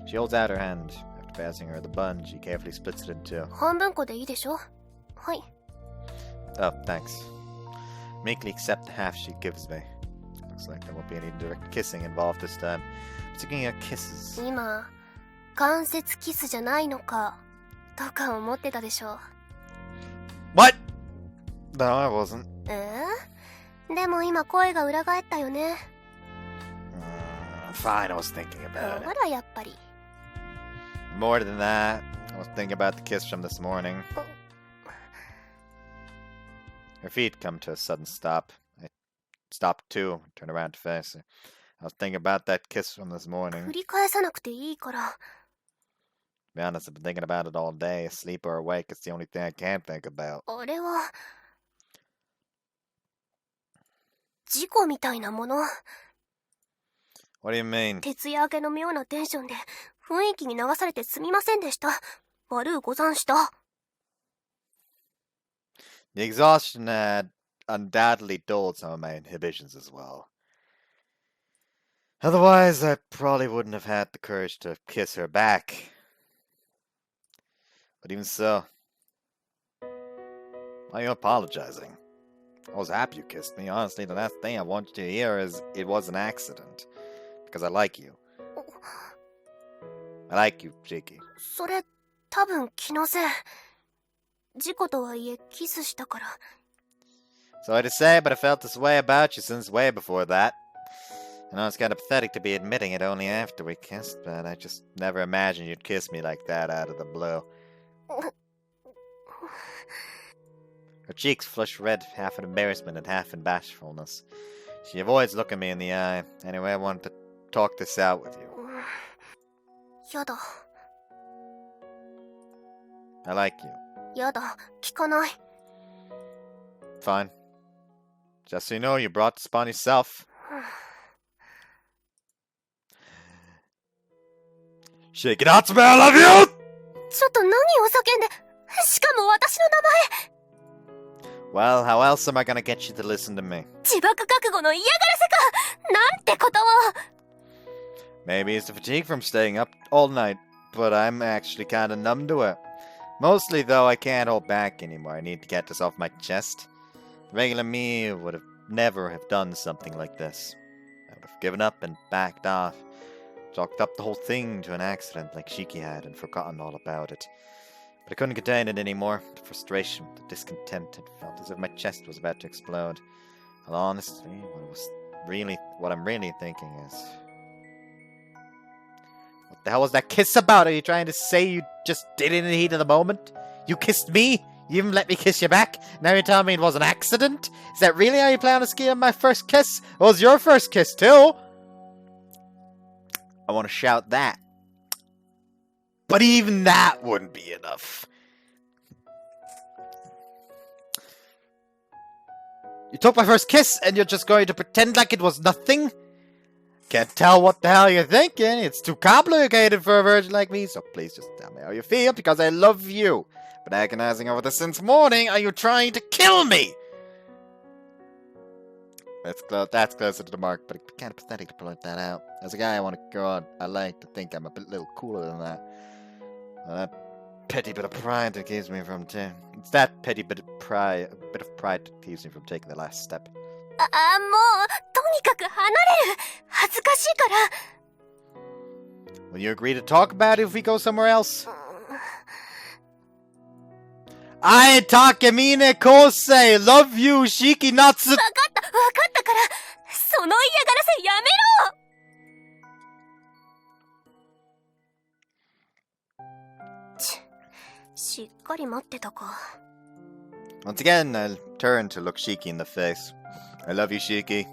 She holds out her hand. After passing her the bun, she carefully splits it in two. 半分こでいいでしょ？はい。 Oh, thanks. Meekly accept the half she gives me. Looks like there won't be any direct kissing involved this time. Speaking of kisses. 今、関節キスじゃないのかとか思ってたでしょ。 What? No, I wasn't. でも今声が裏返ったよね。Fine, I was thinking about it. ほらやっぱり。 More than that, I was thinking about the kiss from this morning. Her feet come to a sudden stop. I stopped too, turned around to face her. I was thinking about that kiss from this morning. 繰り返さなくていいから。 To be honest, I've been thinking about it all day. Asleep or awake, it's the only thing I can't think about. あれは事故みたいなもの。 What do you mean? 徹夜明けの妙なテンションで雰囲気に流されてすみませんでした。悪うござんした。 The exhaustion had undoubtedly dulled some of my inhibitions as well. Otherwise, I probably wouldn't have had the courage to kiss her back. But even so, why are you apologizing? I was happy you kissed me. Honestly, the last thing I want you to hear is it was an accident. Because I like you. I like you, Shiki. それ多分気のせい。事故とはいえキスしたから。 Sorry to say, but I felt this way about you since way before that. I know it's kind of pathetic to be admitting it only after we kissed, but I just never imagined you'd kiss me like that out of the blue. Her cheeks flush red, half in embarrassment and half in bashfulness. She avoids looking me in the eye. Anyway, I wanted to talk this out with you. やだ。 I like you. やだ。聞かない。 Fine. Just so you know, you brought this upon yourself. Shake it out to me, I love you! ちょっと何を叫んで、しかも私の名前。 Well, how else am I gonna get you to listen to me? 自爆覚悟の嫌がらせか。なんてことを。 Maybe it's the fatigue from staying up all night, but I'm actually kinda numb to it. Mostly, though, I can't hold back anymore. I need to get this off my chest. The regular me would have never have done something like this. I would have given up and backed off. Chalked up the whole thing to an accident like Shiki had and forgotten all about it. But I couldn't contain it anymore. The frustration, the discontent, it felt as if my chest was about to explode. Well, honestly, what I'm really thinking is... What the hell was that kiss about? Are you trying to say you just did it in the heat of the moment? You kissed me? You even let me kiss you back? Now you're telling me it was an accident? Is that really how you plan to ski on my first kiss? It was your first kiss too? I want to shout that. But even that wouldn't be enough. You took my first kiss and you're just going to pretend like it was nothing? Can't tell what the hell you're thinking. It's too complicated for a virgin like me, so please just tell me how you feel, because I love you. Been agonizing over this since morning. Are you trying to kill me? That's closer to the mark, but it's kind of pathetic to point that out. As a guy, I want to go on. I like to think I'm a little cooler than that. Well, that petty bit of pride that keeps me from It's that petty bit of pride that keeps me from taking the last step. もうとにかく離れる。恥ずかしいから。 Will you agree to talk about it if we go somewhere else? I Takemine Kosei love you Shiki Natsu. わかったから。その嫌がらせやめろ。しっかり待ってたか。 Once again, I'll turn to look Shiki in the face. I love you, Shiki.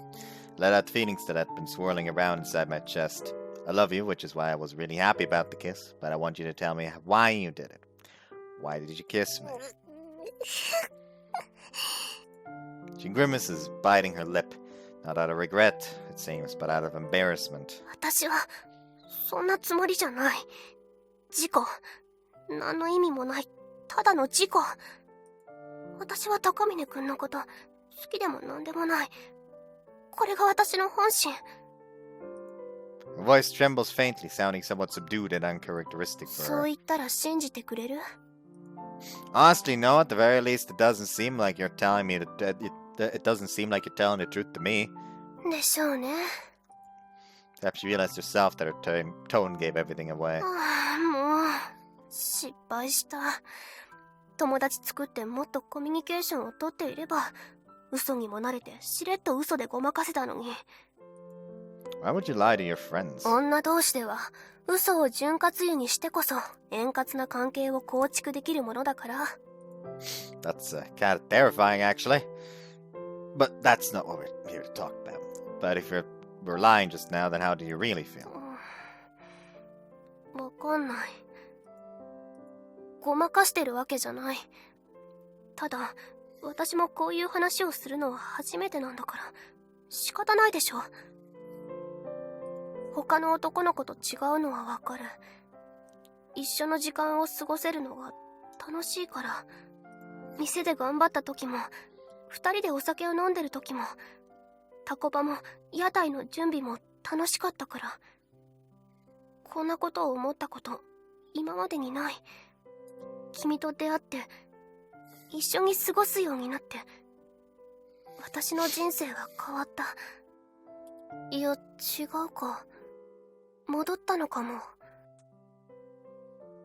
Let out the feelings that had been swirling around inside my chest. I love you, which is why I was really happy about the kiss, but I want you to tell me why you did it. Why did you kiss me? She grimaces, biting her lip. Not out of regret, it seems, but out of embarrassment. 私はそんなつもりじゃない。事故。何の意味もない。ただの事故。私は高峰君のこと好きでも何でもない。これが私の本心。 Her voice trembles faintly, sounding somewhat subdued and uncharacteristic for そう her. 言ったら信じてくれる？ Honestly, no. At the very least, it doesn't seem like you're telling me it doesn't seem like you're telling the truth to me. でしょうね。 Perhaps you realized yourself that her tone gave everything away. もう失敗した。友達作ってもっとコミュニケーションをとっていれば、嘘にも慣れてしれっと嘘でごまかせたのに。 Why would you lie to your friends? 女同士では嘘を潤滑油にしてこそ円滑な関係を構築できるものだから。 That's kind of terrifying, actually. But that's not what we're here to talk about. But if you were lying just now, then how do you really feel? わかんない。ごまかしてるわけじゃない。ただ、私もこういう話をするのは初めてなんだから、仕方ないでしょ。他の男の子と違うのはわかる。一緒の時間を過ごせるのが楽しいから。店で頑張った時も、二人でお酒を飲んでる時も、タコパも屋台の準備も楽しかったから。こんなことを思ったこと、今までにない。君と出会って、一緒に過ごすようになって、私の人生が変わった。いや、違うか。戻ったのかも。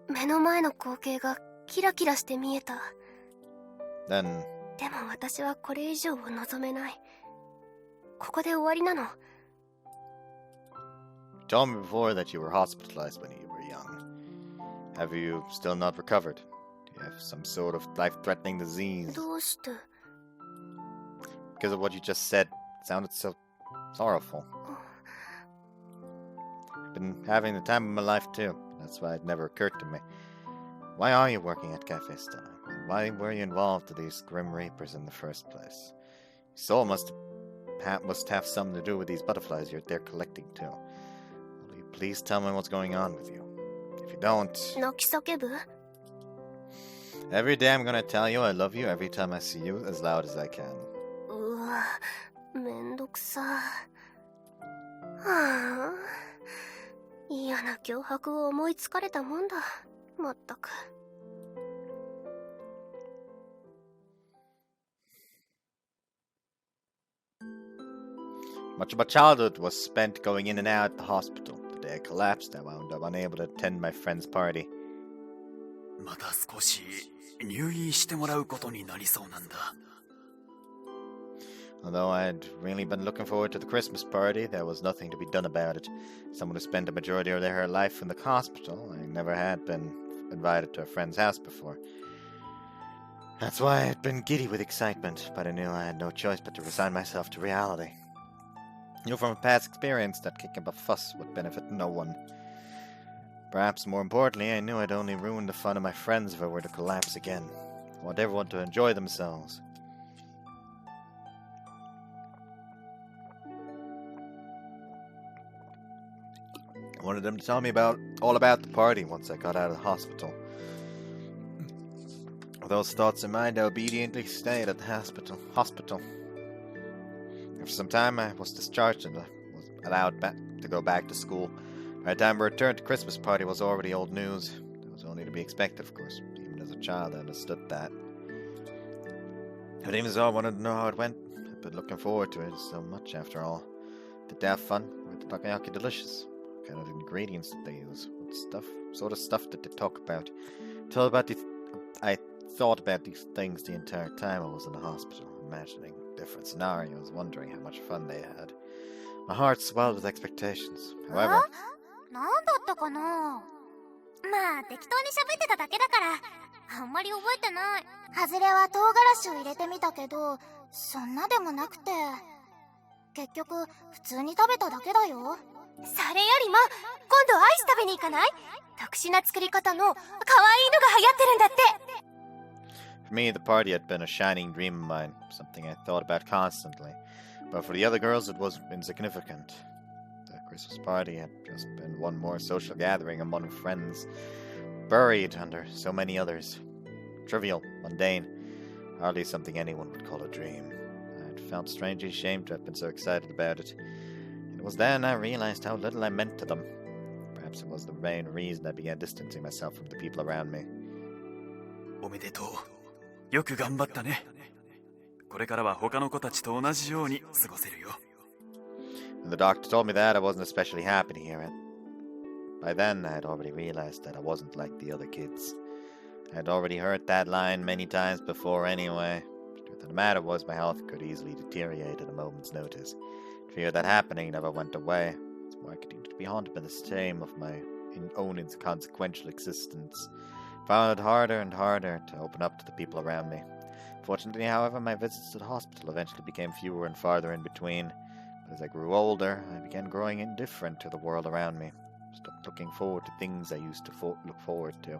目の前の光景がキラキラして見えた。Then... でも私はこれ以上を望めない。ここで終わりなの。You told me before that you were hospitalized when you were young. Have you still not recovered? Do you have some sort of life-threatening disease? どうして？ Because of what you just said, it sounded so sorrowful. I've been having the time of my life too. That's why it never occurred to me. Why are you working at Café Stella? And why were you involved with these Grim Reapers in the first place? Your soul must have something to do with these butterflies they're collecting too. Will you please tell me what's going on with you? If you don't... 泣き叫ぶ？ Every day I'm gonna tell you I love you every time I see you as loud as I can. うわ、めんどくさ。はあ、嫌な脅迫を思いつかれたもんだ。まったく。Much of my childhood was spent going in and out at the hospital. The day I collapsed, I wound up unable to attend my friend's party. また少し入院してもらうことになりそうなんだ。Although I'd really been looking forward to the Christmas party, there was nothing to be done about it. Someone who spent a majority of their life in the hospital, I never had been invited to a friend's house before. That's why I'd been giddy with excitement, but I knew I had no choice but to resign myself to reality. I knew from a past experience that kicking up a fuss would benefit no one. Perhaps more importantly, I knew I'd only ruin the fun of my friends if I were to collapse again. I want everyone to enjoy themselves. Wanted them to tell me all about the party once I got out of the hospital. With those thoughts in mind, I obediently stayed at the hospital. After some time, I was discharged and I was allowed to go back to school. By the time we returned, the Christmas party was already old news. It was only to be expected, of course. Even as a child, I understood that. But even so, I wanted to know how it went. I've been looking forward to it so much, after all. Did they have fun? Were the takoyaki delicious? What kind of ingredients did they use? What sort of stuff did they talk about? I thought about these things the entire time I was in the hospital, imagining different scenarios, wondering how much fun they had. My heart swelled with expectations. However... なんだったかな。まあ適当に喋ってただけだからあんまり覚えてない。ハズレは唐辛子を入れてみたけど、そんなでもなくて、結局普通に食べただけだよ。それよりも今度アイス食べに行かない？特殊な作り方の可愛いのが流行ってるんだって。For me, the party had been a shining dream of mine, something I thought about constantly. But for the other girls, it was insignificant. The Christmas party had just been one more social gathering among friends, buried under so many others. Trivial, mundane, hardly something anyone would call a dream. I had felt strangely ashamed to have been so excited about it. And it was then I realized how little I meant to them. Perhaps it was the main reason I began distancing myself from the people around me. おめでとう。よく頑張ったね。これからは他の子たちと同じように過ごせるよ。When the doctor told me that, I wasn't especially happy to hear it. By then, I had already realized that I wasn't like the other kids. I had already heard that line many times before anyway. The truth of the matter was my health could easily deteriorate at a moment's notice. The fear of that happening never went away. That's why I continued to be haunted by the shame of my own inconsequential existence. I found it harder and harder to open up to the people around me. Fortunately, however, my visits to the hospital eventually became fewer and farther in between. But as I grew older, I began growing indifferent to the world around me. I stopped looking forward to things I used to look forward to.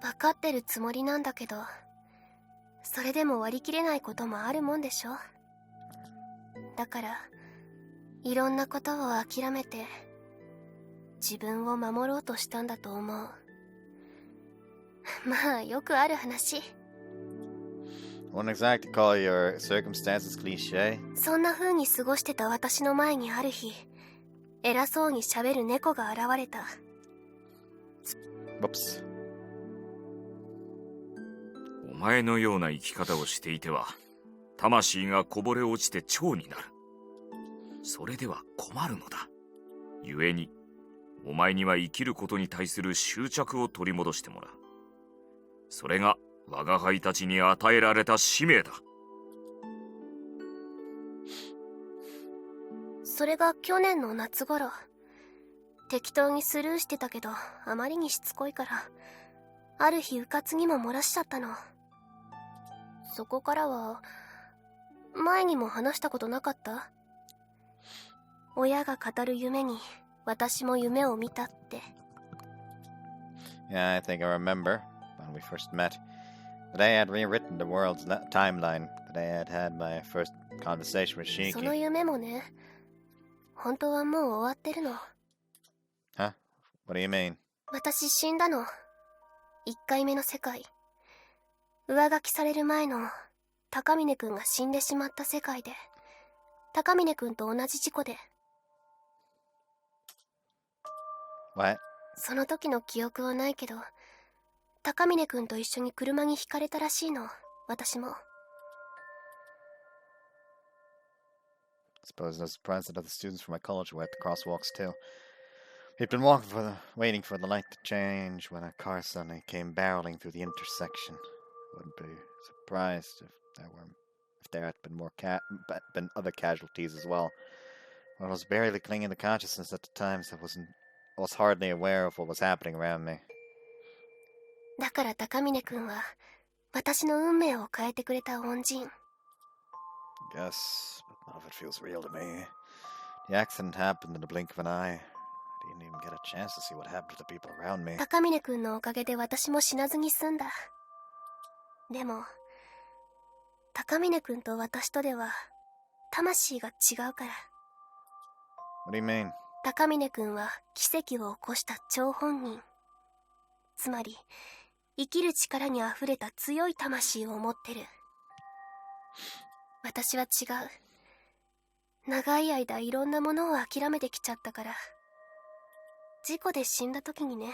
分かってるつもりなんだけど、それでも割り切れないこともあるもんでしょ。だから、いろんなことを諦めて、自分を守ろうとしたんだと思う。まあ、よくある話。I wouldn't exactly call your circumstances cliché. そんな風に過ごしてた私の前にある日、偉そうに喋る猫が現れた。Whoops. お前のような生き方をしていては、魂がこぼれ落ちて蝶になる。それでは困るのだ。故に、お前には生きることに対する執着を取り戻してもらう。それが我が輩たちに与えられた使命だ。それが去年の夏頃。適当にスルーしてたけど、あまりにしつこいから、ある日うかつにも漏らしちゃったの。そこからは、前にも話したことなかった？親が語る夢に、私も夢を見たって。Yeah, I think I remember when we first met that I had rewritten the world's timeline, that I had had my first conversation with Shiki. その夢もね、本当はもう終わってるの。Huh? What do you mean? 私死んだの。1回目の世界。上書きされる前の高峰くんが死んでしまった世界で、高峰くんと同じ事故で。What? その時の記憶はないけど、高峰くんと一緒に車にひかれたらしいの、私も。Suppose no surprise that other students from my college were at the crosswalks too. We'd been waiting for the light to change when a car suddenly came barreling through the intersection. Wouldn't be surprised if there had been been other casualties as well. I was barely clinging to consciousness at the time, so I was hardly aware of what was happening around me. だから高峰くんは私の運命を変えてくれた恩人。Guess, but none of it feels real to me. The accident happened in the blink of an eye. I didn't even get a chance to see what happened to the people around me. 高峰くんのおかげで私も死なずに済んだ。でも、高峰くんと私とでは魂が違うから。What do you mean? 高峰くんは奇跡を起こした張本人。つまり、生きる力にあふれた強い魂を持ってる。私は違う。長い間いろんなものを諦めてきちゃったから。事故で死んだ時にね、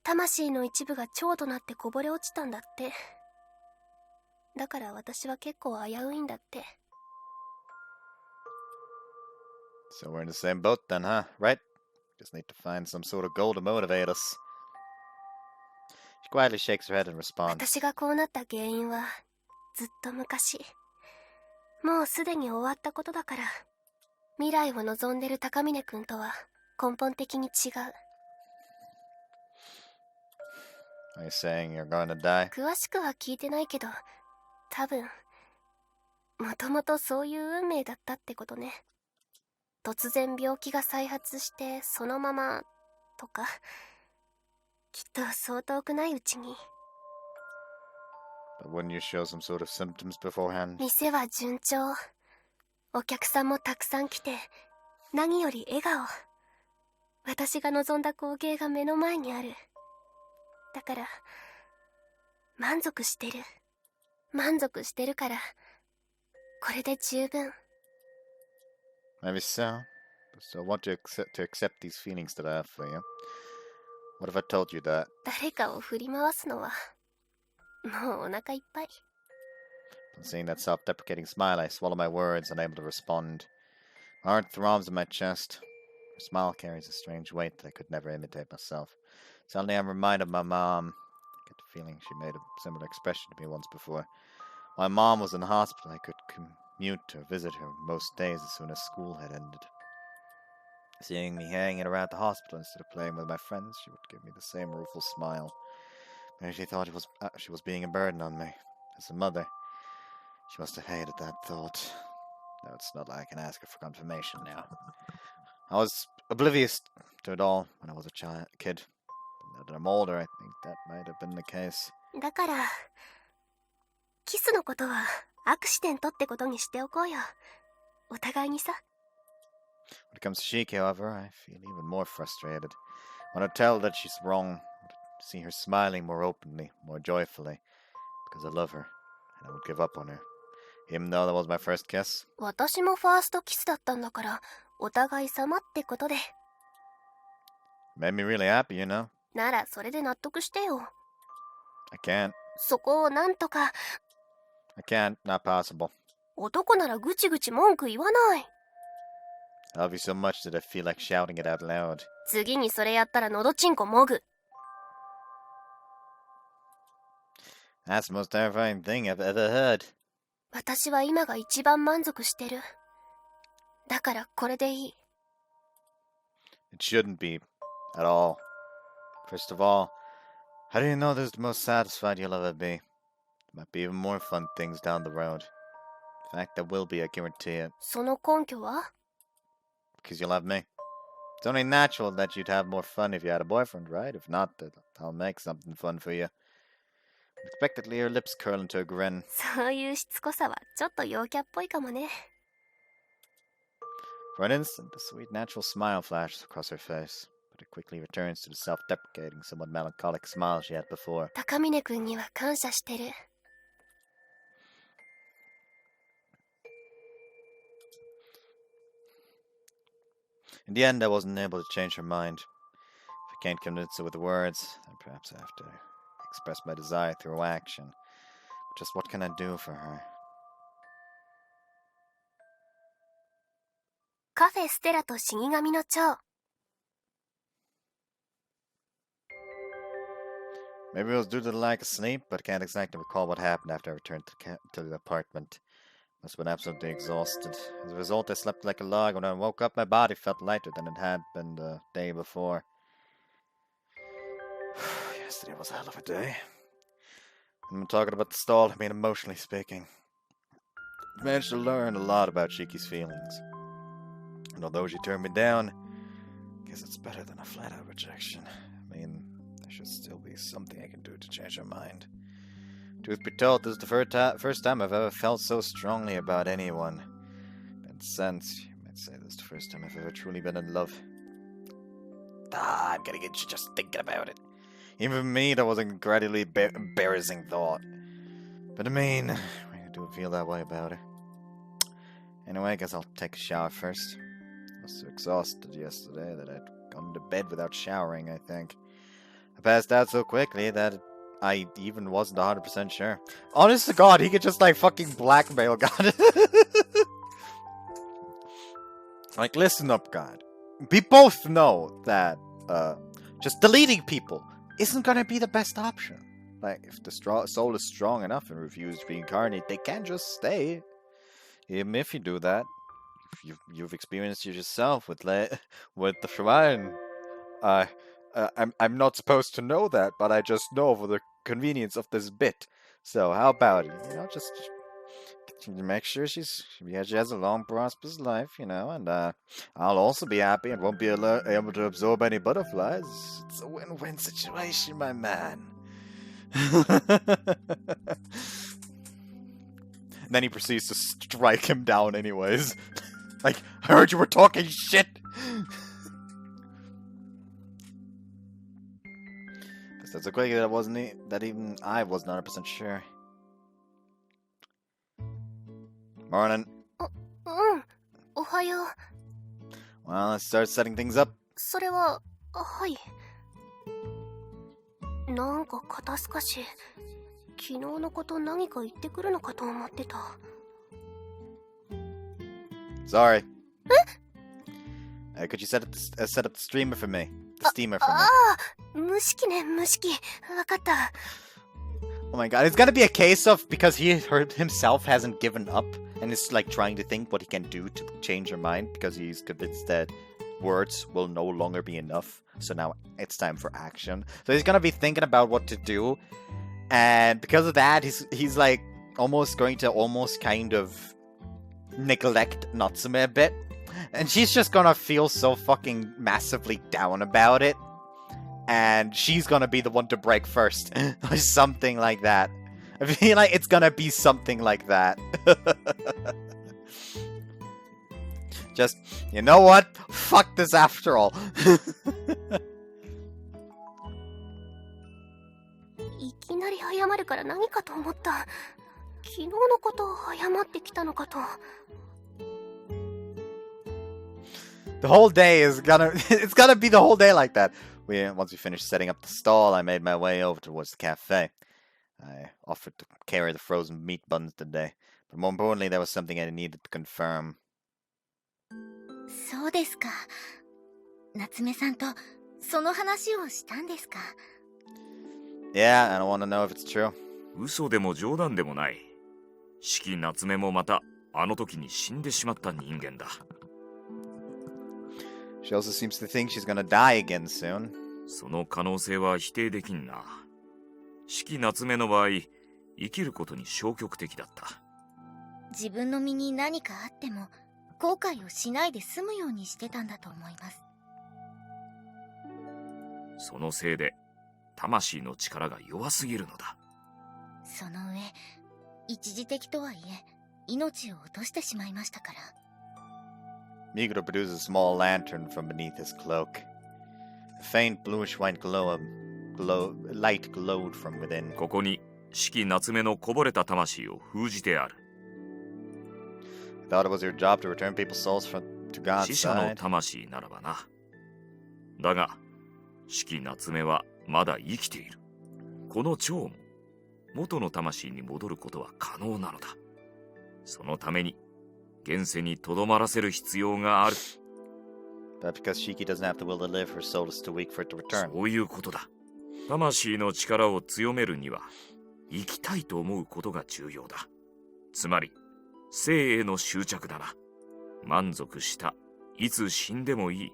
魂の一部が蝶となってこぼれ落ちたんだって。だから私は結構危ういんだって。So we're in the same boat then, huh? Right? Just need to find some sort of goal to motivate us. She quietly shakes her head and responds. 私がこうなった原因はずっと昔。もうすでに終わったことだから。未来を望んでる高峰くんとは根本的に違う。Are you saying you're going to die? 詳しくは聞いてないけど、多分、もともとそういう運命だったってことね。突然病気が再発してそのままとか、きっとそう遠くないうちに。But wouldn't you show some sort of symptoms beforehand? 店は順調。お客さんもたくさん来て、何より笑顔。私が望んだ光景が目の前にある。だから、満足してる。満足してるから、これで十分。Maybe so. But still want to accept these feelings that I have for you. What if I told you that? 誰かを振り回すのは、もうお腹いっぱい。On seeing that self-deprecating smile, I swallow my words, unable to respond. My heart throbs in my chest. Her smile carries a strange weight that I could never imitate myself. Suddenly I'm reminded of my mom. I get the feeling she made a similar expression to me once before. My mom was in the hospital. I could commute or visit her most days as soon as school had ended. Seeing me hanging around the hospital instead of playing with my friends, she would give me the same rueful smile. Maybe she thought she was being a burden on me. As a mother, she must have hated that thought. No, it's not like I can ask her for confirmation now. I was oblivious to it all when I was a kid. Now that I'm older, I think that might have been the case. だから、キスのことはアクシデントってことにしておこうよ。お互いにさ。When it comes to Shiki, however, I feel even more frustrated. When I tell her that she's wrong, I see her smiling more openly, more joyfully, because I love her, and I would give up on her. Even though that was my first kiss. 私もファーストキスだったんだから、お互い様ってことで。Made me really happy, you know. ならそれで納得してよ。I can't. そこをなんとか。I can't. Not possible. 男ならぐちぐち文句言わない。I love you so much that I feel like shouting it out loud. 次にそれやったらのどちんこもぐ。That's the most terrifying thing I've ever heard. 私は今が一番満足してる。だからこれでいい。It shouldn't be. At all. First of all, how do you know this is the most satisfied you'll ever be? There might be even more fun things down the road. In fact, there will be, I guarantee it. その根拠は? Because you love me. It's only natural that you'd have more fun if you had a boyfriend, right? If not, I'll make something fun for you. Unexpectedly, her lips curl into a grin. そういうしつこさはちょっと陽キャっぽいかもね。For an instant, the sweet natural smile flashes across her face, but it quickly returns to the self-deprecating, somewhat melancholic smile she had before. 高峰くんには感謝してる。In the end, I wasn't able to change her mind. If I can't convince her with words, then perhaps I have to express my desire through action. But just what can I do for her? カフェステラと死神の蝶。 Maybe it was due to the lack of sleep, but I can't exactly recall what happened after I returned to the apartment. Must have been absolutely exhausted. As a result, I slept like a log. When I woke up, my body felt lighter than it had been the day before. Yesterday was a hell of a day. When I'm talking about the stall, I mean emotionally speaking. I managed to learn a lot about Shiki's feelings. And although she turned me down, I guess it's better than a flat-out rejection. I mean, there should still be something I can do to change her mind. Truth be told, this is the first time I've ever felt so strongly about anyone. In a sense, you may I'd say this is the first time I've ever truly been in love. I'm getting itchy just thinking about it. Even for me, that was an incredibly embarrassing thought. But I mean, I do feel that way about her. Anyway, I guess I'll take a shower first. I was so exhausted yesterday that I'd gone to bed without showering, I think. I passed out so quickly that I even wasn't 100% sure. Honest to God, he could just like fucking blackmail God. Like, listen up, God. We both know that just deleting people isn't gonna be the best option. Like, if the soul is strong enough and refuses to reincarnate, they can just stay. Even if you do that, you've experienced it yourself with the Shrine. I'm not supposed to know that, but I just know for the convenience of this bit. So how about it? You know, just make sure she has a long, prosperous life, you know, and I'll also be happy and won't be able to absorb any butterflies. It's a win-win situation, my man. And then he proceeds to strike him down anyways. Like, I heard you were talking shit! That's so quick that even I was not 100% sure. Morning. Ohayo. Well, let's start setting things up. それは、はい。なんか肩透かし。昨日のこと何か言ってくるのかと思ってた。Sorry. Could you set up the streamer for me? The steamer for me. 蒸し器ね、蒸し器。わかった。Oh my god, it's gonna be a case of because he himself hasn't given up and is like trying to think what he can do to change her mind because he's convinced that words will no longer be enough. So now it's time for action. So he's gonna be thinking about what to do, and because of that, he's like almost going to kind of neglect Natsume a bit, and she's just gonna feel so fucking massively down about it. And she's gonna be the one to break first. Or something like that. I feel like it's gonna be something like that. Just, you know what? Fuck this after all. いきなり謝るから何かと思った。昨日のことを謝ってきたのかと。The whole day is it's gonna be the whole day like that. Once we finished setting up the stall, I made my way over towards the cafe. I offered to carry the frozen meat buns today, but more importantly, there was something I needed to confirm. そうですか。夏目さんとその話をしたんですか。Yeah, I don't want to know if it's true. 嘘でも冗談でもない。四季夏目もまたあの時に死んでしまった人間だ。She also seems to think she's gonna die again soon. その可能性は否定できんな。四季夏目の場合、生きることに消極的だった。自分の身に何かあっても後悔をしないで済むようにしてたんだと思います。そのせいで魂の力が弱すぎるのだ。その上、一時的とはいえ命を落としてしまいましたから。Miguro produced a small lantern from beneath his cloak. A faint bluish-white light glowed from within. ここに四季夏目のこぼれた魂を封じてある。I thought it was your job to return people's souls to God's 死者の side. 魂ならばな。だが、四季夏目はまだ生きている。この蝶も元の魂に戻ることは可能なのだ。そのために現世にとどまらせる必要がある。But because Shiki doesn't have the will to live, her soul is too weak for it to return. そういうことだ。魂の力を強めるには、生きたいと思うことが重要だ。つまり、生への執着だな。満足した。いつ死んでもいい。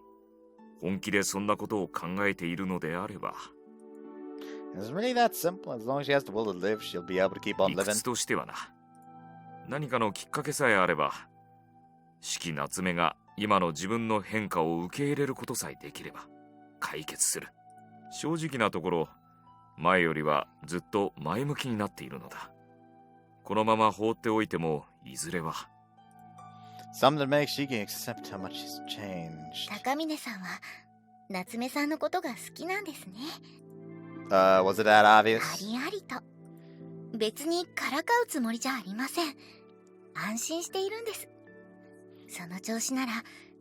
本気でそんなことを考えているのであれば。It's really that simple. As long as she has the will to live, she'll be able to keep on 理屈 living. としてはな。何かのきっかけさえあれば、四季夏目が今の自分の変化を受け入れることさえできれば解決する。正直なところ、前よりはずっと前向きになっているのだ。このまま放っておいてもいずれは。Something that makes Shiki accept how much she's changed. 高峰さんは夏目さんのことが好きなんですね。Was it that あ obvious? りありと。別にからかうつもりじゃありません。安心しているんです。その調子なら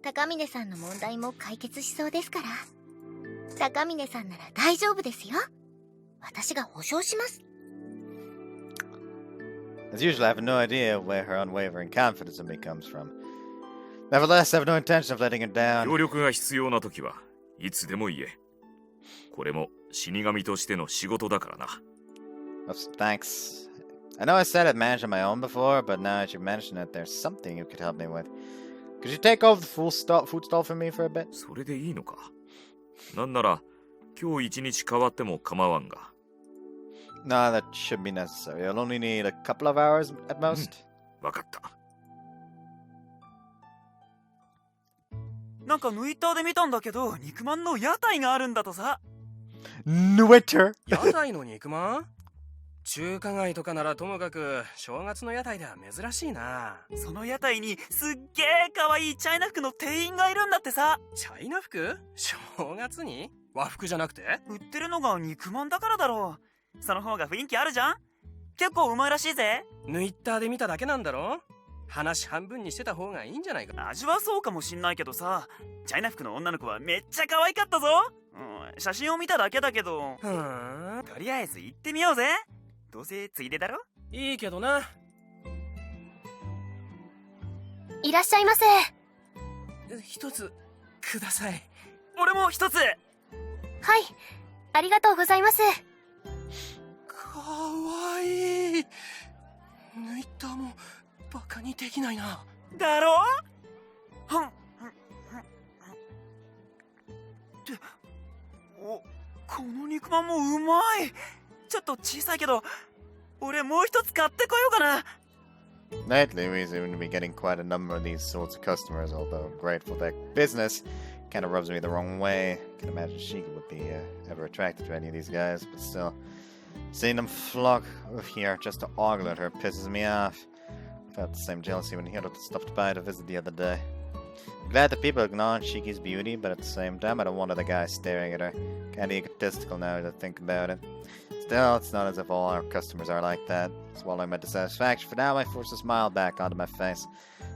高峰さんの問題も解決しそうですから。高峰さんなら大丈夫ですよ。私が保証します。As usual, I have no idea where her unwavering confidence in me comes from. Nevertheless, I have no intention of letting her down. 協力が必要な時はいつでも言え。これも死神としての仕事だからな。Thanks. I know I said I'd manage on my own before, but now that you mention it, there's something you could help me with. Could you take over the food stall for me for a bit? それでいいのか。なんなら今日一日変わっても構わんが。No, that shouldn't be necessary. I'll only need a couple of hours at most. わかった。なんかツイッターで見たんだけど、肉まんの屋台があるんだとさ。Twitter? 屋台の肉まん？中華街とかならともかく正月の屋台では珍しいな。その屋台にすっげえ可愛いチャイナ服の店員がいるんだってさ。チャイナ服？正月に？和服じゃなくて？売ってるのが肉まんだからだろう。その方が雰囲気あるじゃん。結構うまいらしいぜ。ツイッターで見ただけなんだろ。話半分にしてた方がいいんじゃないか。味はそうかもしんないけどさ、チャイナ服の女の子はめっちゃ可愛かったぞ。写真を見ただけだけど。とりあえず行ってみようぜ。どうせついでだろ。いいけどな。いらっしゃいませ。一つください。俺も一つ。はい、ありがとうございます。かわいい。ツイッターもバカにできないな。だろ？ってこの肉まんもうまい。ちょっと小さいけど、俺もう一つ買ってこようかな。Lately, we seem to be getting quite a number of these sorts of customers, although grateful for their business. Kind of rubs me the wrong way. Can't imagine Sheikah would be ever attracted to any of these guys, but still. Seeing them flock here just to ogle at her pisses me off. I felt the same jealousy when Hiro stopped by to visit the other day. I'm glad that people acknowledge Shiki's beauty, but at the same time, I don't want other guys staring at her. Kinda egotistical now to think about it. Still, it's not as if all our customers are like that. Swallowing my dissatisfaction for now, I force a smile back onto my face.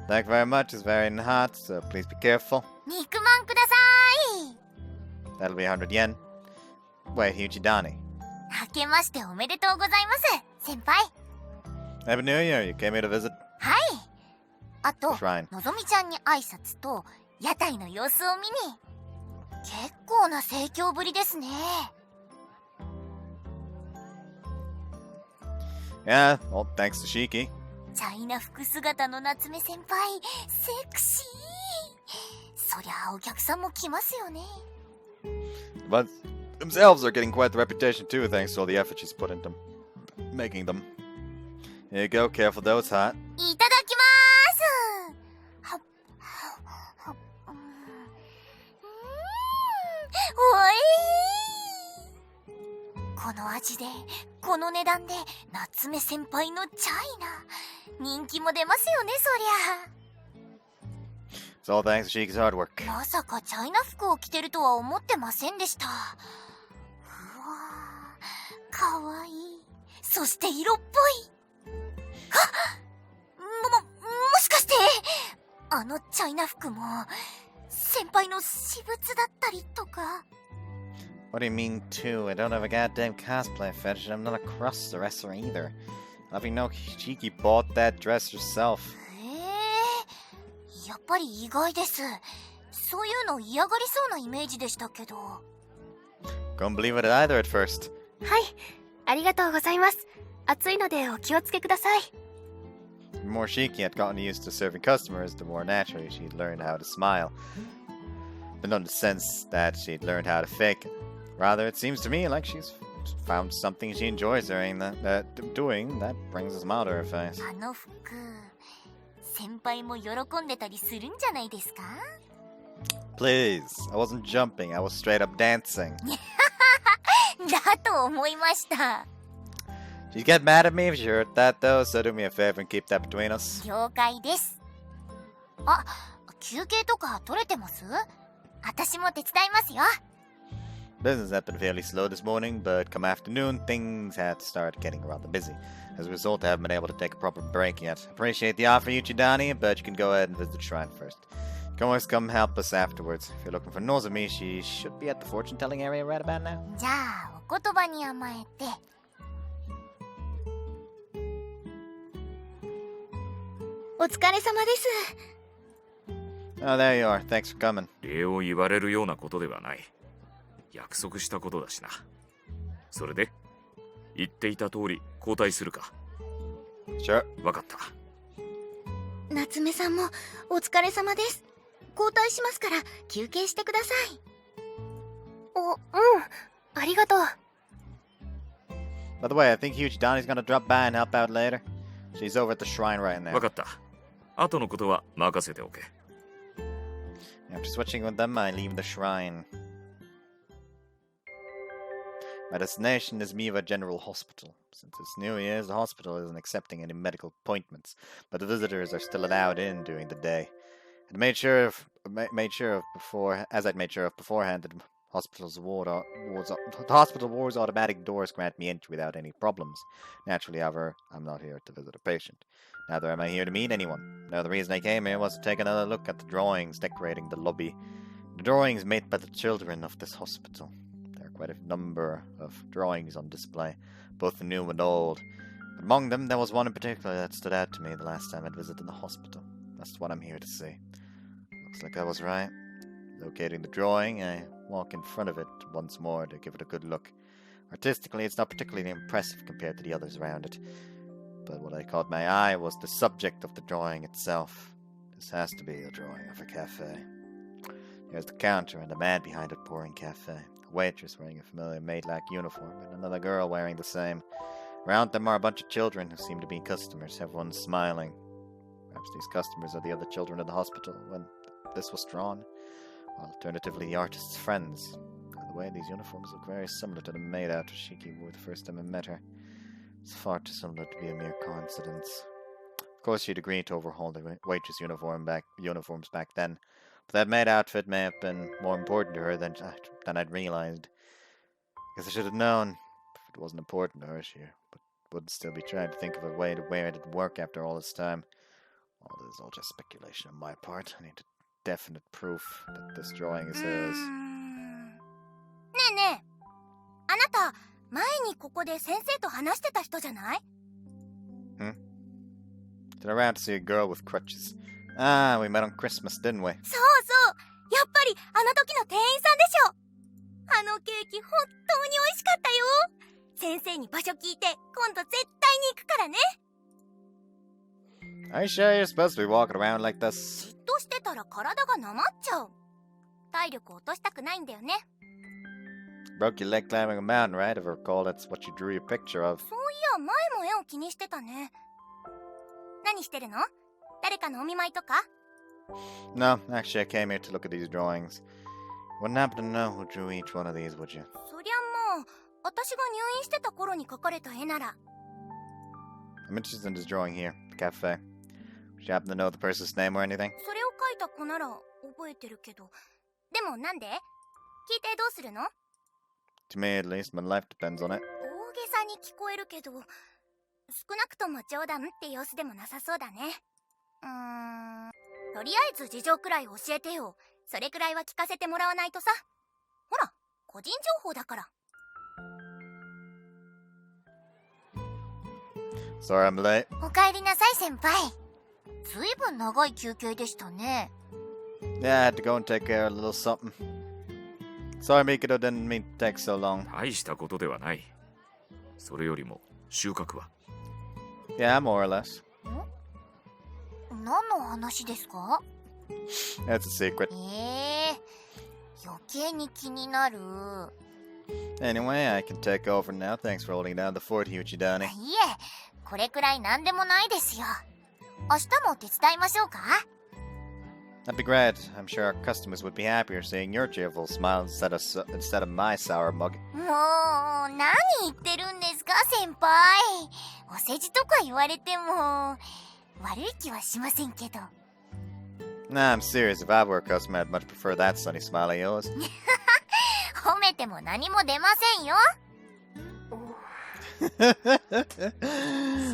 Thank you very much, it's very hot, so please be careful. 肉まんください。 That'll be 100 yen. Wait, Hyuchidani. 明けましておめでとうございます、先輩。 Happy New Year, you came here to visit? はい。あと、 Shrine. のぞみちゃんに挨拶と屋台の様子を見に。結構な盛況ぶりですね。Yeah, well, thanks to Shiki. チャイナ服姿の夏目先輩、セクシー。そりゃあお客さんも来ますよね。 But themselves are getting quite the reputation too, thanks to all the effort she's put into making them. Here you go, careful though, it's hot. いただきまーす。はっはっおいしい。この味でこの値段で夏目先輩のチャイナ人気も出ますよね、そりゃ。 It's all thanks to Sheiki's hard work. まさかチャイナ服を着てるとは思ってませんでした。うわー、かわいい。そして色っぽい。もしかしてあのチャイナ服も先輩の私物だったりとか。 What do you mean too? I don't have a goddamn cosplay fetish and I'm not a cross-dresser either. How do you know Shiki bought that dress herself? やっぱり意外です。そういうの嫌がりそうなイメージでしたけど。 Couldn't believe it either at first. はい、ありがとうございます。暑いのでお気をつけください。 The more Shiki had gotten used to serving customers, the more naturally she'd learned how to smile. But not in the sense that she'd learned how to fake it. Rather, it seems to me like she's found something she enjoys doing that brings a smile to her face. あの服、先輩も喜んでたりするんじゃないですか？ Please, I wasn't jumping, I was straight up dancing. だと思いました。 She'd get mad at me if she heard that though, so do me a favor and keep that between us. 了解です。あ、休憩とか取れてます？私も手伝いますよ。 Business had been fairly slow this morning, but come afternoon, things had started getting rather busy. As a result, I haven't been able to take a proper break yet. Appreciate the offer, Yuchidani, but you can go ahead and visit the shrine first. You can always come help us afterwards. If you're looking for Nozomi, she should be at the fortune-telling area right about now. じゃあお言葉に甘えて。お疲れ様です。 Oh, there you are. Thanks for coming. 礼を言われるようなことではない。約束したことだしな。それで言っていた通り交代するか。 Sure. わかった。夏目さんもお疲れ様です。交代しますから休憩してください。ありがとう。 By the way, I think Yuchidani's gonna drop by and help out later. She's over at the shrine right now. わかった。後のことは任せておけ。After switching with them, I leave the shrine. My destination is Miwa General Hospital. Since it's New Year's, the hospital isn't accepting any medical appointments, but the visitors are still allowed in during the day. I'd made sure of beforehand, that the hospital ward's automatic doors grant me entry without any problems. Naturally, however, I'm not here to visit a patient. Neither am I here to meet anyone. No, the reason I came here was to take another look at the drawings decorating the lobby. The drawings made by the children of this hospital. There are quite a number of drawings on display, both new and old. But among them, there was one in particular that stood out to me the last time I'd visited the hospital. That's what I'm here to see. Looks like I was right. Locating the drawing, I walk in front of it once more to give it a good look. Artistically, it's not particularly impressive compared to the others around it. But what I caught my eye was the subject of the drawing itself. This has to be a drawing of a cafe. There's the counter and a man behind it pouring cafe. A waitress wearing a familiar maid-like uniform and another girl wearing the same. Around them are a bunch of children who seem to be customers, everyone's smiling. Perhaps these customers are the other children of the hospital when this was drawn. Or alternatively, the artist's friends. By the way, these uniforms look very similar to the maid outfit Shiki wore the first time I met her. It's far too similar to be a mere coincidence. Of course, she'd agreed to overhaul the waitress uniforms back then, but that maid outfit may have been more important to her than I'd realized. Guess I should have known. If it wasn't important to her, she would still be trying to think of a way to wear it at work after all this time. All this is all just speculation on my part. I need definite proof that this drawing is hers. ねえねえ、あなた前にここで先生と話してた人じゃない？ Turn around to see a girl with crutches. Ah, we met on Christmas, didn't we? そうそう、やっぱりあの時の店員さんでしょ。あのケーキ本当に美味しかったよ。先生に場所聞いて今度絶対に行くからね。 Are you sure you're supposed to be walking around like this? じっとしてたら体がなまっちゃう。体力落としたくないんだよね。 Broke your leg climbing a mountain, right? If I recall, that's what you drew your picture of. そういや、前も絵を気にしてたね。何してるの？誰かのお見舞いとか？ No, actually I came here to look at these drawings. You wouldn't happen to know who drew each one of these, would you? そりゃもう、私が入院してた頃に描かれた絵なら。 I'm interested in this drawing here, the cafe. Would you happen to know the person's name or anything? それを描いた子なら覚えてるけど。でもなんで？聞いてどうするの？ To me, at least, my life depends on it. 大げさに聞こえるけど、少なくとも冗談って様子でもなさそうだね。とりあえず事情くらい教えてよ。それくらいは聞かせてもらわないとさ。ほら、個人情報だから。Sorry I'm late. おかえりなさい先輩。ずいぶん長い休憩でしたね。Yeah, I had to go and take care of a little something. Sorry, Mikado, didn't mean to take so long. 大したことではない。それよりも収穫は？ Yeah, more or less. 何の話ですか？ That's a secret. 余計に気になる。 Anyway, I can take over now. Thanks for holding down the fort, Yuchidani. いえ、これくらい何でもないですよ。明日も手伝いましょうか？ That'd be great. I'm sure our customers would be happier seeing your cheerful smile instead of my sour mug. もう、何言ってるんですか、先輩。お世辞とか言われても、悪い気はしませんけど。Nah, I'm serious. If I were a customer, I'd much prefer that sunny smile of yours. 褒めても何も出ませんよ。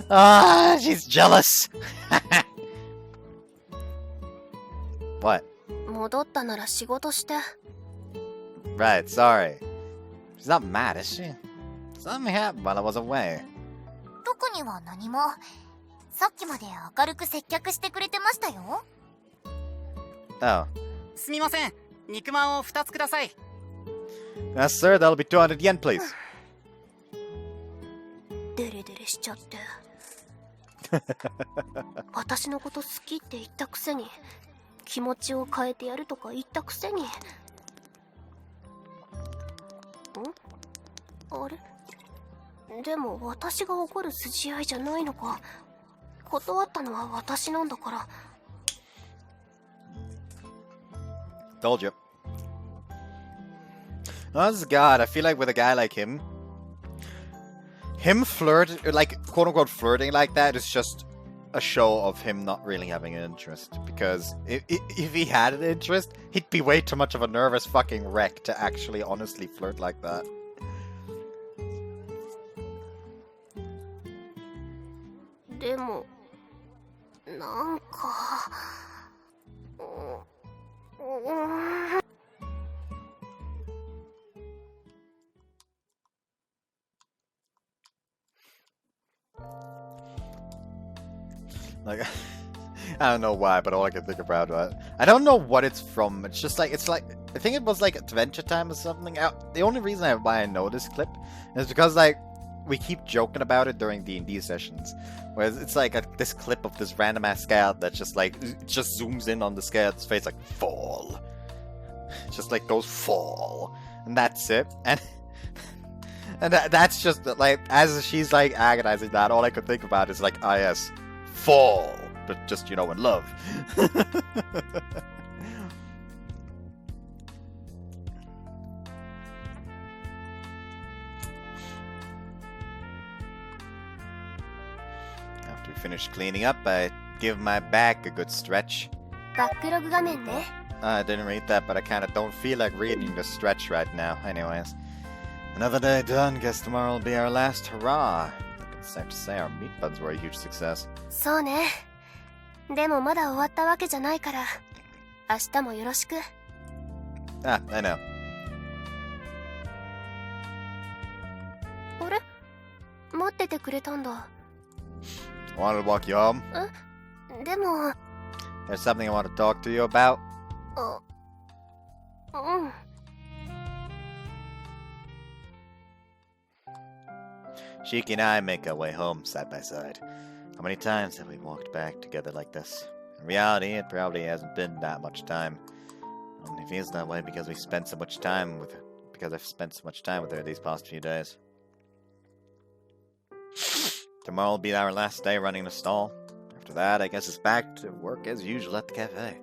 Ah, she's jealous. What? 戻ったなら仕事して。 Right, sorry. She's not mad, is she? Something happened while I was away. 特には何も。さっきまで明るく接客してくれてましたよ。Oh. すみません、肉まんを2つください。 Yes, sir, that'll be 200 yen, please. デレデレしちゃって。私のこと好きって言ったくせに、気持ちを変えてやるとか言ったくせに。あれ？でも私が怒る筋合いじゃないのか。断ったのは私なんだから。 Told you. Honest to God, I feel like with a guy like him like quote-unquote flirting like that is just a show of him not really having an interest. Because if he had an interest, he'd be way too much of a nervous fucking wreck to actually honestly flirt like that. でも、なんか。Like, I don't know why, but all I can think about it. I don't know what it's from. It's just like, I think it was like Adventure Time or something. The only reason why I know this clip is because like we keep joking about it during D&D sessions. Whereas it's like this clip of this random ass scout that just like just zooms in on the scout's face like fall, just like goes fall, and that's it. And that's just like as she's like agonizing that, all I could think about is like, ah yes, fall, but just, you know, in love. After we finish cleaning up, I give my back a good stretch. バックログ画面ね。 I didn't read that, but I kinda don't feel like reading the stretch right now. Anyways. Another day done. Guess tomorrow will be our last hurrah. I think it's safe to say our meat buds were a huge success. そうね。でもまだ終わったわけじゃないから、明日もよろしく。Ah, I know. あれ？待っててくれたんだ。 Wanted to walk you home? でも。 There's something I want to talk to you about. うん。 Shiki and I make our way home side by side. How many times have we walked back together like this? In reality, it probably hasn't been that much time. It only feels that way because I've spent so much time with her these past few days. Tomorrow will be our last day running the stall. After that, I guess it's back to work as usual at the cafe.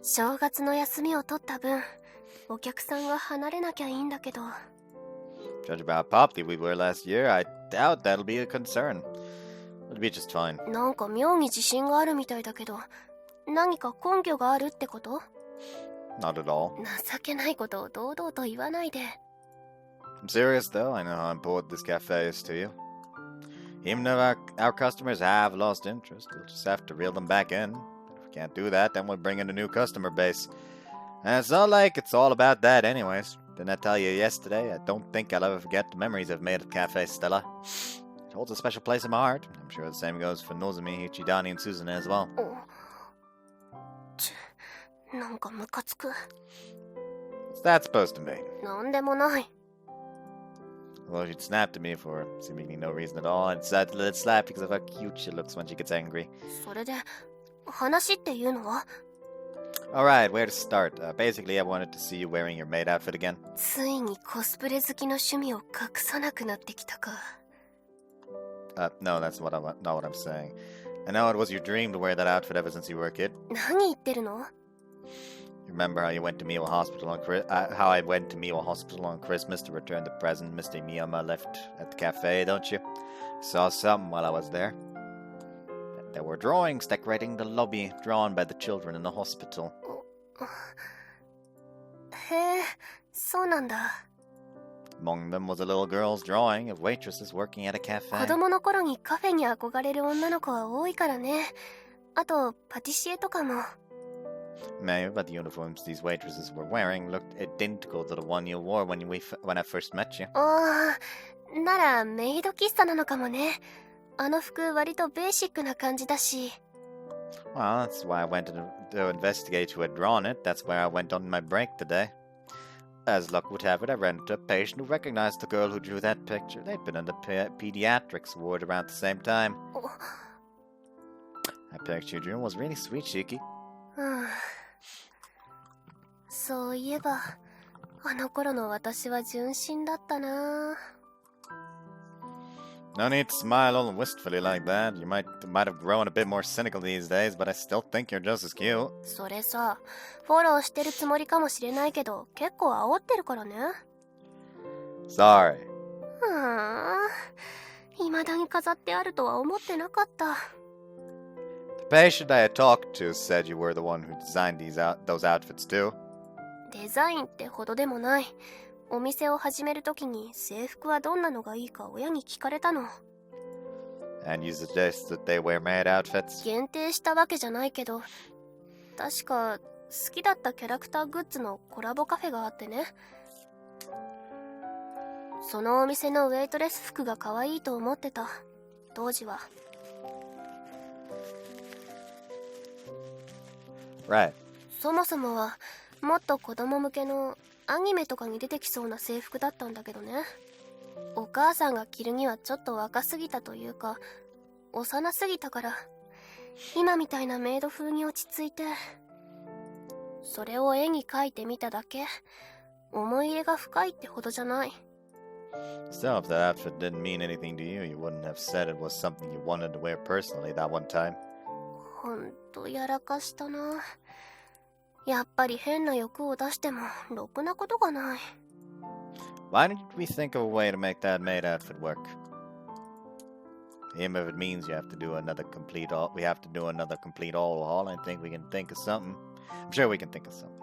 正月の休みを取った分、お客さんが離れなきゃいいんだけど。 Judge about how popular we were last year, I doubt that'll be a concern. It'll be just fine. なんか妙に自信があるみたいだけど、何か根拠があるってこと？ Not at all. 情けないことを堂々と言わないで。 I'm serious though, I know how important this cafe is to you. Even though our customers have lost interest, we'll just have to reel them back in. If we can't do that, then we'll bring in a new customer base. And it's not like it's all about that anyways. Didn't I tell you yesterday? I don't think I'll ever forget the memories I've made at Café Stella. It holds a special place in my heart. I'm sure the same goes for Nozomi, Ichidani, and Suzune as well. なんかムカつく。 What's that supposed to mean? なんでもない。 Well, she'd snapped at me for seemingly no reason at all, and decided to let it slap because of how cute she looks when she gets angry. それで、話っていうのは？ Alright, where to start? Basically, I wanted to see you wearing your maid outfit again. ついにコスプレ好きの趣味を隠さなくなってきたか。 No, that's not what I'm saying. I know it was your dream to wear that outfit ever since you were a kid. 何言ってるの？ You remember how you went to Miwa Hospital how I went to Miwa Hospital on Christmas to return the present Mr. Miyama left at the cafe, don't you? Saw something while I was there. There were drawings decorating the lobby drawn by the children in the hospital. へえ、そうなんだ。 Among them was a little girl's drawing of waitresses working at a 子 cafe. 供の頃にカフェに憧れる女の子は多いからね。あと、パティシエとかも。 Many but the uniforms these waitresses were wearing looked identical to the one you wore when I first met you. ああ、ならメイド喫茶なのかもね。あの服割とベーシックな感じだし。 Well, that's why I went to investigate who had drawn it. That's where I went on my break today. As luck would have it, I ran into a patient who recognized the girl who drew that picture. They'd been in the pediatrics ward around the same time. That picture you drew was really sweet, Shiki. うん。そういえば、あの頃の私は純真だったな。 No need to smile all wistfully like that. You might have grown a bit more cynical these days, but I still think you're just as cute. それさ、フォローしてるつもりかもしれないけど、結構煽ってるからね。 Sorry. 未だに飾ってあるとは思ってなかった。 The patient I had talked to said you were the one who designed those outfits too. デザインってほどでもない。お店を始めるときに制服はどんなのがいいか親に聞かれたの。 And you suggest that they wear maid outfits? 限定したわけじゃないけど、確か好きだったキャラクターグッズのコラボカフェがあってね。そのお店のウェイトレス服が可愛いと思ってた。当時は。 Right. そもそもはもっと子供向けのアニメとかに出てきそうな制服だったんだけどね。お母さんが着るにはちょっと若すぎたというか、幼すぎたから、今みたいなメイド風に落ち着いて、それを絵に描いてみただけ。思い入れが深いってほどじゃない。 Still, if that outfit didn't mean anything to you, you wouldn't have said it was something you wanted to wear personally that one time. ほんとやらかしたな。やっぱり変な欲を出してもろくなことがない。 Why didn't we think of a way to make that maid outfit work? Even if it means we have to do another complete overhaul, I think we can think of something. I'm sure we can think of something.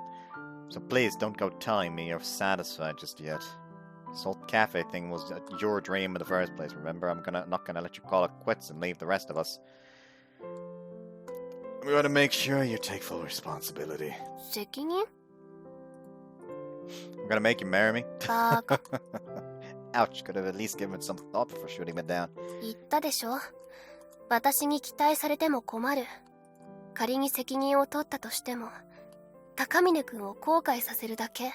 So please don't go telling me you're satisfied just yet. This whole cafe thing was your dream in the first place, remember? I'm not gonna let you call it quits and leave the rest of us. We gotta make sure you take full responsibility. 責任？ I'm gonna make you marry me. バカ。 Ouch, could have at least given some thought before shooting me down. 言ったでしょ。私に期待されても困る。仮に責任を取ったとしても、高峰君を後悔させるだけ。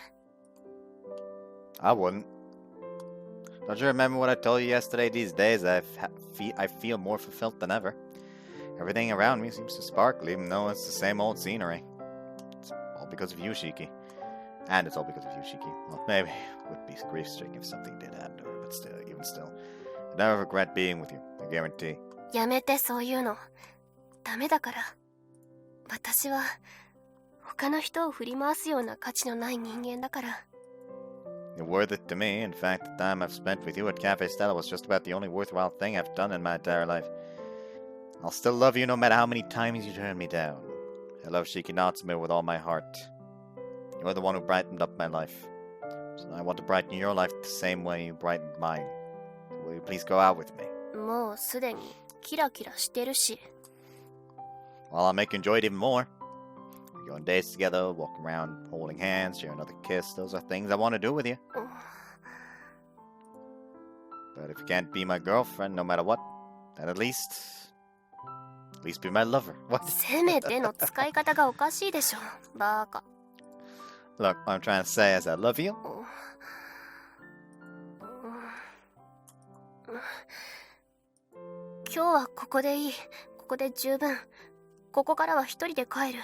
I wouldn't. Don't you remember what I told you yesterday? These days, I feel more fulfilled than ever. Everything around me seems to sparkle, even though it's the same old scenery. It's all because of you, Shiki. And it's all because of you, Shiki. Well, maybe it would be grief-stricken if something did happen to her, but still, even still. I'd never regret being with you, I guarantee. やめてそういうの。ダメだから。私は、他の人を振り回すような価値のない人間だから。 You're worth it to me. In fact, the time I've spent with you at Café Stella was just about the only worthwhile thing I've done in my entire life. I'll still love you no matter how many times you turn me down. I love Shiki Natsume with all my heart. You're the one who brightened up my life. So I want to brighten your life the same way you brightened mine. So will you please go out with me? もうすでにキラキラしてるし。 Well, I'll make you enjoy it even more. We go on dates together, walk around holding hands, share another kiss. Those are things I want to do with you. But if you can't be my girlfriend no matter what, then at least be my lover. What? せめての使い方がおかしいでしょ。バカ。 Look, what I'm trying to say is I love you. 今日はここでいい。ここで十分。ここからは一人で帰る。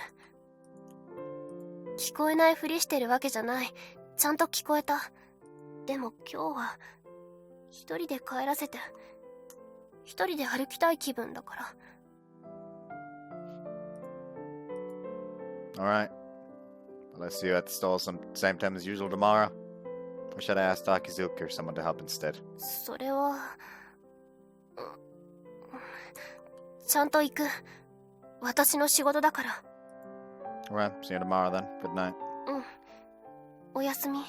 聞こえないふりしてるわけじゃない。ちゃんと聞こえた。でも今日は一人で帰らせて、一人で歩きたい気分だから。 Alright. Well, I'll see you at the stall same time as usual tomorrow. Or should I ask Takizuki or someone to help instead? それは、ちゃんと行く。私の仕事だから。Well, see you tomorrow then. Good night. うん。おやすみ。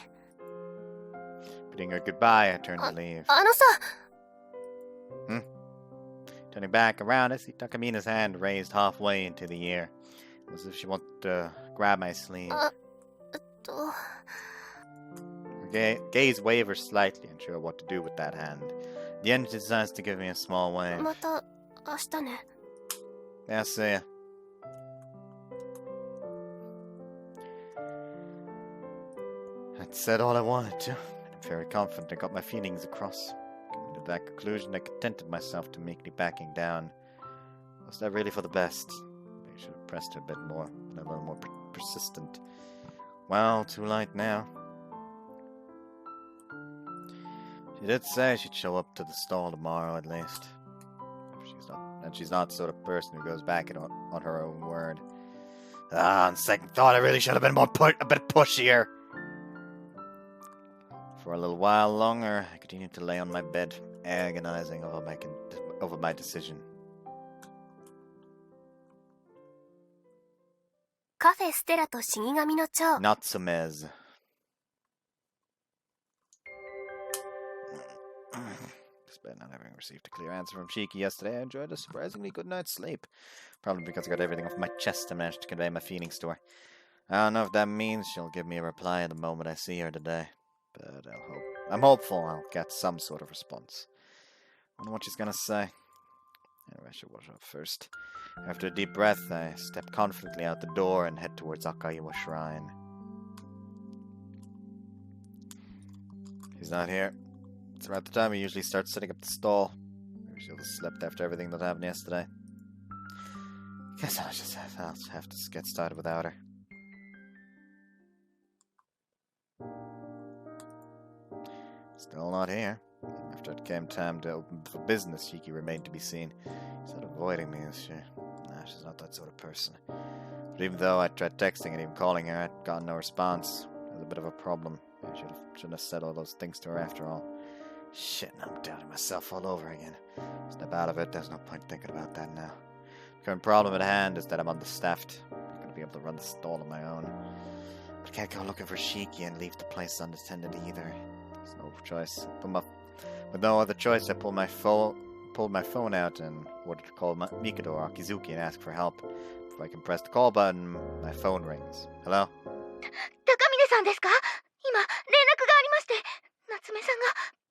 Bidding her goodbye, I turned to leave. あのさ。Turning back around, I see Takamina's hand raised halfway into the air, as if she wanted to grab my sleeve. Her gaze wavers slightly, unsure what to do with that hand. The end, she decides to give me a small wave. また明日ね。Yeah, see ya. I'd said all I wanted to, and I'm very confident I got my feelings across. Coming to that conclusion, I contented myself to meekly backing down. Was that really for the best? Maybe I should have pressed her a bit more, and a little more persistent. Well, too late now. She did say she'd show up to the stall tomorrow, at least. She's not the sort of person who goes back on her own word. On second thought, I really should have been a bit pushier. For a little while longer, I continued to lay on my bed, agonizing over my decision. カフェステラと死神の蝶。Natsume's. Despite not having received a clear answer from Shiki yesterday, I enjoyed a surprisingly good night's sleep. Probably because I got everything off my chest and managed to convey my feelings to her. I don't know if that means she'll give me a reply the moment I see her today. But I'm hopeful I'll get some sort of response. I wonder what she's gonna say. Anyway, I should wash up first. After a deep breath, I step confidently out the door and head towards Akaiwa Shrine. He's not here. It's around the time we usually start setting up the stall. Maybe she'll have slept after everything that happened yesterday. Guess I'll just have to get started without her. Still not here. After it came time to open for business, Shiki remained to be seen. She's not avoiding me, is she? Nah, she's not that sort of person. But even though I tried texting and even calling her, I'd gotten no response. It was a bit of a problem. I shouldn't have said all those things to her after all. Shit, now I'm doubting myself all over again. Snap out of it, there's no point thinking about that now. The current problem at hand is that I'm understaffed. I'm not going to be able to run the stall on my own. But I can't go looking for Shiki and leave the place unattended either. There's no choice. With no other choice, I pulled my phone out and ordered to call Mikado or Akizuki and ask for help. Before I can press the call button, my phone rings. Hello? 高峰さんですか？今連絡がありまして、夏目さんが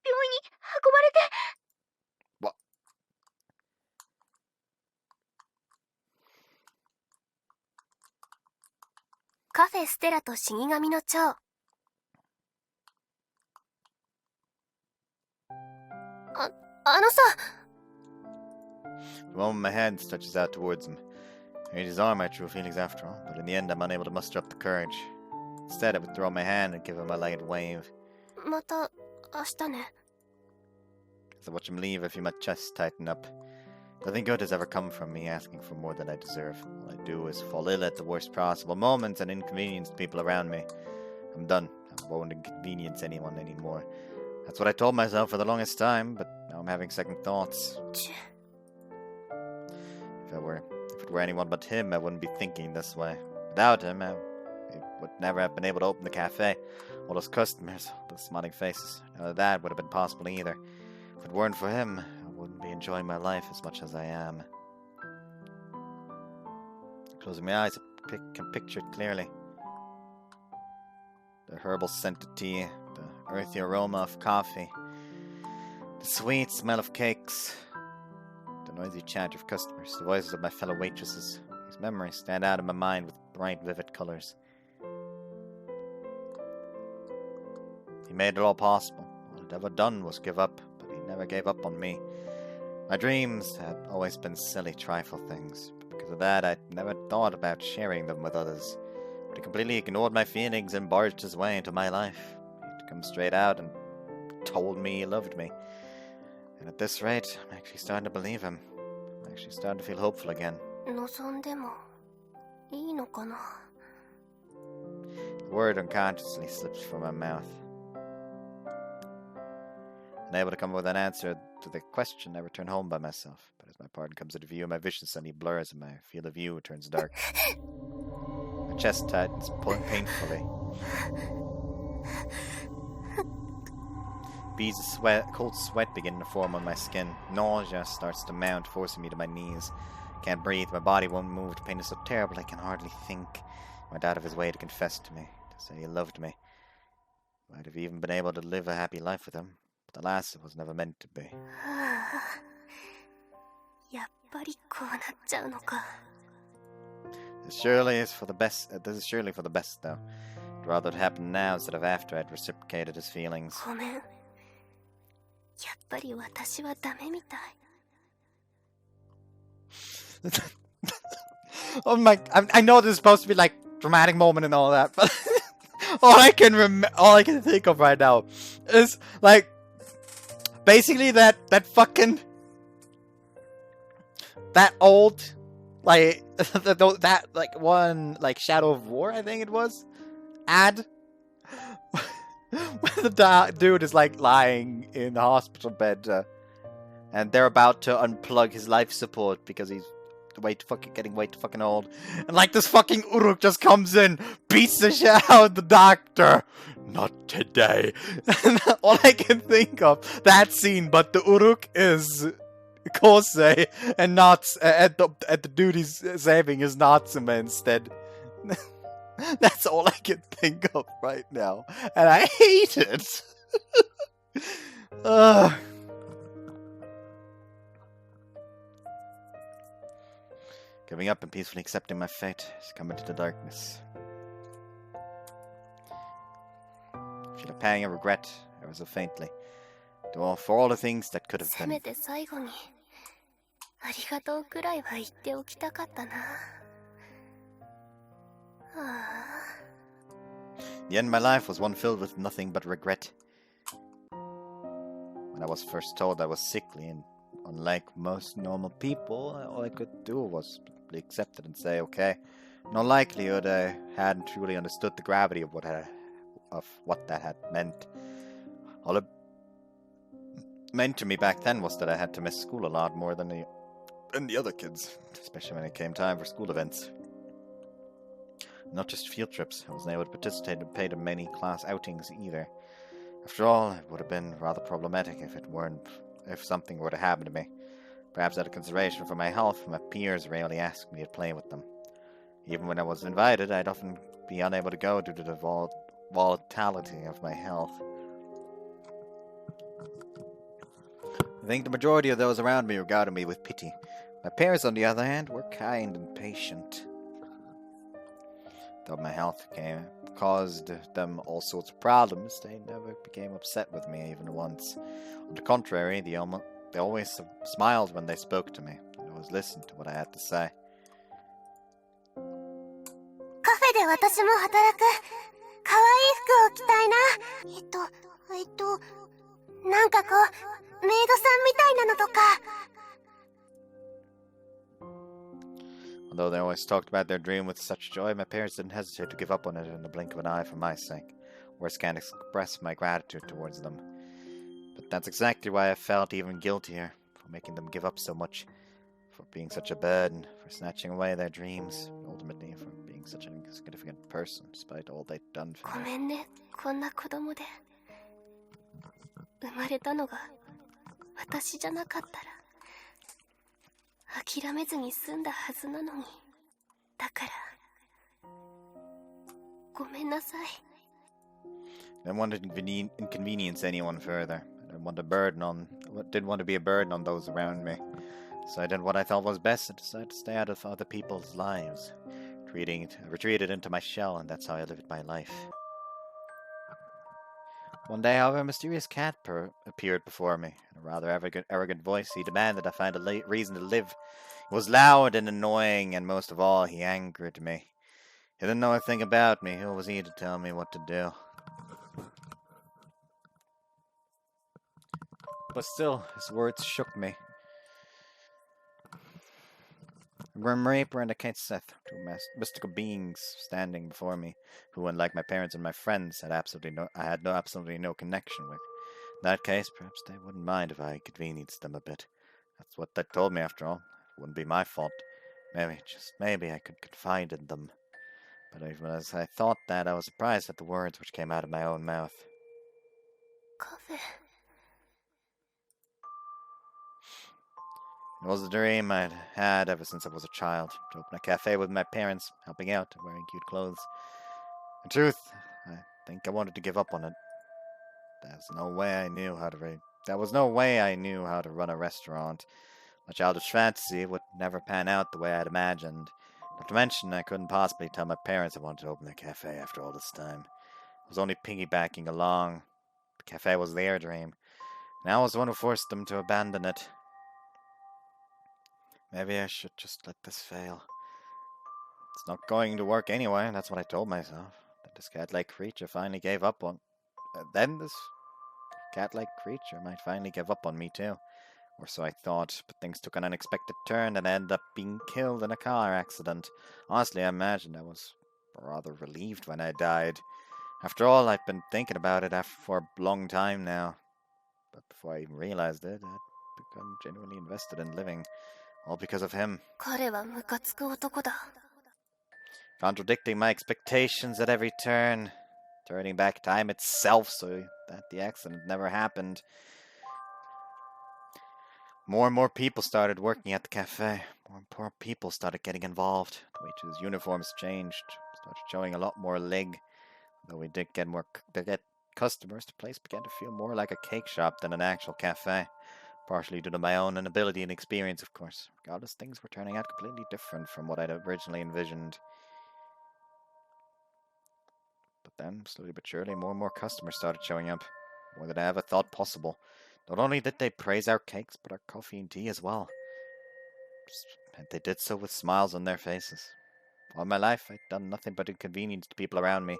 病院に運ばれて。What? カフェステラと死神の蝶。あのさ。 The moment my hand stretches out towards him. I read his arm, my true feelings after all, but in the end I'm unable to muster up the courage. Instead, I withdraw my hand and give him a light wave. また明日ね。 As I watch him leave, I feel my chest tighten up. Nothing good has ever come from me asking for more than I deserve. All I do is fall ill at the worst possible moments and inconvenience people around me. I'm done. I won't inconvenience anyone anymore. That's what I told myself for the longest time, but now I'm having second thoughts. If it were anyone but him, I wouldn't be thinking this way. Without him, I would never have been able to open the cafe. All those customers, those smiling faces, none of that would have been possible either. If it weren't for him, I wouldn't be enjoying my life as much as I am. Closing my eyes, I can picture it clearly. The herbal scented tea, the earthy aroma of coffee, the sweet smell of cakes, the noisy chatter of customers, the voices of my fellow waitresses. These memories stand out in my mind with bright, vivid colors. He made it all possible. All I'd ever done was give up, but he never gave up on me. My dreams had always been silly, trifle things, but because of that, I'd never thought about sharing them with others. But he completely ignored my feelings and barged his way into my life. He'd come straight out and told me he loved me. And at this rate, I'm actually starting to believe him. I'm actually starting to feel hopeful again. 望んでもいいのかな? The word unconsciously slips from my mouth. Unable to come up with an answer to the question, I return home by myself. But My pardon comes into view, my vision suddenly blurs, and my field of view turns dark. My chest tightens painfully. Beads of cold sweat begin to form on my skin. Nausea starts to mount, forcing me to my knees. Can't breathe, my body won't move. The pain is so terrible I can hardly think. He went out of his way to confess to me, to say he loved me. Might have even been able to live a happy life with him, but alas, it was never meant to be. やっぱりこうなっちゃうのか。 This surely is for the best. This is surely for the best, though. I'd rather it happen now instead of after I'd reciprocated his feelings. ごめん。やっぱり私はダメみたい。 Oh my! I know this is supposed to be like dramatic moment and all that, but all I can think of right now is like basically that fucking that old like that like one like Shadow of War, I think it was, ad where the dude is like lying in the hospital bed and they're about to unplug his life support because he's getting way too fucking old, and like this fucking Uruk just comes in, beats the shit out of the doctor. Not today. And all I can think of that scene, but the Uruk is Kosei, and not at the dude he's saving is Natsume instead. That's all I can think of right now, and I hate it. Giving up and peacefully accepting my fate, succumbing to the darkness. I feel a pang of regret, ever so faintly. For all the things that could have せ been. めて最後にありがとうくらいは言っておきたかったな。The end of my life was one filled with nothing but regret. When I was first told I was sickly, and unlike most normal people, all I could do was accept it and say, okay. No likelihood I hadn't truly understood the gravity of what that had meant. All it meant to me back then was that I had to miss school a lot more than the other kids, especially when it came time for school events. Not just field trips, I wasn't able to participate and pay to many class outings either. After all, it would have been rather problematic if something were to happen to me. Perhaps out of consideration for my health, my peers rarely asked me to play with them. Even when I was invited, I'd often be unable to go due to the volatility of my health. I think the majority of those around me regarded me with pity. My parents, on the other hand, were kind and patient. Though my health caused them all sorts of problems, they never became upset with me even once. On the contrary, they always smiled when they spoke to me, and always listened to what I had to say. カフェで私も働く。可愛い服を着たいな。なんかこう、メイドさんみたいなのとか。Although they always talked about their dream with such joy, my parents didn't hesitate to give up on it in the blink of an eye for my sake. Words can't express my gratitude towards them. But that's exactly why I felt even guiltier, for making them give up so much, for being such a burden, for snatching away their dreams, ultimately for being such an insignificant person, despite all they'd done for ご me. めんね、こんな子供で。生まれたのが私じゃなかったら諦めずに済んだはずなのに。だからごめんなさい。 I didn't want to inconvenience anyone further. I didn't want to be a burden on those around me. So I did what I thought was best and decided to stay out of other people's lives. Retreated into my shell, and that's how I lived my life. One day, however, a mysterious cat appeared before me. In a rather arrogant voice, he demanded I find a reason to live. He was loud and annoying, and most of all, he angered me. He didn't know a thing about me. Who was he to tell me what to do? But still, his words shook me. A Grim Reaper and a Ketseth, two mystical beings standing before me, who, unlike my parents and my friends, I had absolutely no connection with. In that case, perhaps they wouldn't mind if I inconvenienced them a bit. That's what they told me after all. It wouldn't be my fault. Maybe, just maybe, I could confide in them. But even as I thought that, I was surprised at the words which came out of my own mouth. カフェ。 It was a dream I'd had ever since I was a child, to open a cafe with my parents, helping out, wearing cute clothes. In truth, I think I wanted to give up on it. There was no way I knew how to run a restaurant. My childish fantasy would never pan out the way I'd imagined. Not to mention, I couldn't possibly tell my parents I wanted to open a cafe after all this time. I was only piggybacking along. The cafe was their dream, and I was the one who forced them to abandon it. Maybe I should just let this fail. It's not going to work anyway, that's what I told myself. That this cat-like creature finally gave up on... then this cat-like creature might finally give up on me too. Or so I thought, but things took an unexpected turn and I ended up being killed in a car accident. Honestly, I imagined I was rather relieved when I died. After all, I've been thinking about it for a long time now. But before I even realized it, I'd become genuinely invested in living. All because of him. 彼はムカつく男だ。 Contradicting my expectations at every turn. Turning back time itself so that the accident never happened. More and more people started working at the cafe. More and more people started getting involved. The waiters' uniforms changed. Started showing a lot more leg. Though we did get customers, the place began to feel more like a cake shop than an actual cafe. Partially due to my own inability and experience, of course. Regardless, things were turning out completely different from what I'd originally envisioned. But then, slowly but surely, more and more customers started showing up. More than I ever thought possible. Not only did they praise our cakes, but our coffee and tea as well. And they did so with smiles on their faces. All my life, I'd done nothing but inconvenience to people around me.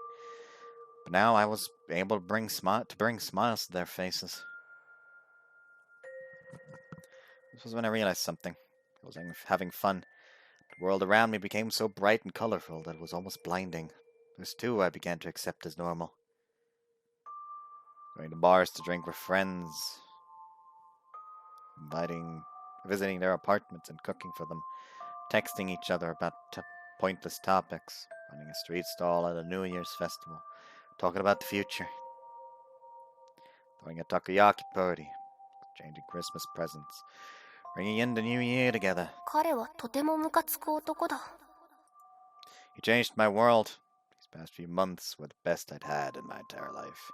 But now I was able to bring smiles to their faces. This was when I realized something. I was having fun. The world around me became so bright and colorful that it was almost blinding. This too I began to accept as normal. Going to bars to drink with friends. Visiting their apartments and cooking for them. Texting each other about pointless topics. Running a street stall at a New Year's festival. Talking about the future. Throwing a Takoyaki party. Exchanging Christmas presents. Bringing in the new year together. 彼はとてもムカつく男だ。 He changed my world. These past few months were the best I'd had in my entire life.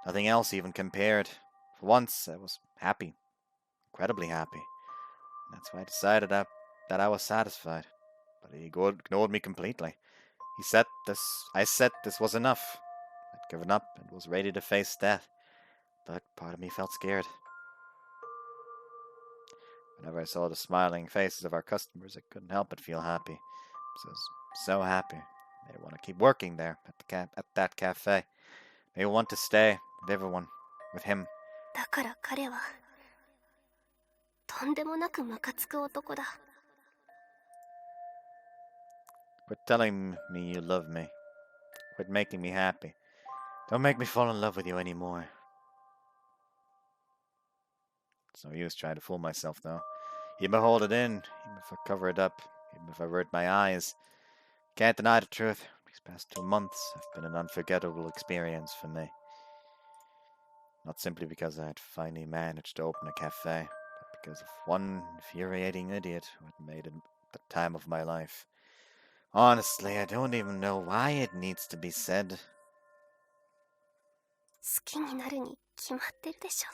Nothing else even compared. For once, I was happy. Incredibly happy. And that's why I decided that I was satisfied. But he ignored me completely. I said this was enough. I'd given up and was ready to face death. But part of me felt scared. Whenever I saw the smiling faces of our customers, I couldn't help but feel happy. I was so happy. They want to keep working there at that cafe. They want to stay with everyone, with him. だから彼はとんでもなくムカつく男だ。 Quit telling me you love me. Quit making me happy. Don't make me fall in love with you anymore. It's no use trying to fool myself, though. Even if I hold it in, even if I cover it up, even if I avert my eyes, can't deny the truth. These past 2 months have been an unforgettable experience for me. Not simply because I had finally managed to open a cafe, but because of one infuriating idiot who had made it the time of my life. Honestly, I don't even know why it needs to be said. 好きになるに決まってるでしょ。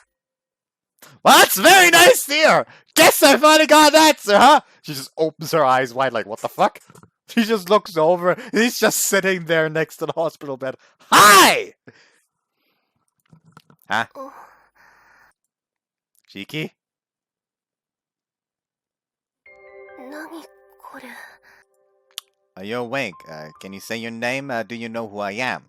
Well, that's very nice to hear! Guess I finally got an answer, huh? She just opens her eyes wide like, what the fuck? She just looks over, and he's just sitting there next to the hospital bed. Hi! Huh? Cheeky? 何これ。 Are you awake? Can you say your name? Do you know who I am?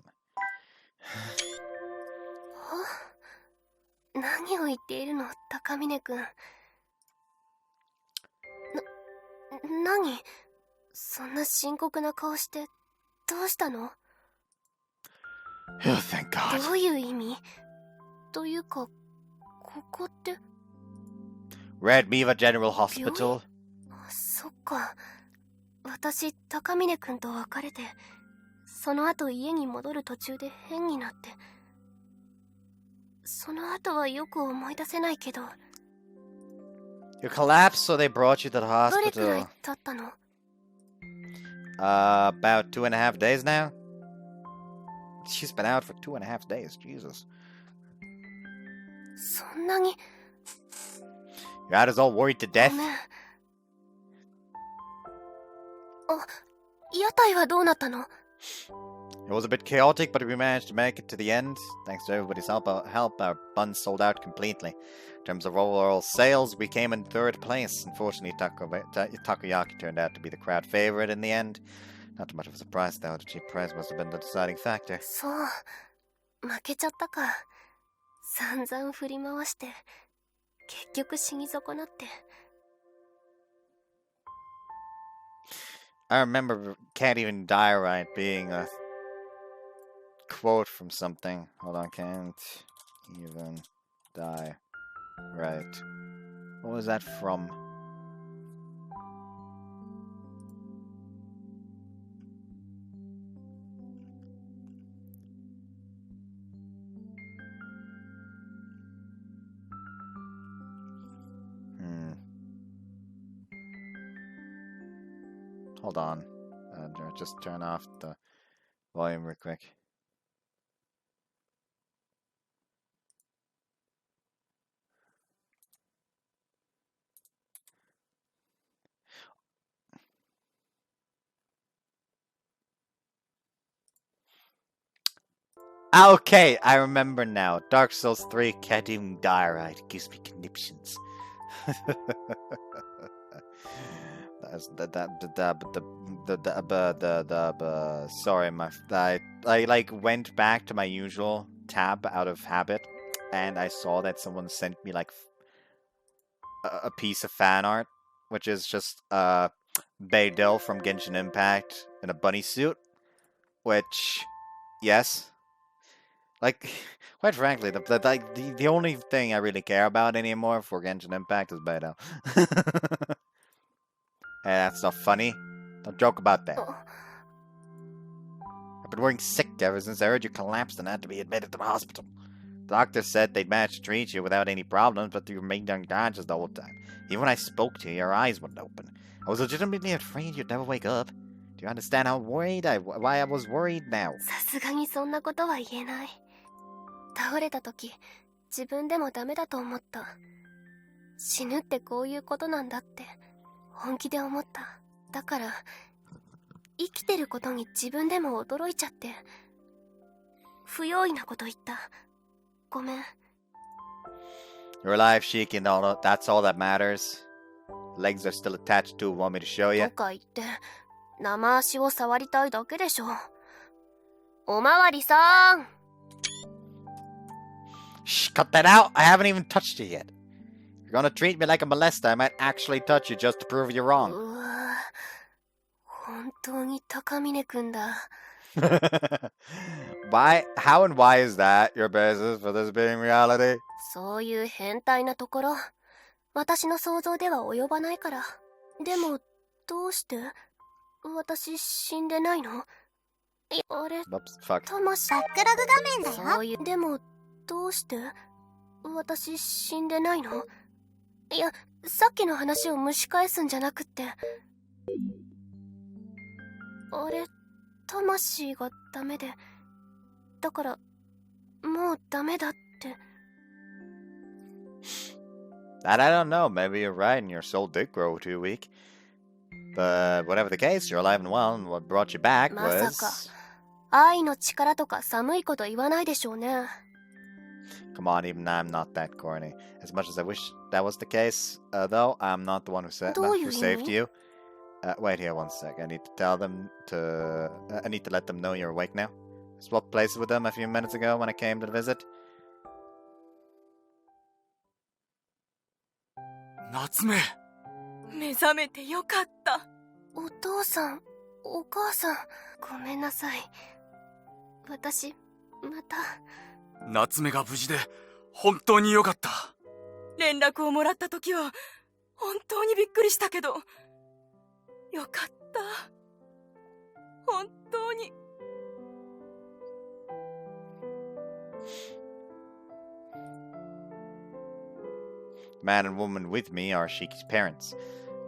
何を言っているの、高峰君。何そんな深刻な顔してどうしたの？ Oh, thank God. どういう意味？というか、ここって。Red Miva General Hospital. そっか。私、高峰君と別れて、その後家に戻る途中で変になって。その後はよく思い出せないけど。You collapsed, so they brought you to the どれくらい hospital. 経ったの？ About 2.5 days now. She's been out for 2.5 days. Jesus. そんなに。Your dad is all worried to death. ごめん。屋台はどうなったの？ It was a bit chaotic, but we managed to make it to the end. Thanks to everybody's help, our buns sold out completely. In terms of overall sales, we came in 3rd place. Unfortunately, Takoyaki turned out to be the crowd favorite in the end. Not too much of a surprise, though. The cheap price must have been the deciding factor. そう。負けちゃったか。散々振り回して、結局死に損なって。I remember Can't Even Die Right being a quote from something. Hold on, Can't Even Die Right. What was that from? Hold on. Just turn off the volume real quick. Okay, I remember now. Dark Souls 3 Can't Even Die Right. Gives me conniptions. Sorry, I like went back to my usual tab out of habit, and I saw that someone sent me like a piece of fan art, which is just Beidel from Genshin Impact in a bunny suit, which, yes, like, quite frankly, the only thing I really care about anymore for Genshin Impact is Beidel. Hey, that's not funny. Don't joke about that. I've been working sick ever since I heard you collapsed and had to be admitted to the hospital. The doctor said they'd managed to treat you without any problems, but you remained unconscious the whole time. Even when I spoke to you, your eyes wouldn't open. I was legitimately afraid you'd never wake up. Do you understand how worried why I was worried now? さすがにそんなことは言えない。倒れた時、自分でもダメだと思った。死ぬってこういうことなんだって。本気で思った。だから、生きてることに自分でも驚いちゃって。不用意なこと言った。ごめん。You're alive, Shiki, and that's all that matters. Legs are still attached to. Want me to show you? とか言って、生足を触りたいだけでしょ。おまわりさん。Shh, cut that out! I haven't even touched you yet. If you're gonna treat me like a molester, I might actually touch you just to prove you're wrong. うわ、本当に高峰くんだ。How and why is that your basis for this being reality? そういう変態なところ、私の想像では及ばないから。でも、どうして私死んでないの？あれ、魂。バックログ画面だよ。そういう、でも、どうして私死んでないの？いや、さっきの話を蒸し返すんじゃなくって。あれ、魂がダメで。だから、もうダメだって。That I don't know. Maybe you're right and your soul did grow too weak. But whatever the case, you're alive and well, and what brought you back まさ was... か、愛の力とか寒いこと言わないでしょうね。Come on, even I'm not that corny. As much as I wish that was the case, though, I'm not the one who saved you. Wait here one sec. I need to tell them to... I need to let them know you're awake now. I swapped places with them a few minutes ago when I came to visit. 夏目。目覚めてよかった。お父さん、お母さん、ごめんなさい。私、また。夏目が無事で本当によかった。連絡をもらった時は本当にびっくりしたけど、よかった。本当に。The man and woman with me are Shiki's parents.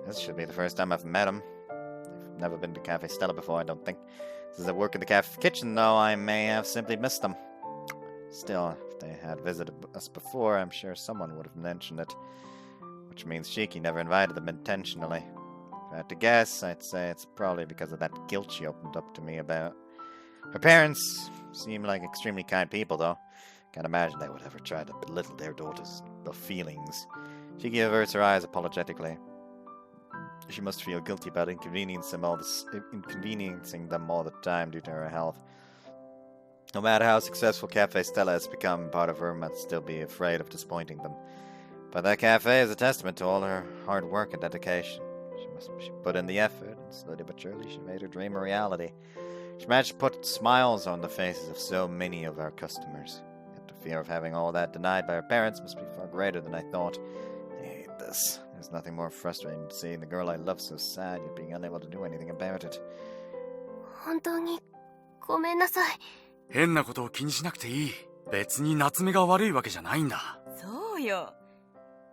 This should be the first time I've met them. They've never been to Café Stella before, I don't think. Since I work in the cafe kitchen, though, I may have simply missed them. Still, if they had visited us before, I'm sure someone would have mentioned it. Which means Shiki never invited them intentionally. If I had to guess, I'd say it's probably because of that guilt she opened up to me about. Her parents seem like extremely kind people, though. Can't imagine they would ever try to belittle their daughter's feelings. Shiki averts her eyes apologetically. She must feel guilty about inconveniencing them all the time due to her health. No matter how successful Café Stella has become, part of her must still be afraid of disappointing them. But that cafe is a testament to all her hard work and dedication. She put in the effort, and slowly but surely she made her dream a reality. She managed to put smiles on the faces of so many of our customers. Yet the fear of having all that denied by her parents must be far greater than I thought. I hate this. There's nothing more frustrating than seeing the girl I love so sad, yet being unable to do anything about it. 本当にごめんなさい。変なことを気にしなくていい。別に夏目が悪いわけじゃないんだ。そうよ。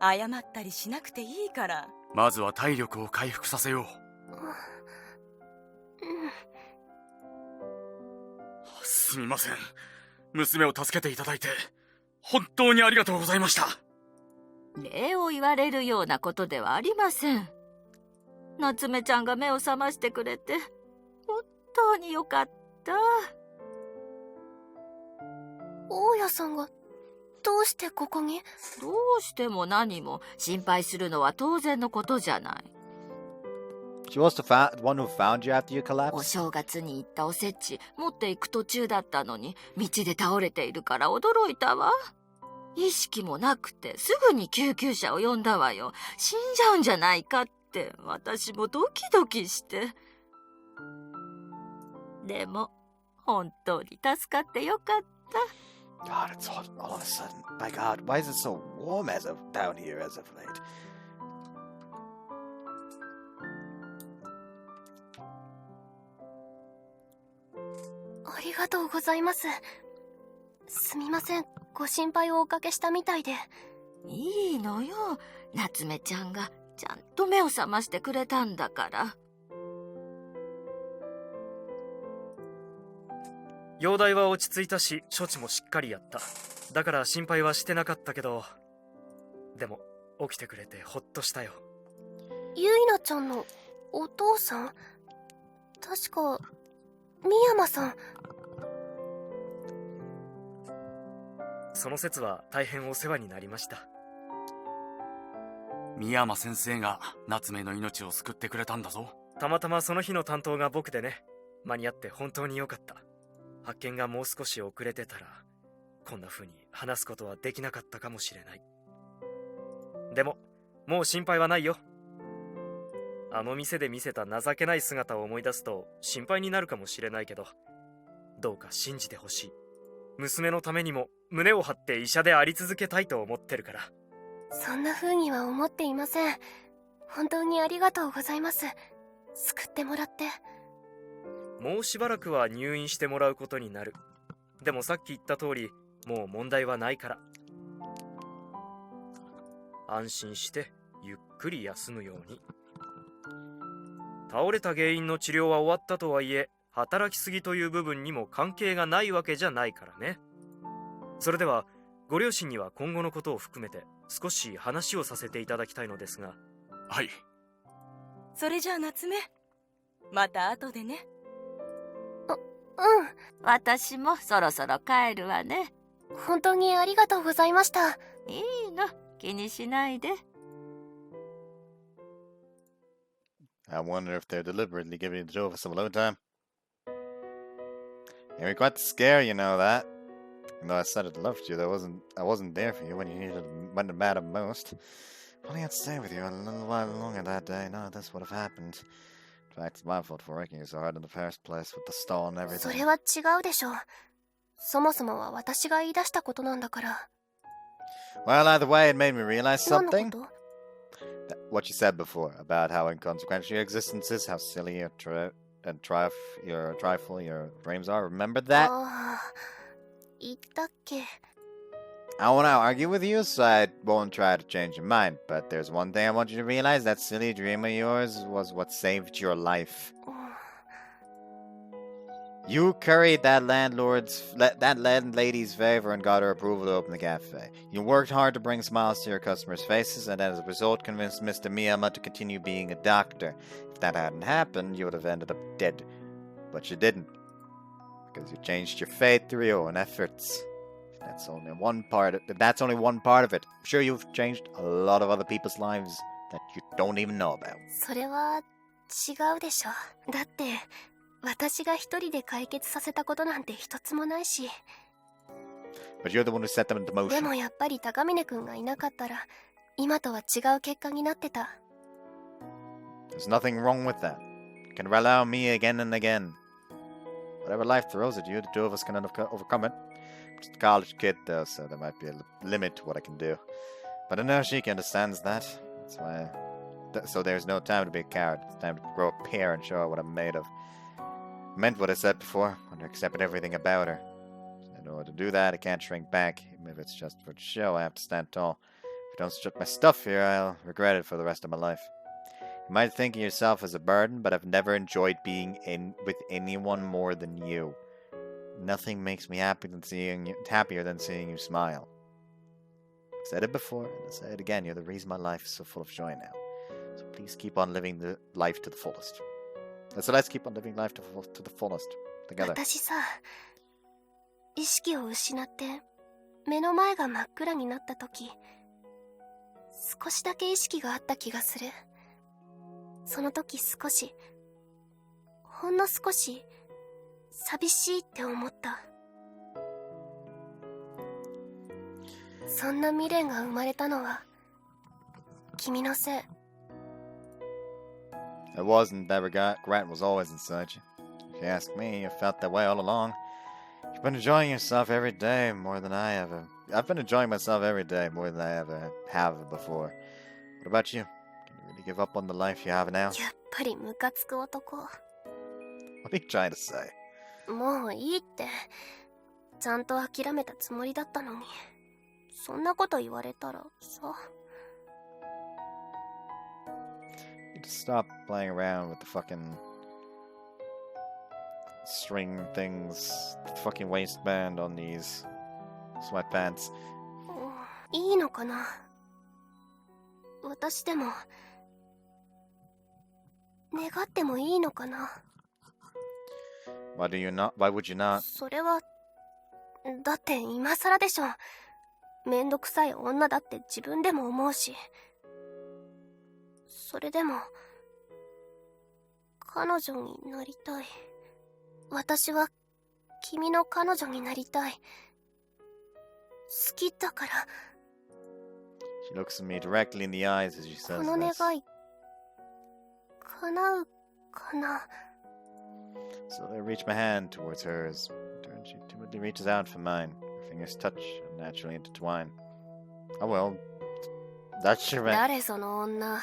謝ったりしなくていいから。まずは体力を回復させよう。すみません。娘を助けていただいて本当にありがとうございました。礼を言われるようなことではありません。夏目ちゃんが目を覚ましてくれて本当によかった。大家さんがどうしてここに？どうしても何も心配するのは当然のことじゃない。She was the one who found you after you お collapsed? 正月に行ったおせち持っていく途中だったのに道で倒れているから驚いたわ。意識もなくてすぐに救急車を呼んだわよ。死んじゃうんじゃないかって私もドキドキして。でも本当に助かってよかった。God, it's hot all of a sudden. My God, why is it so warm down here as of late? ありがとうございます。すみません、ご心配をおかけしたみたいで。いいのよ。夏目ちゃんがちゃんと目を覚ましてくれたんだから。容体は落ち着いたし、処置もしっかりやった。だから心配はしてなかったけど、でも起きてくれてほっとしたよ。ゆいなちゃんのお父さん？確か深山さん。その説は大変お世話になりました。深山先生が夏目の命を救ってくれたんだぞ。たまたまその日の担当が僕でね、間に合って本当に良かった。発見がもう少し遅れてたらこんな風に話すことはできなかったかもしれない。でももう心配はないよ。あの店で見せた情けない姿を思い出すと心配になるかもしれないけど、どうか信じてほしい。娘のためにも胸を張って医者であり続けたいと思ってるから。そんな風には思っていません。本当にありがとうございます。救ってもらって。もうしばらくは入院してもらうことになる。でもさっき言った通り、もう問題はないから。安心してゆっくり休むように。倒れた原因の治療は終わったとはいえ、働きすぎという部分にも関係がないわけじゃないからね。それではご両親には今後のことを含めて少し話をさせていただきたいのですが。はい。それじゃあ夏目、また後でね。私もそろそろ帰るわね。本当にありがとうございました。いいの、気にしないで。I wonder if they're deliberately giving the two of us some alone time. You're quite scared, you know that. Even though I said I loved you, I wasn't there for you when it mattered most. If only I'd stay with you a little while longer that day, none of this would have happened. In fact, it's my fault for working you so hard in the first place with the stall and everything. それは違うでしょう。そもそもは私が言い出したことなんだから。Well, either way, it made me realize 何のこ something. と？ What you said before about how inconsequential your existence is, how silly and trifle your dreams are. Remember that? ああ、言ったっけ？ I want to argue with you, so I won't try to change your mind. But there's one thing I want you to realize: that silly dream of yours was what saved your life. You curried that landlady's favor and got her approval to open the cafe. You worked hard to bring smiles to your customers' faces, and as a result convinced Mr. Miyama to continue being a doctor. If that hadn't happened, you would have ended up dead. But you didn't. Because you changed your fate through your own efforts. That's only one part of it. I'm sure you've changed a lot of other people's lives that you don't even know about. それは違うでしょ。だって、私が一人で解決させたことなんて一つもないし。But you're the one who set them into motion. でもやっぱり高峰くんがいなかったら、今とは違う結果になってた。There's nothing wrong with that. You can rely on me again and again. Whatever life throws at you, the two of us can overcome it. I'm just a college kid, though, so there might be a limit to what I can do. But I know Shiki understands that. That's why. So there's no time to be a coward. It's time to grow a pair and show her what I'm made of. I meant what I said before, when I accepted everything about her. In order to do that, I can't shrink back. Even if it's just for the show, I have to stand tall. If I don't strut my stuff here, I'll regret it for the rest of my life. You might think of yourself as a burden, but I've never enjoyed being with anyone more than you. Nothing makes me happier than seeing you smile. I've said it before, and I'll say it again. You're the reason my life is so full of joy now. So please keep on living the life to the fullest. So let's keep on living life to the fullest together. 私さ、意識を失って目の前が真っ暗になった時、少しだけ意識があった気がする。その時少し、ほんの少し寂しいって思った。そんな未練が生まれたのは君のせい。It wasn't that regret was always inside you. If you ask me, you felt that way all along. You've been enjoying yourself every day more than I ever. I've been enjoying myself every day more than I ever have before. What about you? Can you really give up on the life you have now? やっぱりムカつく男。 What are you trying to say? もういいって。ちゃんと諦めたつもりだったのに。そんなこと言われたらさ。You just stop playing around with the fucking string things, the fucking waistband on these sweatpants. いいのかな？私でも願ってもいいのかな？ Why would you not? それはだって今更でしょ。めんどくさい女だって自分でも思うし。それでも彼女になりたい。私は君の彼女になりたい。好きだから。 She looks at me directly in the eyes as she こ says の願 this. い叶うかな？ So I reach my hand towards hers. In turn, she timidly reaches out for mine. Her fingers touch and naturally intertwine. Oh well, that's your man. 誰その女？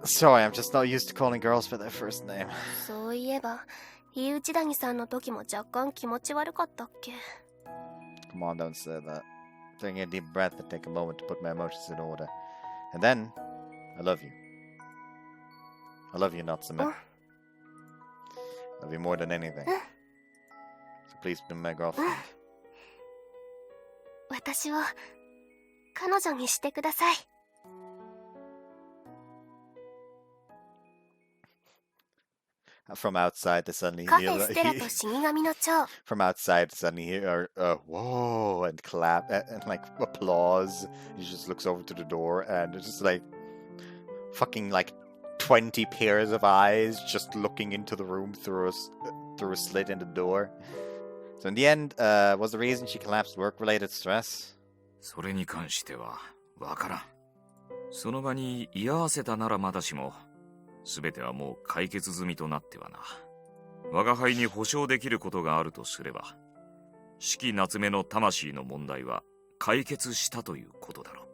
Sorry, I'm just not used to calling girls for their first name. そういえば、井内谷さんの時も若干気持ち悪かったっけ？ Come on, don't say that. Taking a deep breath and take a moment to put my emotions in order. And then, I love you. I love you, Natsume. I love you more than anything. So please be my girlfriend. 私を彼女にしてください。From outside, they suddenly カフェ hear ステラと死神の蝶。 from outside, suddenly hear whoa and clap and like applause. He just looks over to the door and it's just like fucking like 20 pairs of eyes just looking into the room through a slit in the door. So in the end, was the reason she collapsed work-related stress? それに関してはわからん。その場に居合わせたならまだしも、すべてはもう解決済みとなってはな。我が輩に保証できることがあるとすれば、四季夏目の魂の問題は解決したということだろう。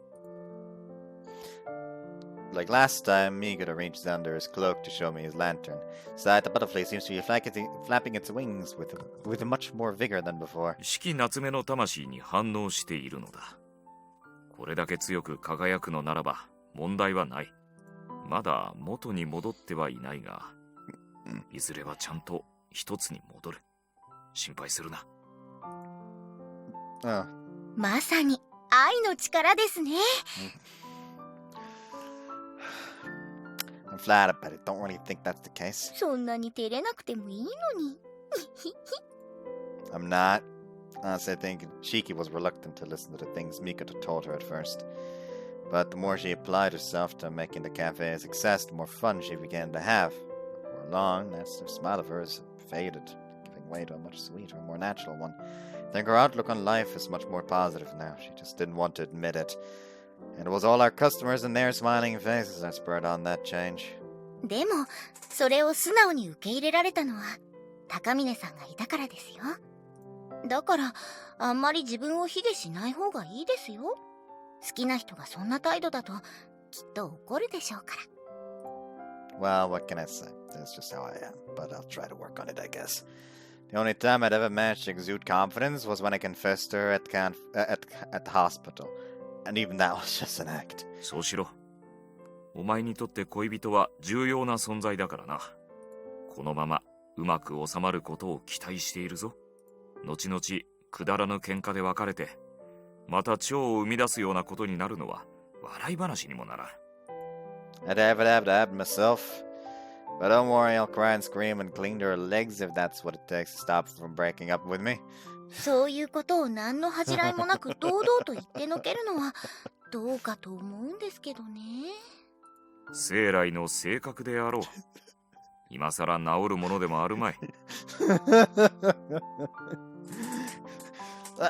Like last time, Migura reached under his cloak to show me his lantern. Inside, the butterfly seems to be flapping its wings with much more vigor than before. 四季夏目の魂に反応しているのだ。これだけ強く輝くのならば問題はない。まだ元に戻ってはいないが、いずれはちゃんと一つに戻る。心配するな。まさに愛の力ですね。I'm flattered, but I don't really think that's the case. そんなに照れなくてもいいのに。I'm not. Honestly, I think Shiki was reluctant to listen to the things Mikado told her at first. But the more she applied herself to making the cafe a success, the more fun she began to have. Before long, that smile of hers faded, giving way to a much sweeter, more natural one. I think her outlook on life is much more positive now. She just didn't want to admit it. And it was all our customers and their smiling faces that spurred on that change. でも、それを素直に受け入れられたのは、高峰さんがいたからですよ。だから、あんまり自分を卑下しない方がいいですよ。好きな人がそんな態度だと、きっと怒るでしょうから。Well, what can I say? That's just how I am, but I'll try to work on it, I guess. The only time I'd ever managed to exude confidence was when I confessed to her at the hospital. And even that was just an act. そうしろ。お前にとって恋人は重要な存在だからな。このままうまく収まることを期待しているぞ。後々くだらぬ喧嘩で別れて、また蝶を生み出すようなことになるのは笑い話にもならん。I'd have it happen myself. But don't worry, I'll cry and scream and cling to her legs if that's what it takes to stop her from breaking up with me. そういうことを何の恥じらいもなく堂々と言ってのけるのはどうかと思うんですけどね。生来の性格であろう。今さら治るものでもあるまい。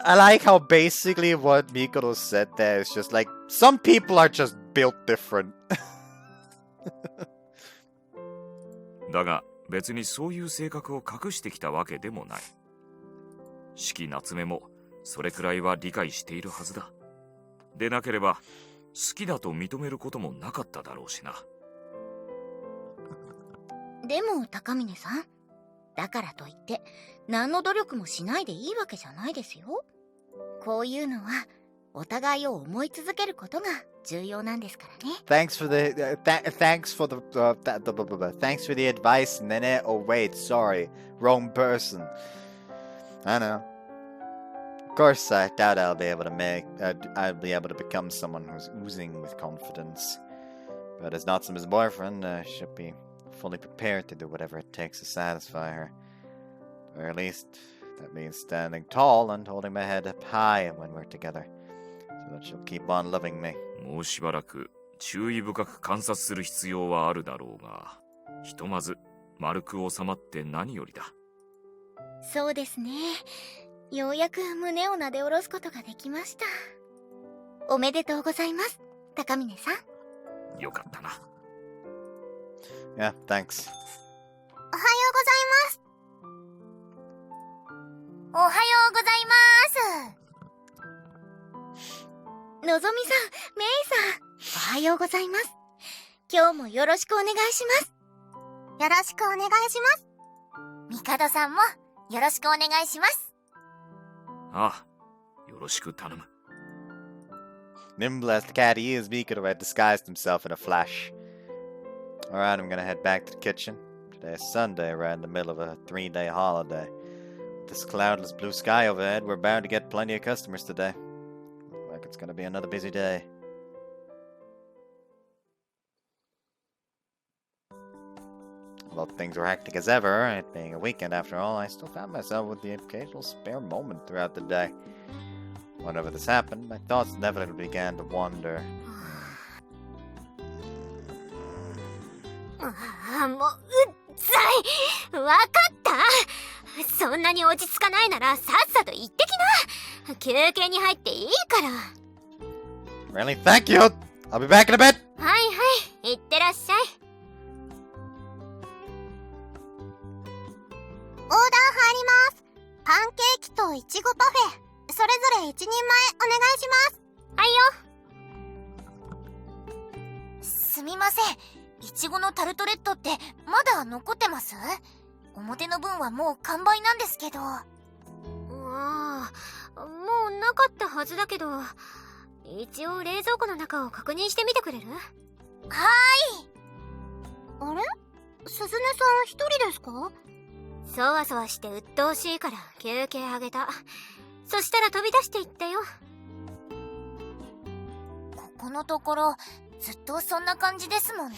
I like how basically what Mikado said there is just like, some people are just built different. だが別にそういう性格を隠してきたわけでもない。四季夏目もそれくらいは理解しているはずだ。でなければ好きだと認めることもなかっただろうしな。でも高峰さん、だからといって何の努力もしないでいいわけじゃないですよ。こういうのはお互いを思い続けることが重要なんですからね。Thanks for the advice, Nene. Oh wait, sorry, wrong person. I know. Of course, I doubt I'll be able to become someone who's oozing with confidence. But as Natsume's boyfriend, I should be fully prepared to do whatever it takes to satisfy her. Or at least, that means standing tall and holding my head up high when we're together, so that she'll keep on loving me. もうしばらく注意深く観察する必要はあるだろうが、ひとまず丸く収まって何よりだ。そうですね。ようやく胸をなで下ろすことができました。おめでとうございます、高峰さん。よかったな。Yeah, thanks. おはようございます。おはようございます。のぞみさん、メイさん、おはようございます。今日もよろしくお願いします。よろしくお願いします。ミカドさんもよろしくお願いします。ああ、よろしく頼む。Nimble as the cat he is, Mikado had disguised himself in a flash. Alright, I'm gonna head back to the kitchen. Today is Sunday, right in the middle of a 3-day holiday. With this cloudless blue sky overhead, we're bound to get plenty of customers today. Looks like it's gonna be another busy day. Well, things were hectic as ever, it being a weekend after all, I still found myself with the occasional spare moment throughout the day. Whenever this happened, my thoughts inevitably began to wander. もううっざい。わかった。そんなに落ち着かないならさっさと行ってきな。休憩に入っていいから。Really? Thank you! I'll be back in a bit! はいはい、行ってらっしゃい。オーダー入ります。パンケーキとイチゴパフェ。それぞれ一人前お願いします。はいよ。すみません。いちごのタルトレットってまだ残ってます？表の分はもう完売なんですけど。ああ、もうなかったはずだけど、一応冷蔵庫の中を確認してみてくれる？はーい。あれ？すずねさん一人ですか？そわそわして鬱陶しいから休憩あげた。そしたら飛び出していったよ。ここのところずっとそんな感じですもんね。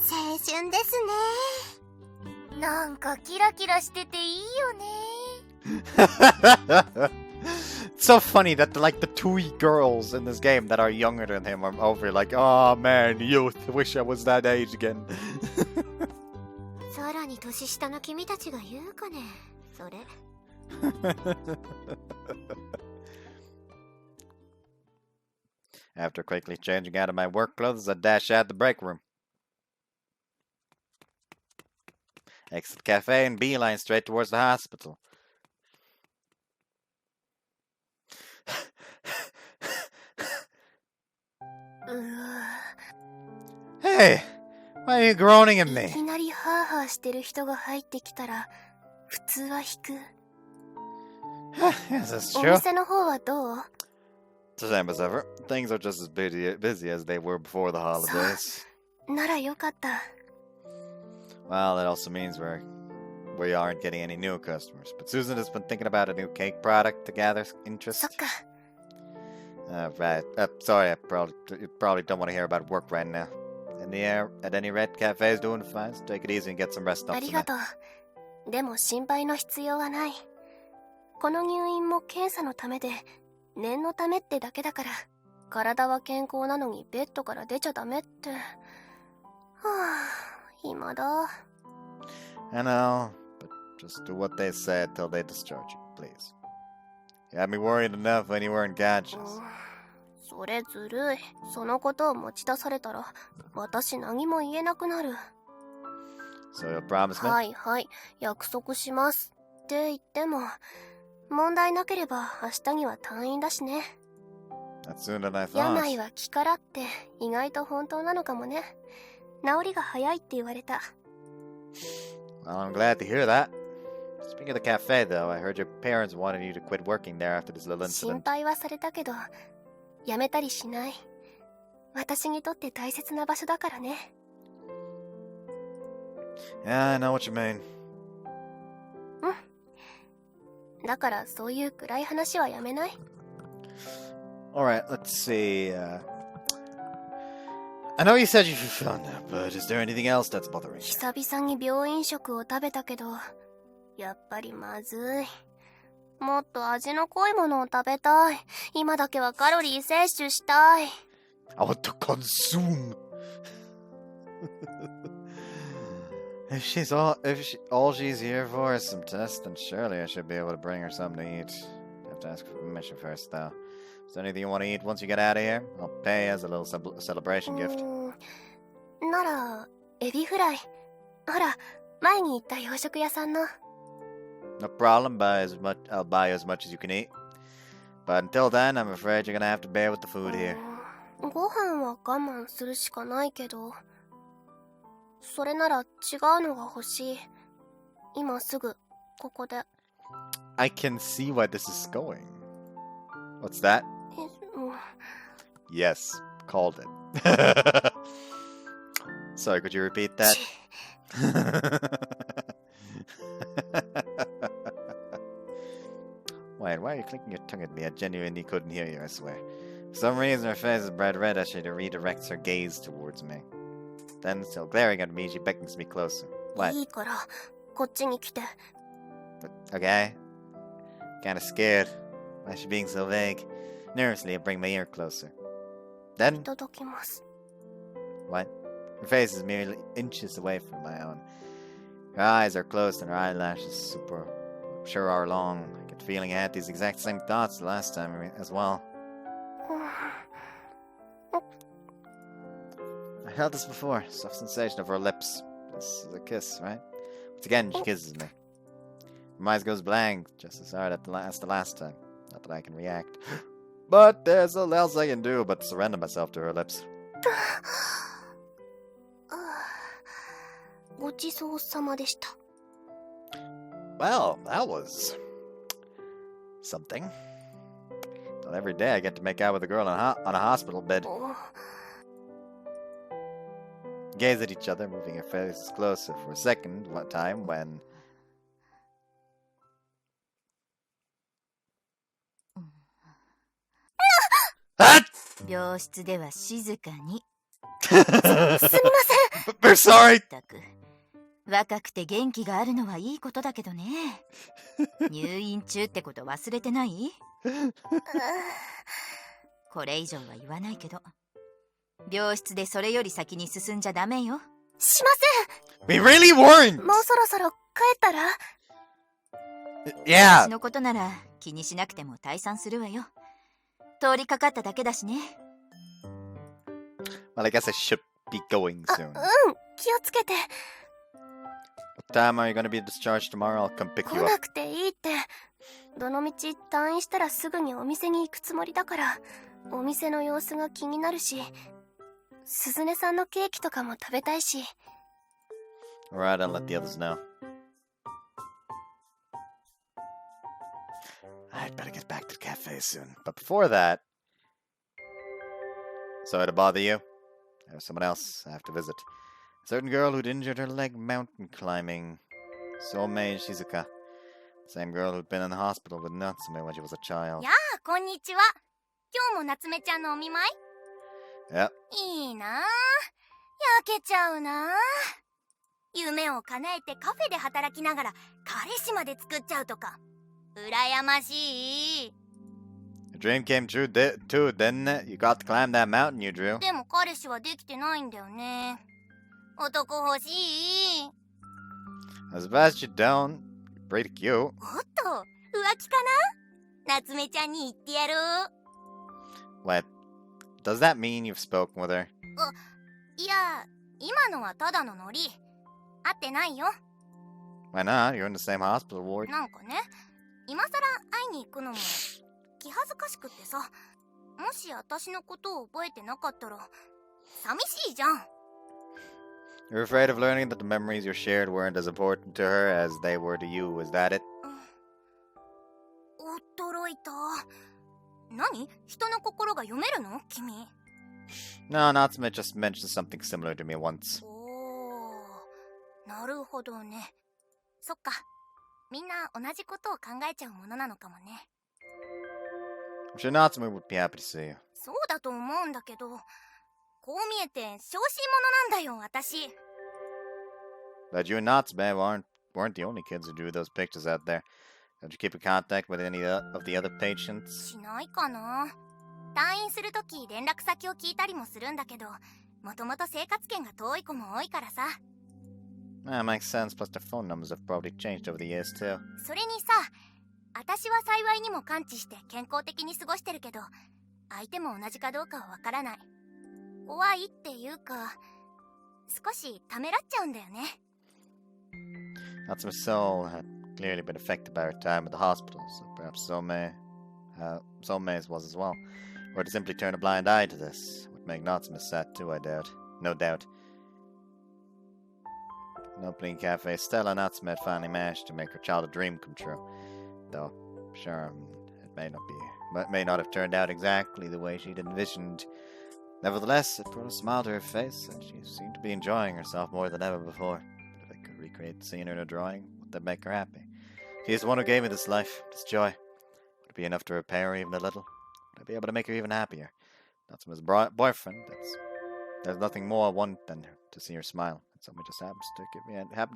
青春ですね。なんかキラキラしてていいよね。It's so funny that like the two girls in this game that are younger than him are over like, oh man, youth, wish I was that age again. さらに年下の君たちが言うかね、それ。After quickly changing out of my work clothes, I dash out the break room. Exit the cafe and beeline straight towards the hospital. Hey, why are you groaning at い me? きなりハーハーしてる人が入ってきたら普通は引く。 Yes, that's お true. 店の方はどう？ It's the same as ever. Things are just as busy as they were before the holidays. ならよかった。 Well, that also means we aren't getting any new customers. But Susan has been thinking about a new cake product to gather そ interest. っか。 Right. Sorry, you probably don't want to hear about work right now. At any rate, cafe's doing fine. So take it easy and get some rest あ off りが tonight. とう。でも心配の必要はない。この入院も検査のためで、念のためってだけだから。体は健康なのにベッドから出ちゃダメって。はぁ、今だ。 I know, but just do what they say till they discharge you, please. You had me worried enough when you were unconscious. それずるい。そのことを持ち出されたら、私何も言えなくなる。 So you'll promise me? はいはい、約束します。って言っても、問題なければ明日には退院だしね。 Not sooner than I thought. 病は気からって意外と本当なのかもね。治りが早いって言われた。 Well, I'm glad to hear that. Speaking of the cafe, though, I heard your parents wanted you to quit working there after this little 心 incident. 配はされたけど、やめたりしない。私にとって大切な場所だからね。 Yeah, I know what you mean. だからそういう暗い話はやめない。 Alright, let's see. I know you said you feel fine now, but is there anything else that's bothering you? 久々に病院食を食べたけど、やっぱりまずい。もっと味の濃いものを食べたい。今だけはカロリー摂取したい。 I want to consume. If all she's here for is some tests, then surely I should be able to bring her something to eat. You have to ask for permission first, though. Is there anything you want to eat once you get out of here? I'll pay as a little celebration gift. なら、エビフライ。ほら、前に行った洋食屋さんの。 No problem. I'll buy you as much as you can eat. But until then, I'm afraid you're gonna have to bear with the food here. ご飯は我慢するしかないけど、それなら違うのが欲しい。今すぐここで。 I can see why this is going. What's that? Yes, called it. Sorry, could you repeat that? Wait, why are you clicking your tongue at me? I genuinely couldn't hear you, I swear. For some reason, her face is bright red as she redirects her gaze towards me. Then, still glaring at me, she beckons me closer. What? いいから、こっちに来て。 Okay. Kinda scared. Why is she being so vague? Nervously, I bring my ear closer. い Then, ただきます。 what? Her face is merely inches away from my own. Her eyes are closed and her eyelashes super sure are long. I get the feeling I had these exact same thoughts the last time as well. I felt this before. Soft sensation of her lips. This is a kiss, right? Once again, she kisses me. My eyes goes blank, just as hard as the last time. Not that I can react. But there's little else I can do but surrender myself to her lips. ごちそうさまでした。 Well, that was something. Not every day I get to make out with a girl on a hospital bed. Gaze at each other, moving your faces closer for a second. One time when...病室では静かに。すみません。 We're sorry! ったく若くて元気があるのはいいことだけどね。入院中ってこと忘れてない？これ以上は言わないけど、病室でそれより先に進んじゃダメよ。しま We really weren't! せん。もうそろそろ帰ったら？ Yeah! 私のことなら気にしなくても退散するわよ。通りかかっただけだしね。Well, I guess I should be going soon. うん、気をつけて。 What time are you gonna be discharged tomorrow? I'll come pick 来 you な up. くていいって。どのみち退院したらすぐにお店に行くつもりだから、お店の様子が気になるし、鈴音さんのケーキとかも食べたいし。 Alright, I'll let the others know. I'd better get back to the cafe soon. But before that... Sorry to bother you. There's someone else I have to visit. A certain girl who'd injured her leg mountain climbing. Soumei Shizuka. The same girl who'd been in the hospital with Natsume when she was a child. やあ、こんにちは。今日も夏目ちゃんのお見舞い？ Yep. いいなあ。焼けちゃうなあ。夢を叶えてカフェで働きながら彼氏まで作っちゃうとか。羨ましい。 Your dream came true too, didn't it? You got to climb that mountain you drew. でも彼氏はできてないんだよね。男欲しい。 As fast as you don't, you're pretty cute. おっと、浮気かな？夏目ちゃんに言ってやろう。 What? Does that mean you've spoken with her? いや、今のはただのノリ。会ってないよ。 Why not? You're in the same hospital ward. なんかね、今さら会いに行くのも気恥ずかしくってさ。もし私のことを覚えてなかったら寂しいじゃん。 You're afraid of learning that the memories you shared weren't as important to her as they were to you, is that it? 驚いた。何？人の心が読めるの？君。 No, Natsume just mentioned something similar to me once. おー、なるほどね。そっか。みんな同じことを考えちゃうものなのかもね。 I'm sure Natsume would be happy to see you. そうだと思うんだけど、こう見えて小心者なんだよ、私。 But you and Natsume weren't the only kids who drew those pictures out there. Don't you keep in contact with any of the other patients? しないかな。退院するとき連絡先を聞いたりもするんだけど、もともと生活圏が遠い子も多いからさ。 That makes sense, plus their phone numbers have probably changed over the years too. それにさ、私は幸いにも完治して健康的に過ごしてるけど、相手も同じかどうかはわからない。怖いっていうか、少しためらっちゃうんだよね。 Natsume's soul had clearly been affected by her time at the hospital, so perhaps Soumei's was as well. Or to simply turn a blind eye to this would make Natsume sad too, I doubt. No doubt. In opening Café Stella, Natsume had finally managed to make her childhood dream come true. Though, sure, it may not have turned out exactly the way she'd envisioned. Nevertheless, it brought a smile to her face, and she seemed to be enjoying herself more than ever before. But if I could recreate the scene in her drawing, would that make her happy? She is the one who gave me this life, this joy. Would it be enough to repay her even a little? Would I be able to make her even happier? Natsume's boyfriend, there's nothing more I want than to see her smile. And someone just happened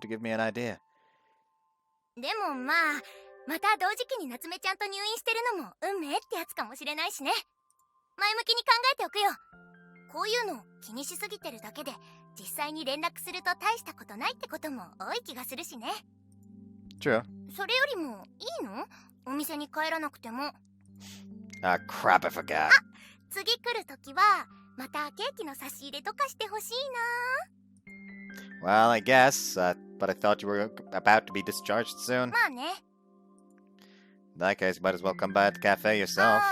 to give me an idea. でもまあ、また同時期に夏目ちゃんと入院してるのも運命ってやつかもしれないしね。前向きに考えておくよ。こういうの気にしすぎてるだけで、実際に連絡すると大したことないってことも多い気がするしね。True. それよりもいいの？お店に帰らなくても。Ah, crap, I forgot. 次来るときは、またケーキの差し入れとかしてほしいな。 Well, I guess, but I thought you were about to be discharged soon. まあね。In that case, you might as well come by at the cafe yourself.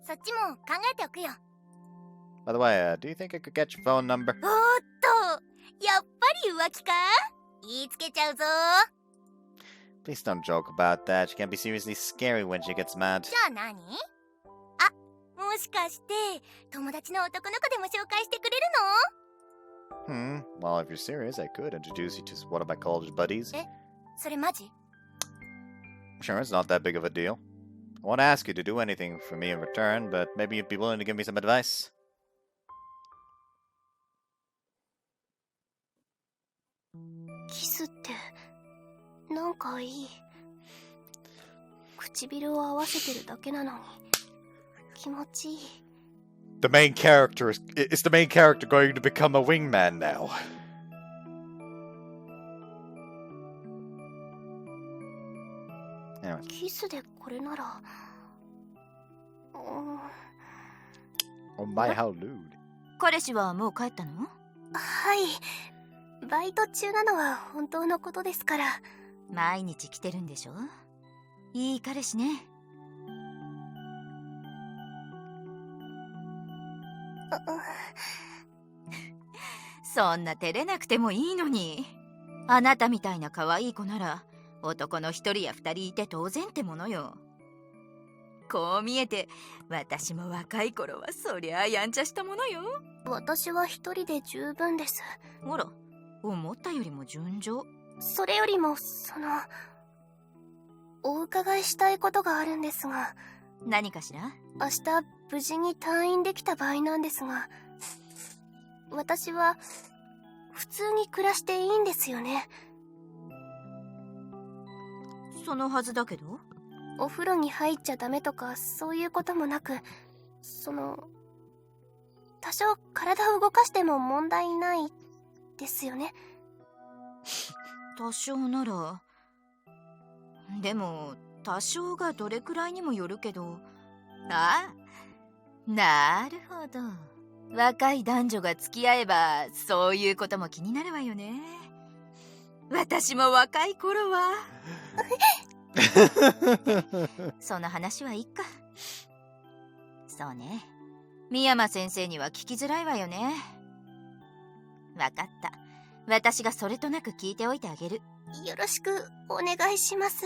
そっちも考えておくよ。 By the way, do you think I could get your phone number? おーっと、やっぱり浮気か？言いつけちゃうぞ。 Please don't joke about that. She can be seriously scary when she gets mad. じゃあ何？あ、もしかして友達の男の子でも紹介してくれるの？ Well, if you're serious, I could introduce you to one of my college buddies. それマジ？ Sure, it's not that big of a deal. I won't ask you to do anything for me in return, but maybe you'd be willing to give me some advice. キスってなんかいい。唇を合わせてるだけなのに気持ちいい。 The main character is the main character going to become a wingman now? Anyways. キスでこれなら、Oh my, how lewd. 彼氏はもう帰ったの？はい。バイト中なのは本当のことですから。毎日来てるんでしょ？いい彼氏ね。そんな照れなくてもいいのに。あなたみたいな可愛い子なら男の一人や二人いて当然ってものよ。こう見えて私も若い頃はそりゃあやんちゃしたものよ。私は一人で十分です。ほら、思ったよりも順調。それよりもお伺いしたいことがあるんですが。何かしら？明日無事に退院できた場合なんですが、私は普通に暮らしていいんですよね？そのはずだけど。お風呂に入っちゃダメとかそういうこともなく、多少体を動かしても問題ないですよね？多少なら。でも多少がどれくらいにもよるけど。ああ、なるほど。若い男女が付き合えばそういうことも気になるわよね。私も若い頃はその話はいいか。そうね、深山先生には聞きづらいわよね。わかった、私がそれとなく聞いておいてあげる。よろしくお願いします。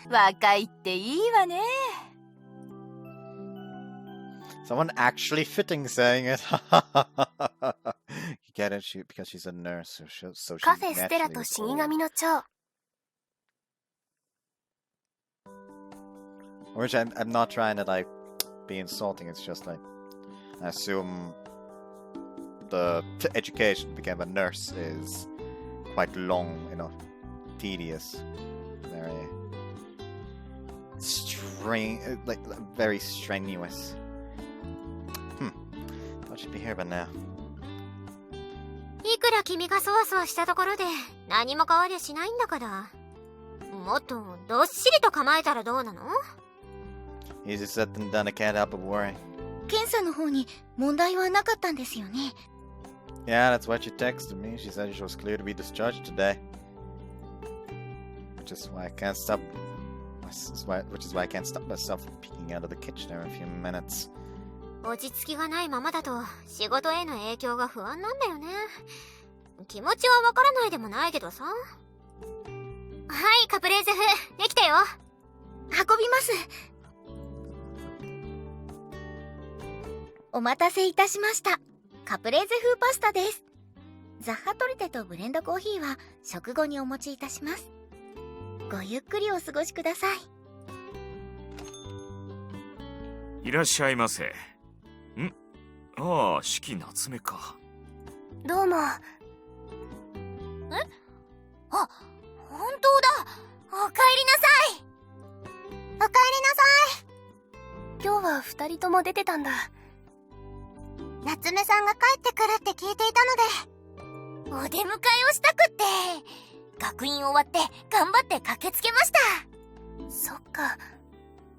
若いっていいわね。Someone actually fitting saying it. You get it? Because she's a nurse, so she's カフェステラと naturally 死 old. 神の蝶。 Which I'm not trying to like be insulting. It's just like I assume the education to become a nurse is quite long, tedious, very strenuous. Thought she'd be here by now. いくら君がそわそわしたところで何も変わりゃしないんだから。もっとどっしりと構えたらどうなの？ Easy said than done. I can't help but worry. 検査の方に問題はなかったんですよね？ Yeah, that's what she texted me. She said she was clear to be discharged today. Which is why I can't stop myself from peeking out of the kitchen every few minutes. 落ち着きがないままだと仕事への影響が不安なんだよね。気持ちはわからないでもないけどさ。はい、カプレーゼ風できたよ。運びます。お待たせいたしました。カプレーゼ風パスタです。ザッハトルテとブレンドコーヒーは食後にお持ちいたします。ごゆっくりお過ごしください。いらっしゃいませ。ああ、四季夏目か。どうも。あ、本当だ。おかえりなさい。おかえりなさい。今日は二人とも出てたんだ。夏目さんが帰ってくるって聞いていたので、お出迎えをしたくって、学院終わって頑張って駆けつけました。そっか、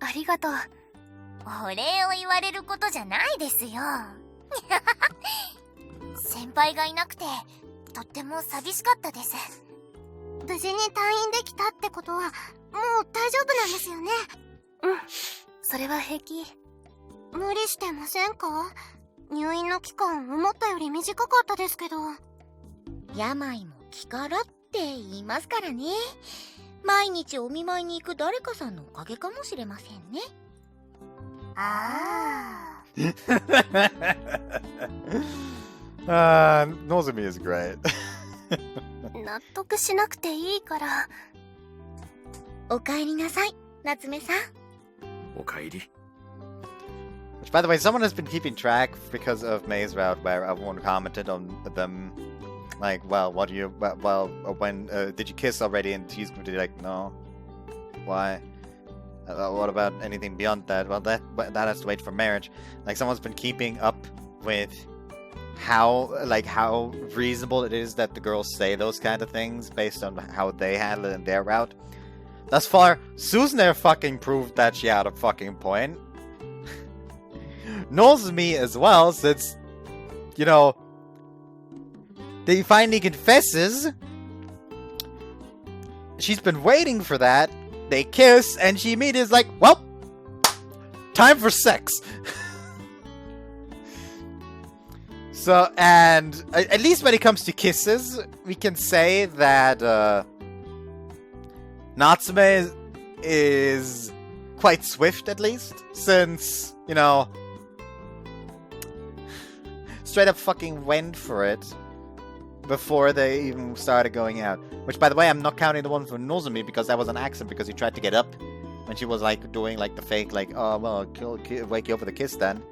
ありがとう。お礼を言われることじゃないですよ。先輩がいなくてとっても寂しかったです。無事に退院できたってことはもう大丈夫なんですよね。うん、それは平気。無理してませんか？入院の期間思ったより短かったですけど。病も気からって言いますからね。毎日お見舞いに行く誰かさんのおかげかもしれませんね。ああ。Nozomi is great. 納得しなくていいから。おかえりなさい、夏目さん。おかえり。Which, by the way, someone has been keeping track because of Maze-Route, where everyone commented on them, like, well, what do you, well, when, did you kiss already? And he's going to be like, no. Why? What about anything beyond that? Well, that has to wait for marriage. Like, someone's been keeping up with how reasonable it is that the girls say those kind of things based on how they handle it in their route. Thus far, Susanne fucking proved that she had a fucking point. Nozomi as well, since, you know, they finally confesses. She's been waiting for that. They kiss, and she immediately is like, well, time for sex. So, and at least when it comes to kisses, we can say that Natsume is quite swift, at least, since, you know, straight up fucking went for it before they even started going out. Which, by the way, I'm not counting the one for Nozomi, because that was an accident, because he tried to get up when she was, like, doing, like, the fake, like, oh, well, wake you up with a kiss then.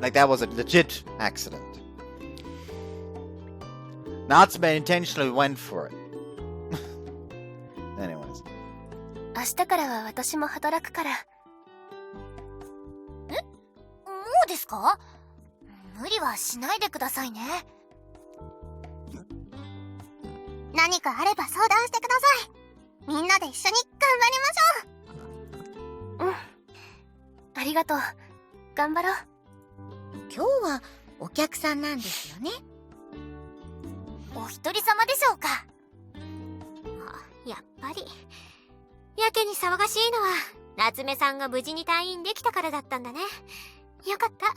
Like, that was a legit accident. Natsume intentionally went for it. Anyways. 明日からは私も働くから。もうですか？無理はしないでくださいね。何かあれば相談してください。みんなで一緒に頑張りましょう。うん。ありがとう。頑張ろう。今日はお客さんなんですよね。お一人様でしょうか。やっぱりやけに騒がしいのは夏目さんが無事に退院できたからだったんだね。よかった。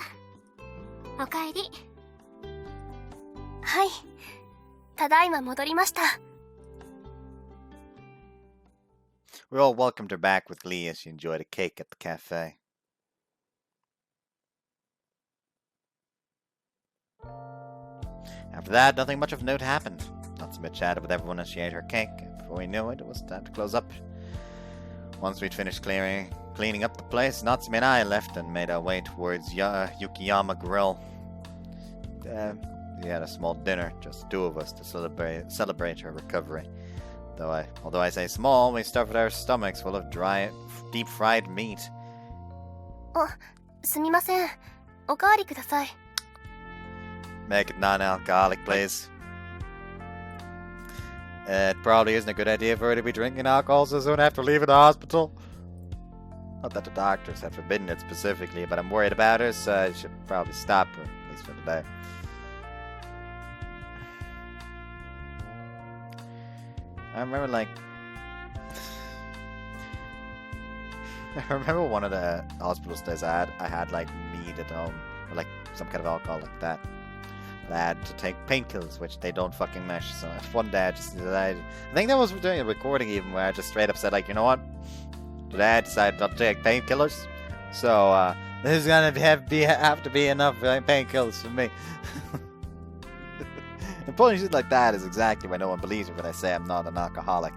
おかえり。はい、ただいま戻りました。 We all welcomed her back with glee as she enjoyed a cake at the cafe. After that, nothing much of note happened. Natsume chatted with everyone as she ate her cake, and before we knew it, it was time to close up. Once we'd finished cleaning up the place, Natsume and I left and made our way towards Yukiyama Grill. We had a small dinner, just the two of us, to celebrate her recovery. Although I say small, we stuffed our stomachs full of dry, deep-fried meat. すみません。おかわりください。 Make it non-alcoholic, please. It probably isn't a good idea for her to be drinking alcohol so soon after leaving the hospital. Not that the doctors have forbidden it specifically, but I'm worried about her, so I should probably stop her, at least for today. I remember, like... I remember one of the hospital stays I had like meat at home, or like some kind of alcohol like that. But I had to take painkillers, which they don't fucking mesh. So one day I just decided, I think that was doing a recording even, where I just straight up said like, you know what? Today I decided not to take painkillers. So this is gonna have to be enough painkillers for me. And pulling shit like that is exactly why no one believes me when I say I'm not an alcoholic.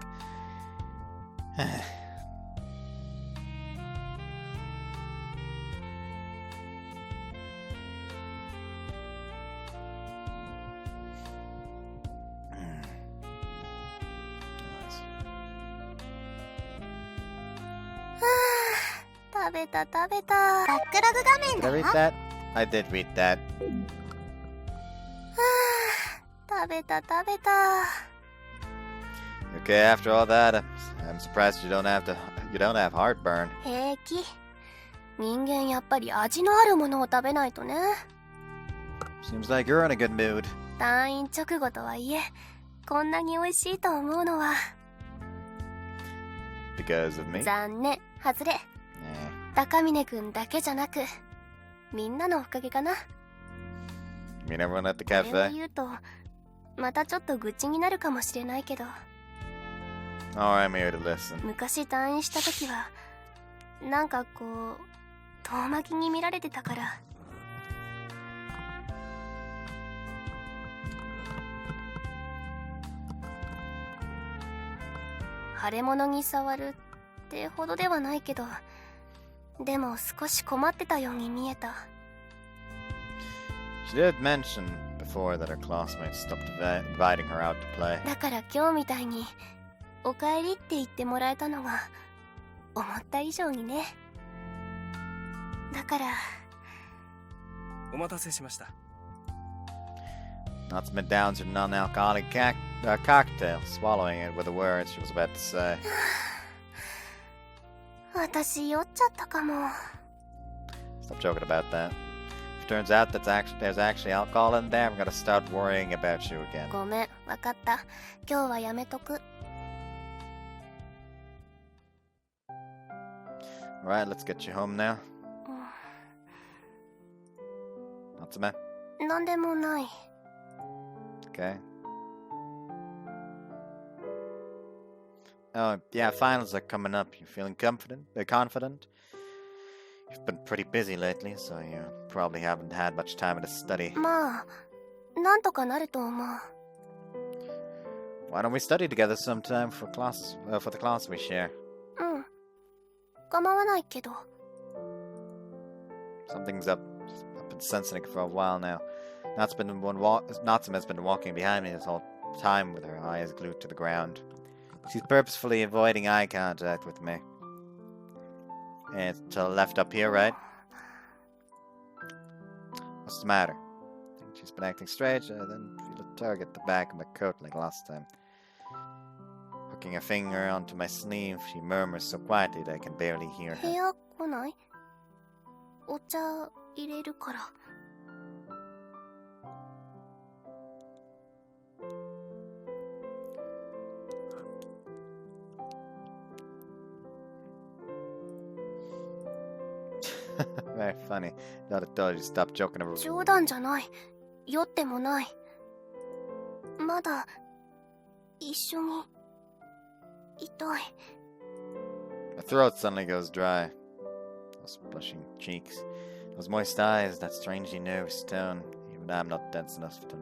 Did I read that? I did read that. Okay, after all that, I'm surprised you don't have heartburn. 平気。人間やっぱり味のあるものを食べないとね。 Seems like you're in a good mood. 退院直後とはいえ、こんなに美味しいと思うのは Because of me? 残念外れ。高峰くんだけじゃなくみんなのおかげかな。 You mean everyone at the これを cafe? 言うとまたちょっと愚痴になるかもしれないけど、 Oh, I'm here to listen. 昔退院した時はなんかこう遠巻きに見られてたから。腫れ物に触るってほどではないけど、でも少し困ってたように見えた。 She did mention before that her classmates stopped inviting her out to play. だから今日みたいにおかえりって言ってもらえたのが思った以上にね。だからお待たせしました。 Natsume downs her non-alcoholic cocktail, swallowing it with the words she was about to say. 私酔っちゃったかも。 Stop joking about that. If it turns out that there's actually alcohol in there, I'm gonna start worrying about you again. ごめん、わかった。今日はやめとく。 Alright, let's get you home now. Natsume? なんでもない。 Okay. Oh, yeah, finals are coming up. You feeling confident? You've been pretty busy lately, so you probably haven't had much time to study. まあ、なんとかなると思う。 Why don't we study together sometime for the class we share? うん。構わないけど。 Something's up. I've been sensing it for a while now. Natsume has been walking behind me this whole time with her eyes glued to the ground. She's purposefully avoiding eye contact with me. And it's to the left up here, right? What's the matter? Think she's been acting strange? Then feel a tug at the back of my coat like last time. Hooking a finger onto my sleeve, she murmurs so quietly that I can barely hear 部 her. 屋来ない？お茶入れるから。 Very funny. Thought I told you to stop joking around. 冗談じゃない。酔ってもない。まだ一緒にいたい。 My throat suddenly goes dry. Those blushing cheeks, those moist eyes, that strangely nervous tone. Even I'm not dense enough to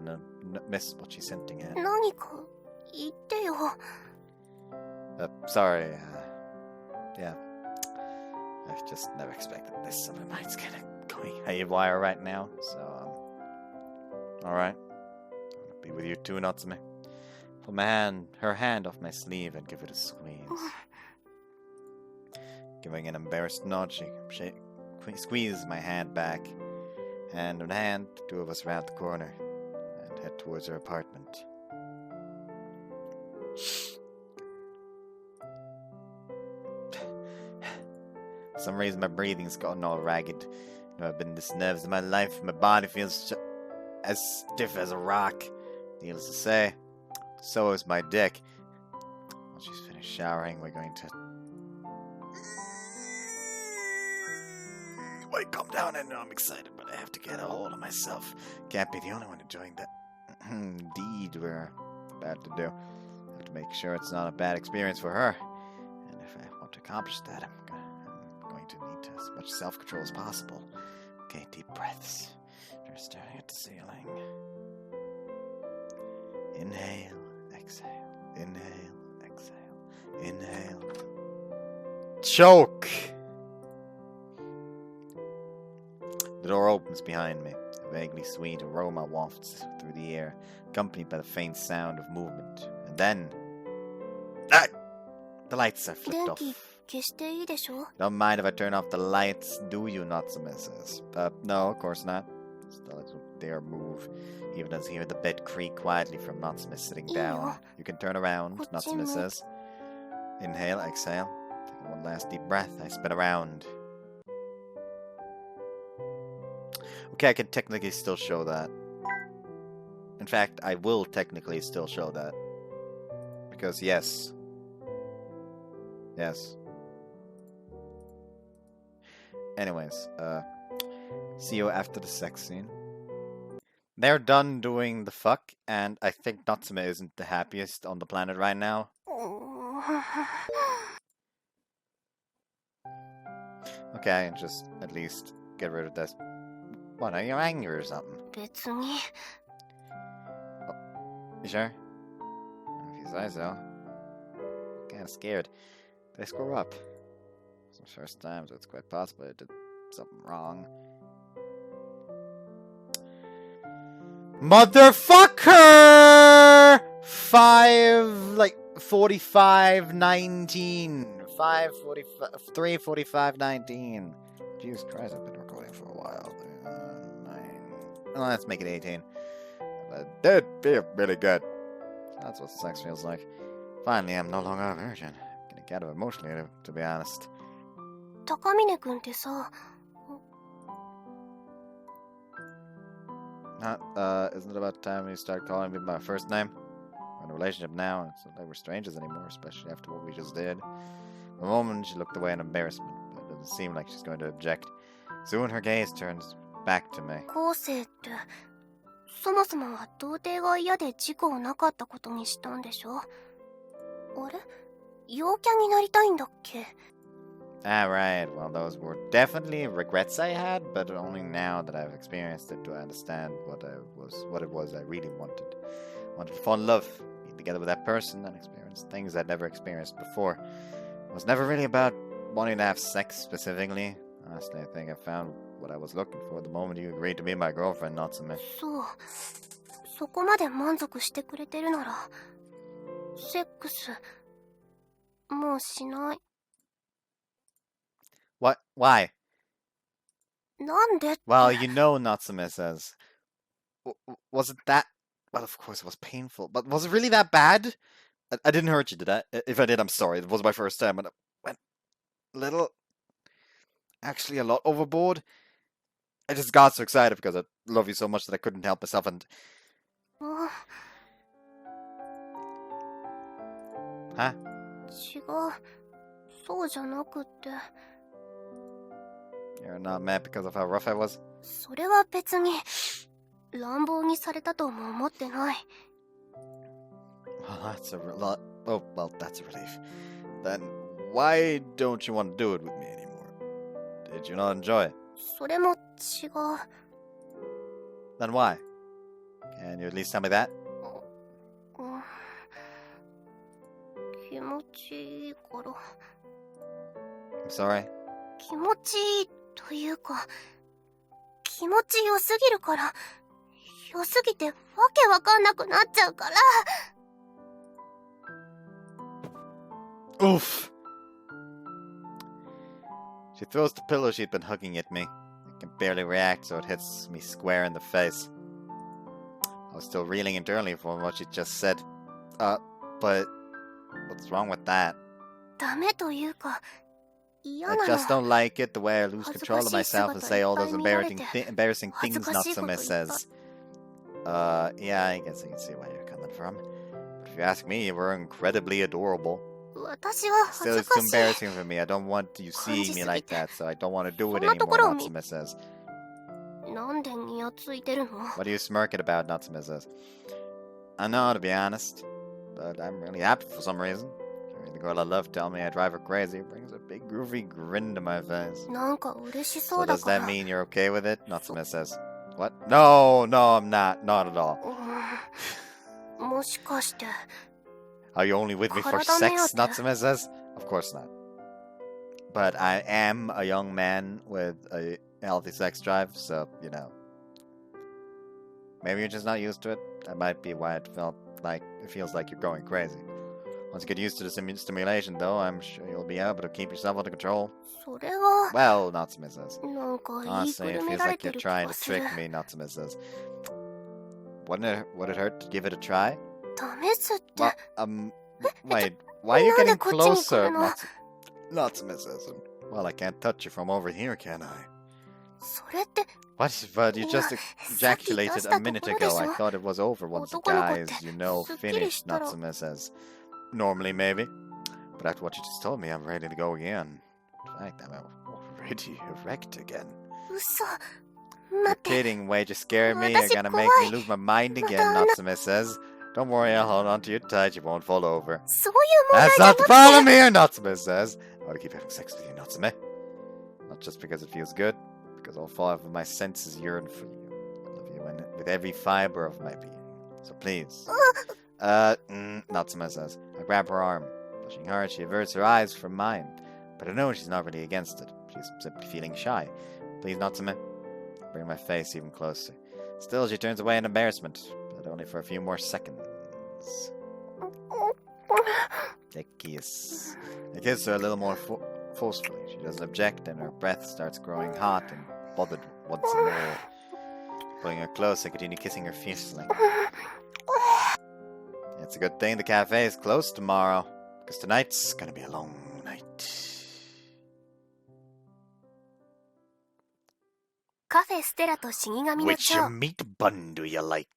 miss what she's hinting at. 何か言ってよ。 Sorry. Yeah. I've just never expected this. So my mind's kind of going haywire right now. So, alright. I'll be with you too, Natsume. Pull her hand off my sleeve and give it a squeeze. Giving an embarrassed nod, she squeezes my hand back. Hand in hand, the two of us round the corner and head towards her apartment. For some reason, my breathing's gotten all ragged. I've been this nervous in my life. My body feels as stiff as a rock. Needless to say, so is my dick. Once she's finished showering, we're going to... Wait, calm down. I know I'm excited, but I have to get a hold of myself. Can't be the only one enjoying that deed we're about to do. I have to make sure it's not a bad experience for her. And if I want to accomplish that, I'm going to need as much self-control as possible. Okay, deep breaths. You're staring at the ceiling. Inhale, exhale. Inhale, exhale. Inhale. Choke! The door opens behind me. A vaguely sweet aroma wafts through the air, accompanied by the faint sound of movement. And then... Ah! The lights are flipped off. 消していいでしょ? Don't mind if I turn off the lights, do you, Natsume says. No, of course not. Still, I don't dare move. Even as I hear the bed creak quietly from Natsume sitting down. You can turn around, Natsume says. Inhale, exhale. Take one last deep breath. I spin around. Okay, I can technically still show that. In fact, I will technically still show that. because yes. Yes. Anyways, see you after the sex scene. They're done doing the fuck, and I think Natsume isn't the happiest on the planet right now. Okay, just at least get rid of this. What, are you angry or something? 別に You sure? If you say so. Kinda scared. Did I screw up? It's the first time, so it's quite possible I did something wrong. Motherfucker! 5:45:19. 3:45:19. Jesus Christ, I've been recording for a while. 9. Well, let's make it 18. That did feel really good. That's what sex feels like. Finally, I'm no longer a virgin. Getting kind of emotionally, to be honest. 高峰君ってさ Isn't it about time you start calling me by my first name? We're in a relationship now, and it's not like we're strangers anymore, especially after what we just did. For a moment, she looked away in embarrassment, but it doesn't seem like she's going to object. Soon, her gaze turns back to me. 昴生ってそもそもは童貞が嫌で事故をなかったことにしたんでしょあれ陽キャになりたいんだっけ Ah, right. Well, those were definitely regrets I had, but only now that I've experienced it do I understand what it was I really wanted. I wanted to fall in love, be together with that person, and experience things I'd never experienced before. It was never really about wanting to have sex specifically. Honestly, I think I found what I was looking for the moment you agreed to be my girlfriend, Natsume. そうそこまで満足してくれてるならセックスもうしない What? Why? なんでって Well, you know, Natsume says. Was it that? Well, of course it was painful, but was it really that bad? I didn't hurt you, did I? If I did, I'm sorry. It was my first time, and I went a little... Actually, a lot overboard. I just got so excited because I love you so much that I couldn't help myself, and... Huh? 違うそうじゃなくって You're not mad because of how rough I was? それは別に乱暴にされたとも思ってない Well, that's a lot. Oh, well, that's a relief. Then why don't you want to do it with me anymore? Did you not enjoy it? それも違う Then why? Can you at least tell me that? 気持ちいいから I'm sorry. 気持ちいいというか気持ちよすぎるから良すぎてわけわかんなくなっちゃうから Oof! She throws the pillow she'd been hugging at me. I can barely react, so it hits me square in the face. I was still reeling internally from what she just said. But what's wrong with that? ダメというか嫌な I の just don't like it the way I lose control of myself and say all those embarrassing things Natsume says. Yeah, I guess I can see where you're coming from. But if you ask me, you were incredibly adorable. 私は Still, 恥ず it's か too しい embarrassing for me. I don't want you seeing me like that, so I don't want to do it anymore, Natsume says. なんでニヤついてるの What are you smirking about, Natsume says? I know, to be honest, but I'm really happy for some reason. Hearing the girl I love tell me I drive her crazy brings a big groovy grin to my face. なんか嬉しそ So うだ does か that ら mean you're okay with it? Natsume says. What? No, I'm not. Not at all. もしかして Are you only with me for sex? Natsume says. Of course not. But I am a young man with a healthy sex drive, so, you know. Maybe you're just not used to it. That might be why it feels like you're going crazy. Once you get used to the stimulation, though, I'm sure you'll be able to keep yourself under control. それは Well, Natsume says. なんか言い Honestly, く it るめ feels られ like て you're る気 trying が to する trick me, Natsume says. Would it hurt to give it a try? 試すって Well, wait, why are you getting こっちに来 closer? るの Natsume says. Well, I can't touch you from over here, can I? それって What? But you just ejaculated a minute ago. I さっき出したところでしょ。 thought it was over once the 男の子って guys, you know, すっきり finished, したら Natsume says. normally, maybe. But after what you just told me, I'm ready to go again. In fact, I'm already erect again. 嘘 You're 待って kidding, Wade. You scared me. You're gonna make me lose my mind again, Natsume says. Don't worry, I'll hold on to you tight. You won't fall over. そういう問題 That's じゃな not く the て problem here, Natsume says. I want to keep having sex with you, Natsume. Not just because it feels good, because all five of my senses yearn for you. I love you with every fiber of my being. So please. Natsume says. I grab her arm. Pushing hard, she averts her eyes from mine. But I know she's not really against it. She's simply feeling shy. Please, Natsume. Bring my face even closer. Still, she turns away in embarrassment, but only for a few more seconds. A kiss. I kiss her a little more forcefully. She doesn't object, and her breath starts growing hot and bothered once more. Pulling her close, I continue kissing her fiercely. It's a good thing the cafe is closed tomorrow, because tonight's gonna be a long night. カフェステラと死神の Which 蝶 meat bun do you like?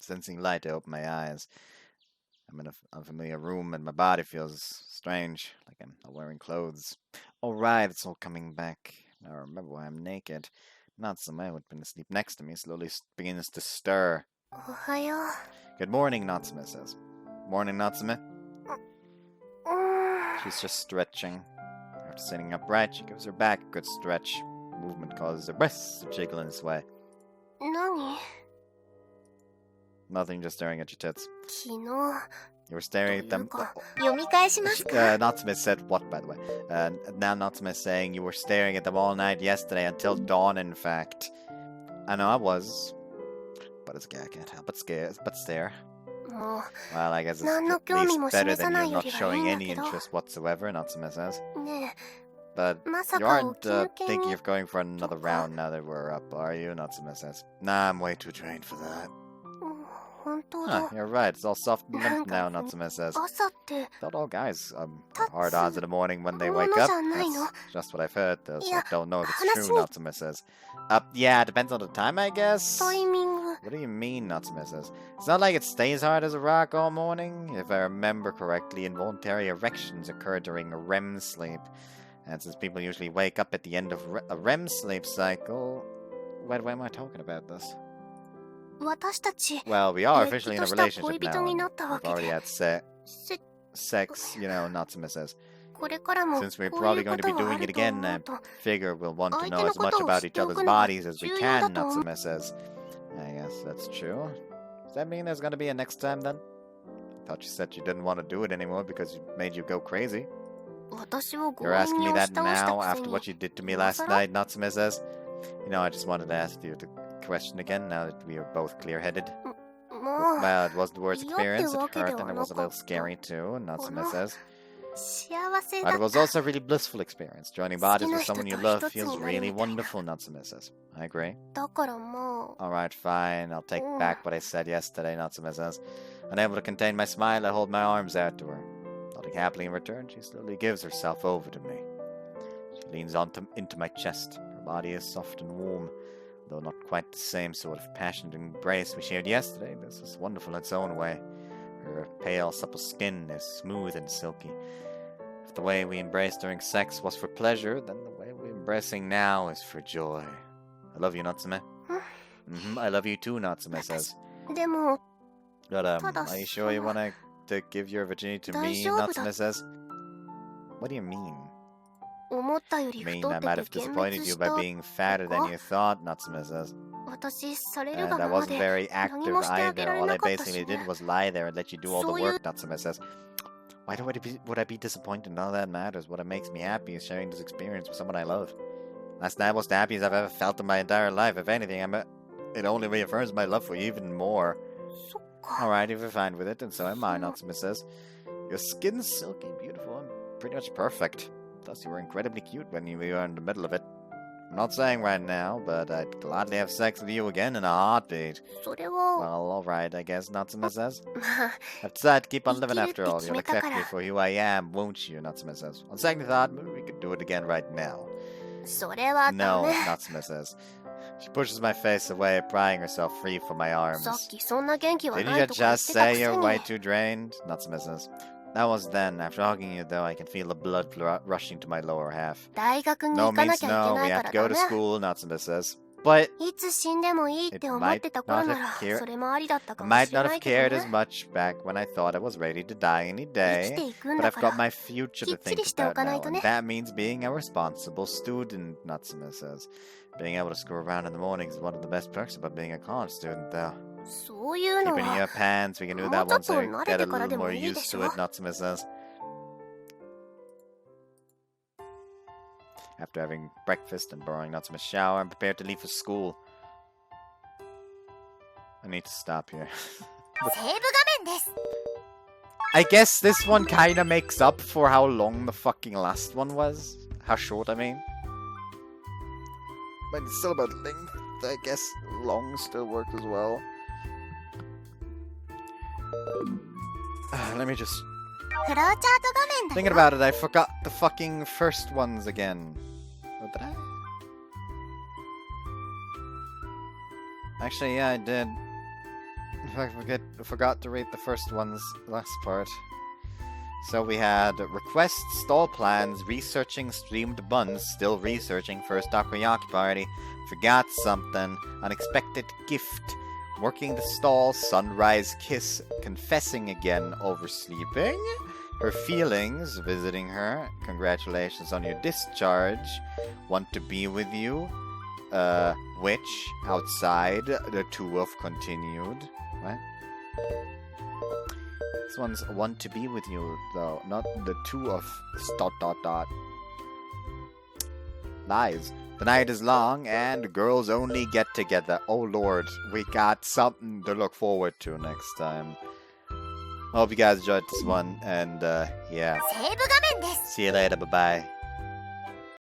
Sensing light, I open my eyes. I'm in an unfamiliar room and my body feels strange, like I'm not wearing clothes. Alright, it's all coming back. Now I remember why I'm naked. Natsume, who'd been asleep next to me, slowly begins to stir. おはよう Good morning, Natsume says. Morning, Natsume. She's just stretching. After sitting upright, she gives her back a good stretch. The movement causes her breasts to jiggle in this way. 何 Nothing, just staring at your tits. 昨日 You were staring at them. 読み返しますか？ Natsume said what, by the way? Now Natsume is saying you were staring at them all night yesterday until dawn, in fact. I know I was. But it's, I can't help but stare. も Well, I guess it's 何の at 興味 least も better 示さ than な you いよ not りはいい showing んだ any けど interest whatsoever, Natsume says. ね But まさ you か aren't 起き抜け thinking に of going for another round now that we're up, are you? Natsume says. Nah, I'm way too drained for that. 本当 Huh, だ you're right. It's all soft and limp now, なんか Natsume says. 朝って Thought all guys have hard-ons in the morning when they wake もの up. じゃないの That's just what I've heard. Those Yeah, that don't know if it's 話 true, に Natsume says. Yeah, it depends on the time, I guess. タイミング What do you mean, Natsume says? It's not like it stays hard as a rock all morning. If I remember correctly, involuntary erections occur during a REM sleep. And since people usually wake up at the end of a REM sleep cycle... Why am I talking about this? 私たち Well, we are れっ officially き in a とした relationship 恋 now. 人に And なったわ we've け already で hadせ sex, you know, Natsume says. これからも Since we're こうい probably うこ going to と be はあ doing る it と again, 思 I うと figure we'll want to 相 know 手の as こ much とを about 知っ each てお other's くのが bodies as we 重要だ can, と思う Natsume says. I guess that's true. Does that mean there's going to be a next time then? I thought you said you didn't want to do it anymore because it made you go crazy. 私を You're 強引 asking に me 押し that 倒した now くせ after に what you did to me 今 last 更 night, Natsume says. You know, I just wanted to ask you the question again now that we are both clear-headed. もう Well, it was the worst 嫌って experience. It わけで hurt は and it な was a か little った scary too, Natsume says. 幸せ But だ it っ was た also a really blissful experience. Joining bodies with 好きな人 someone you と love 一つに feels なるみたい really wonderful, Natsume says. I agree. だからも Alright, fine. I'll take Mm. back what I said yesterday, Natsume says. Unable to contain my smile, I hold my arms out to her. Nodding happily in return, she slowly gives herself over to me. She leans into my chest. Her body is soft and warm, though not quite the same sort of passionate embrace we shared yesterday. This is wonderful in its own way. Her pale, supple skin is smooth and silky. If the way we embraced during sex was for pleasure, then the way we're embracing now is for joy. I love you, Natsume. I love you too, Natsume says. うでも But, Tada, are you sure you so- want to give your virginity to me, 大丈夫だ。 Natsume says? What do you mean? 思ったより You mean 太 I っ might て have て幻 disappointed 滅 you し by た being fatter than you thought, Natsume says. 私される And が I まま wasn't で very 何 active もしてあげ either. られ All な I かったし basically ね did was lie there and let you do all the そういう work, Natsume says. Why would I be disappointed? None of that matters. What makes me happy is sharing this experience with someone I love. Last night was the happiest I've ever felt in my entire life. If anything, it only reaffirms my love for you even more. そっか Alright, if you're fine with it, and so am I, Natsume says. Your skin's silky, beautiful, and pretty much perfect. Plus, you were incredibly cute when you were in the middle of it. I'm not saying right now, but I'd gladly have sex with you again in a heartbeat. それは Well, alright, I guess, Natsume says. まあ I've decided to keep on living 生きる after all. って You'll 決めた accept から me for who I am, won't you, Natsume says. On second thought, maybe we could do it again right now. それはダ No, メ Natsume says. She pushes my face away, prying herself free from my arms. さっきそんな元気は Didn't な you いとか言っ just てたく say せ you're に way too drained? Natsume says. That was then. After hugging you, though, I can feel the blood rushing to my lower half. 大学に No 行かな means きゃいけ no. な We いか have ら to go だ to ね school, Natsume says. But いつ死んでもいいって思ってた頃なら It might not have cared- それもありだったか I も might しれ not な have いけ cared ど as ね much back when I thought I was ready to die any 生き day. ていくん But だ I've から got my future き to っち think りしてお about かない now, と and ね that means being a responsible student, Natsume says. Being able to screw around in the mornings is one of the best perks about being a college student, though. そういうの Keeping in は your pants, we can do もう that ちょっ once と I 慣 get れ a てから little でも more いいで used し to ょ it, Natsume says. After having breakfast and borrowing Natsume's shower, I'm prepared to leave for school. I need to stop here. セーブ画面です。 I guess this one kinda makes up for how long the fucking last one was. How short, I mean. But it's still about length. I guess long still worked as well. Let me just... フローチャート画面だ Thinking よ。 about it, I forgot the fucking first ones again. What did I? Actually, yeah, I did. I forgot to read the first one's last part. So we had requests, stall plans, researching streamed buns, still researching first Takoyaki party, forgot something, unexpected gift, working the stall, sunrise kiss, confessing again, oversleeping, her feelings, visiting her, congratulations on your discharge, want to be with you, which, outside, the two of continued. What? This one's want to be with you, though, not the two of ... Lies. The night is long, and girls only get together. Oh lord, we got something to look forward to next time. Hope you guys enjoyed this one, and yeah. セーブ画面です。 See you later, bye-bye.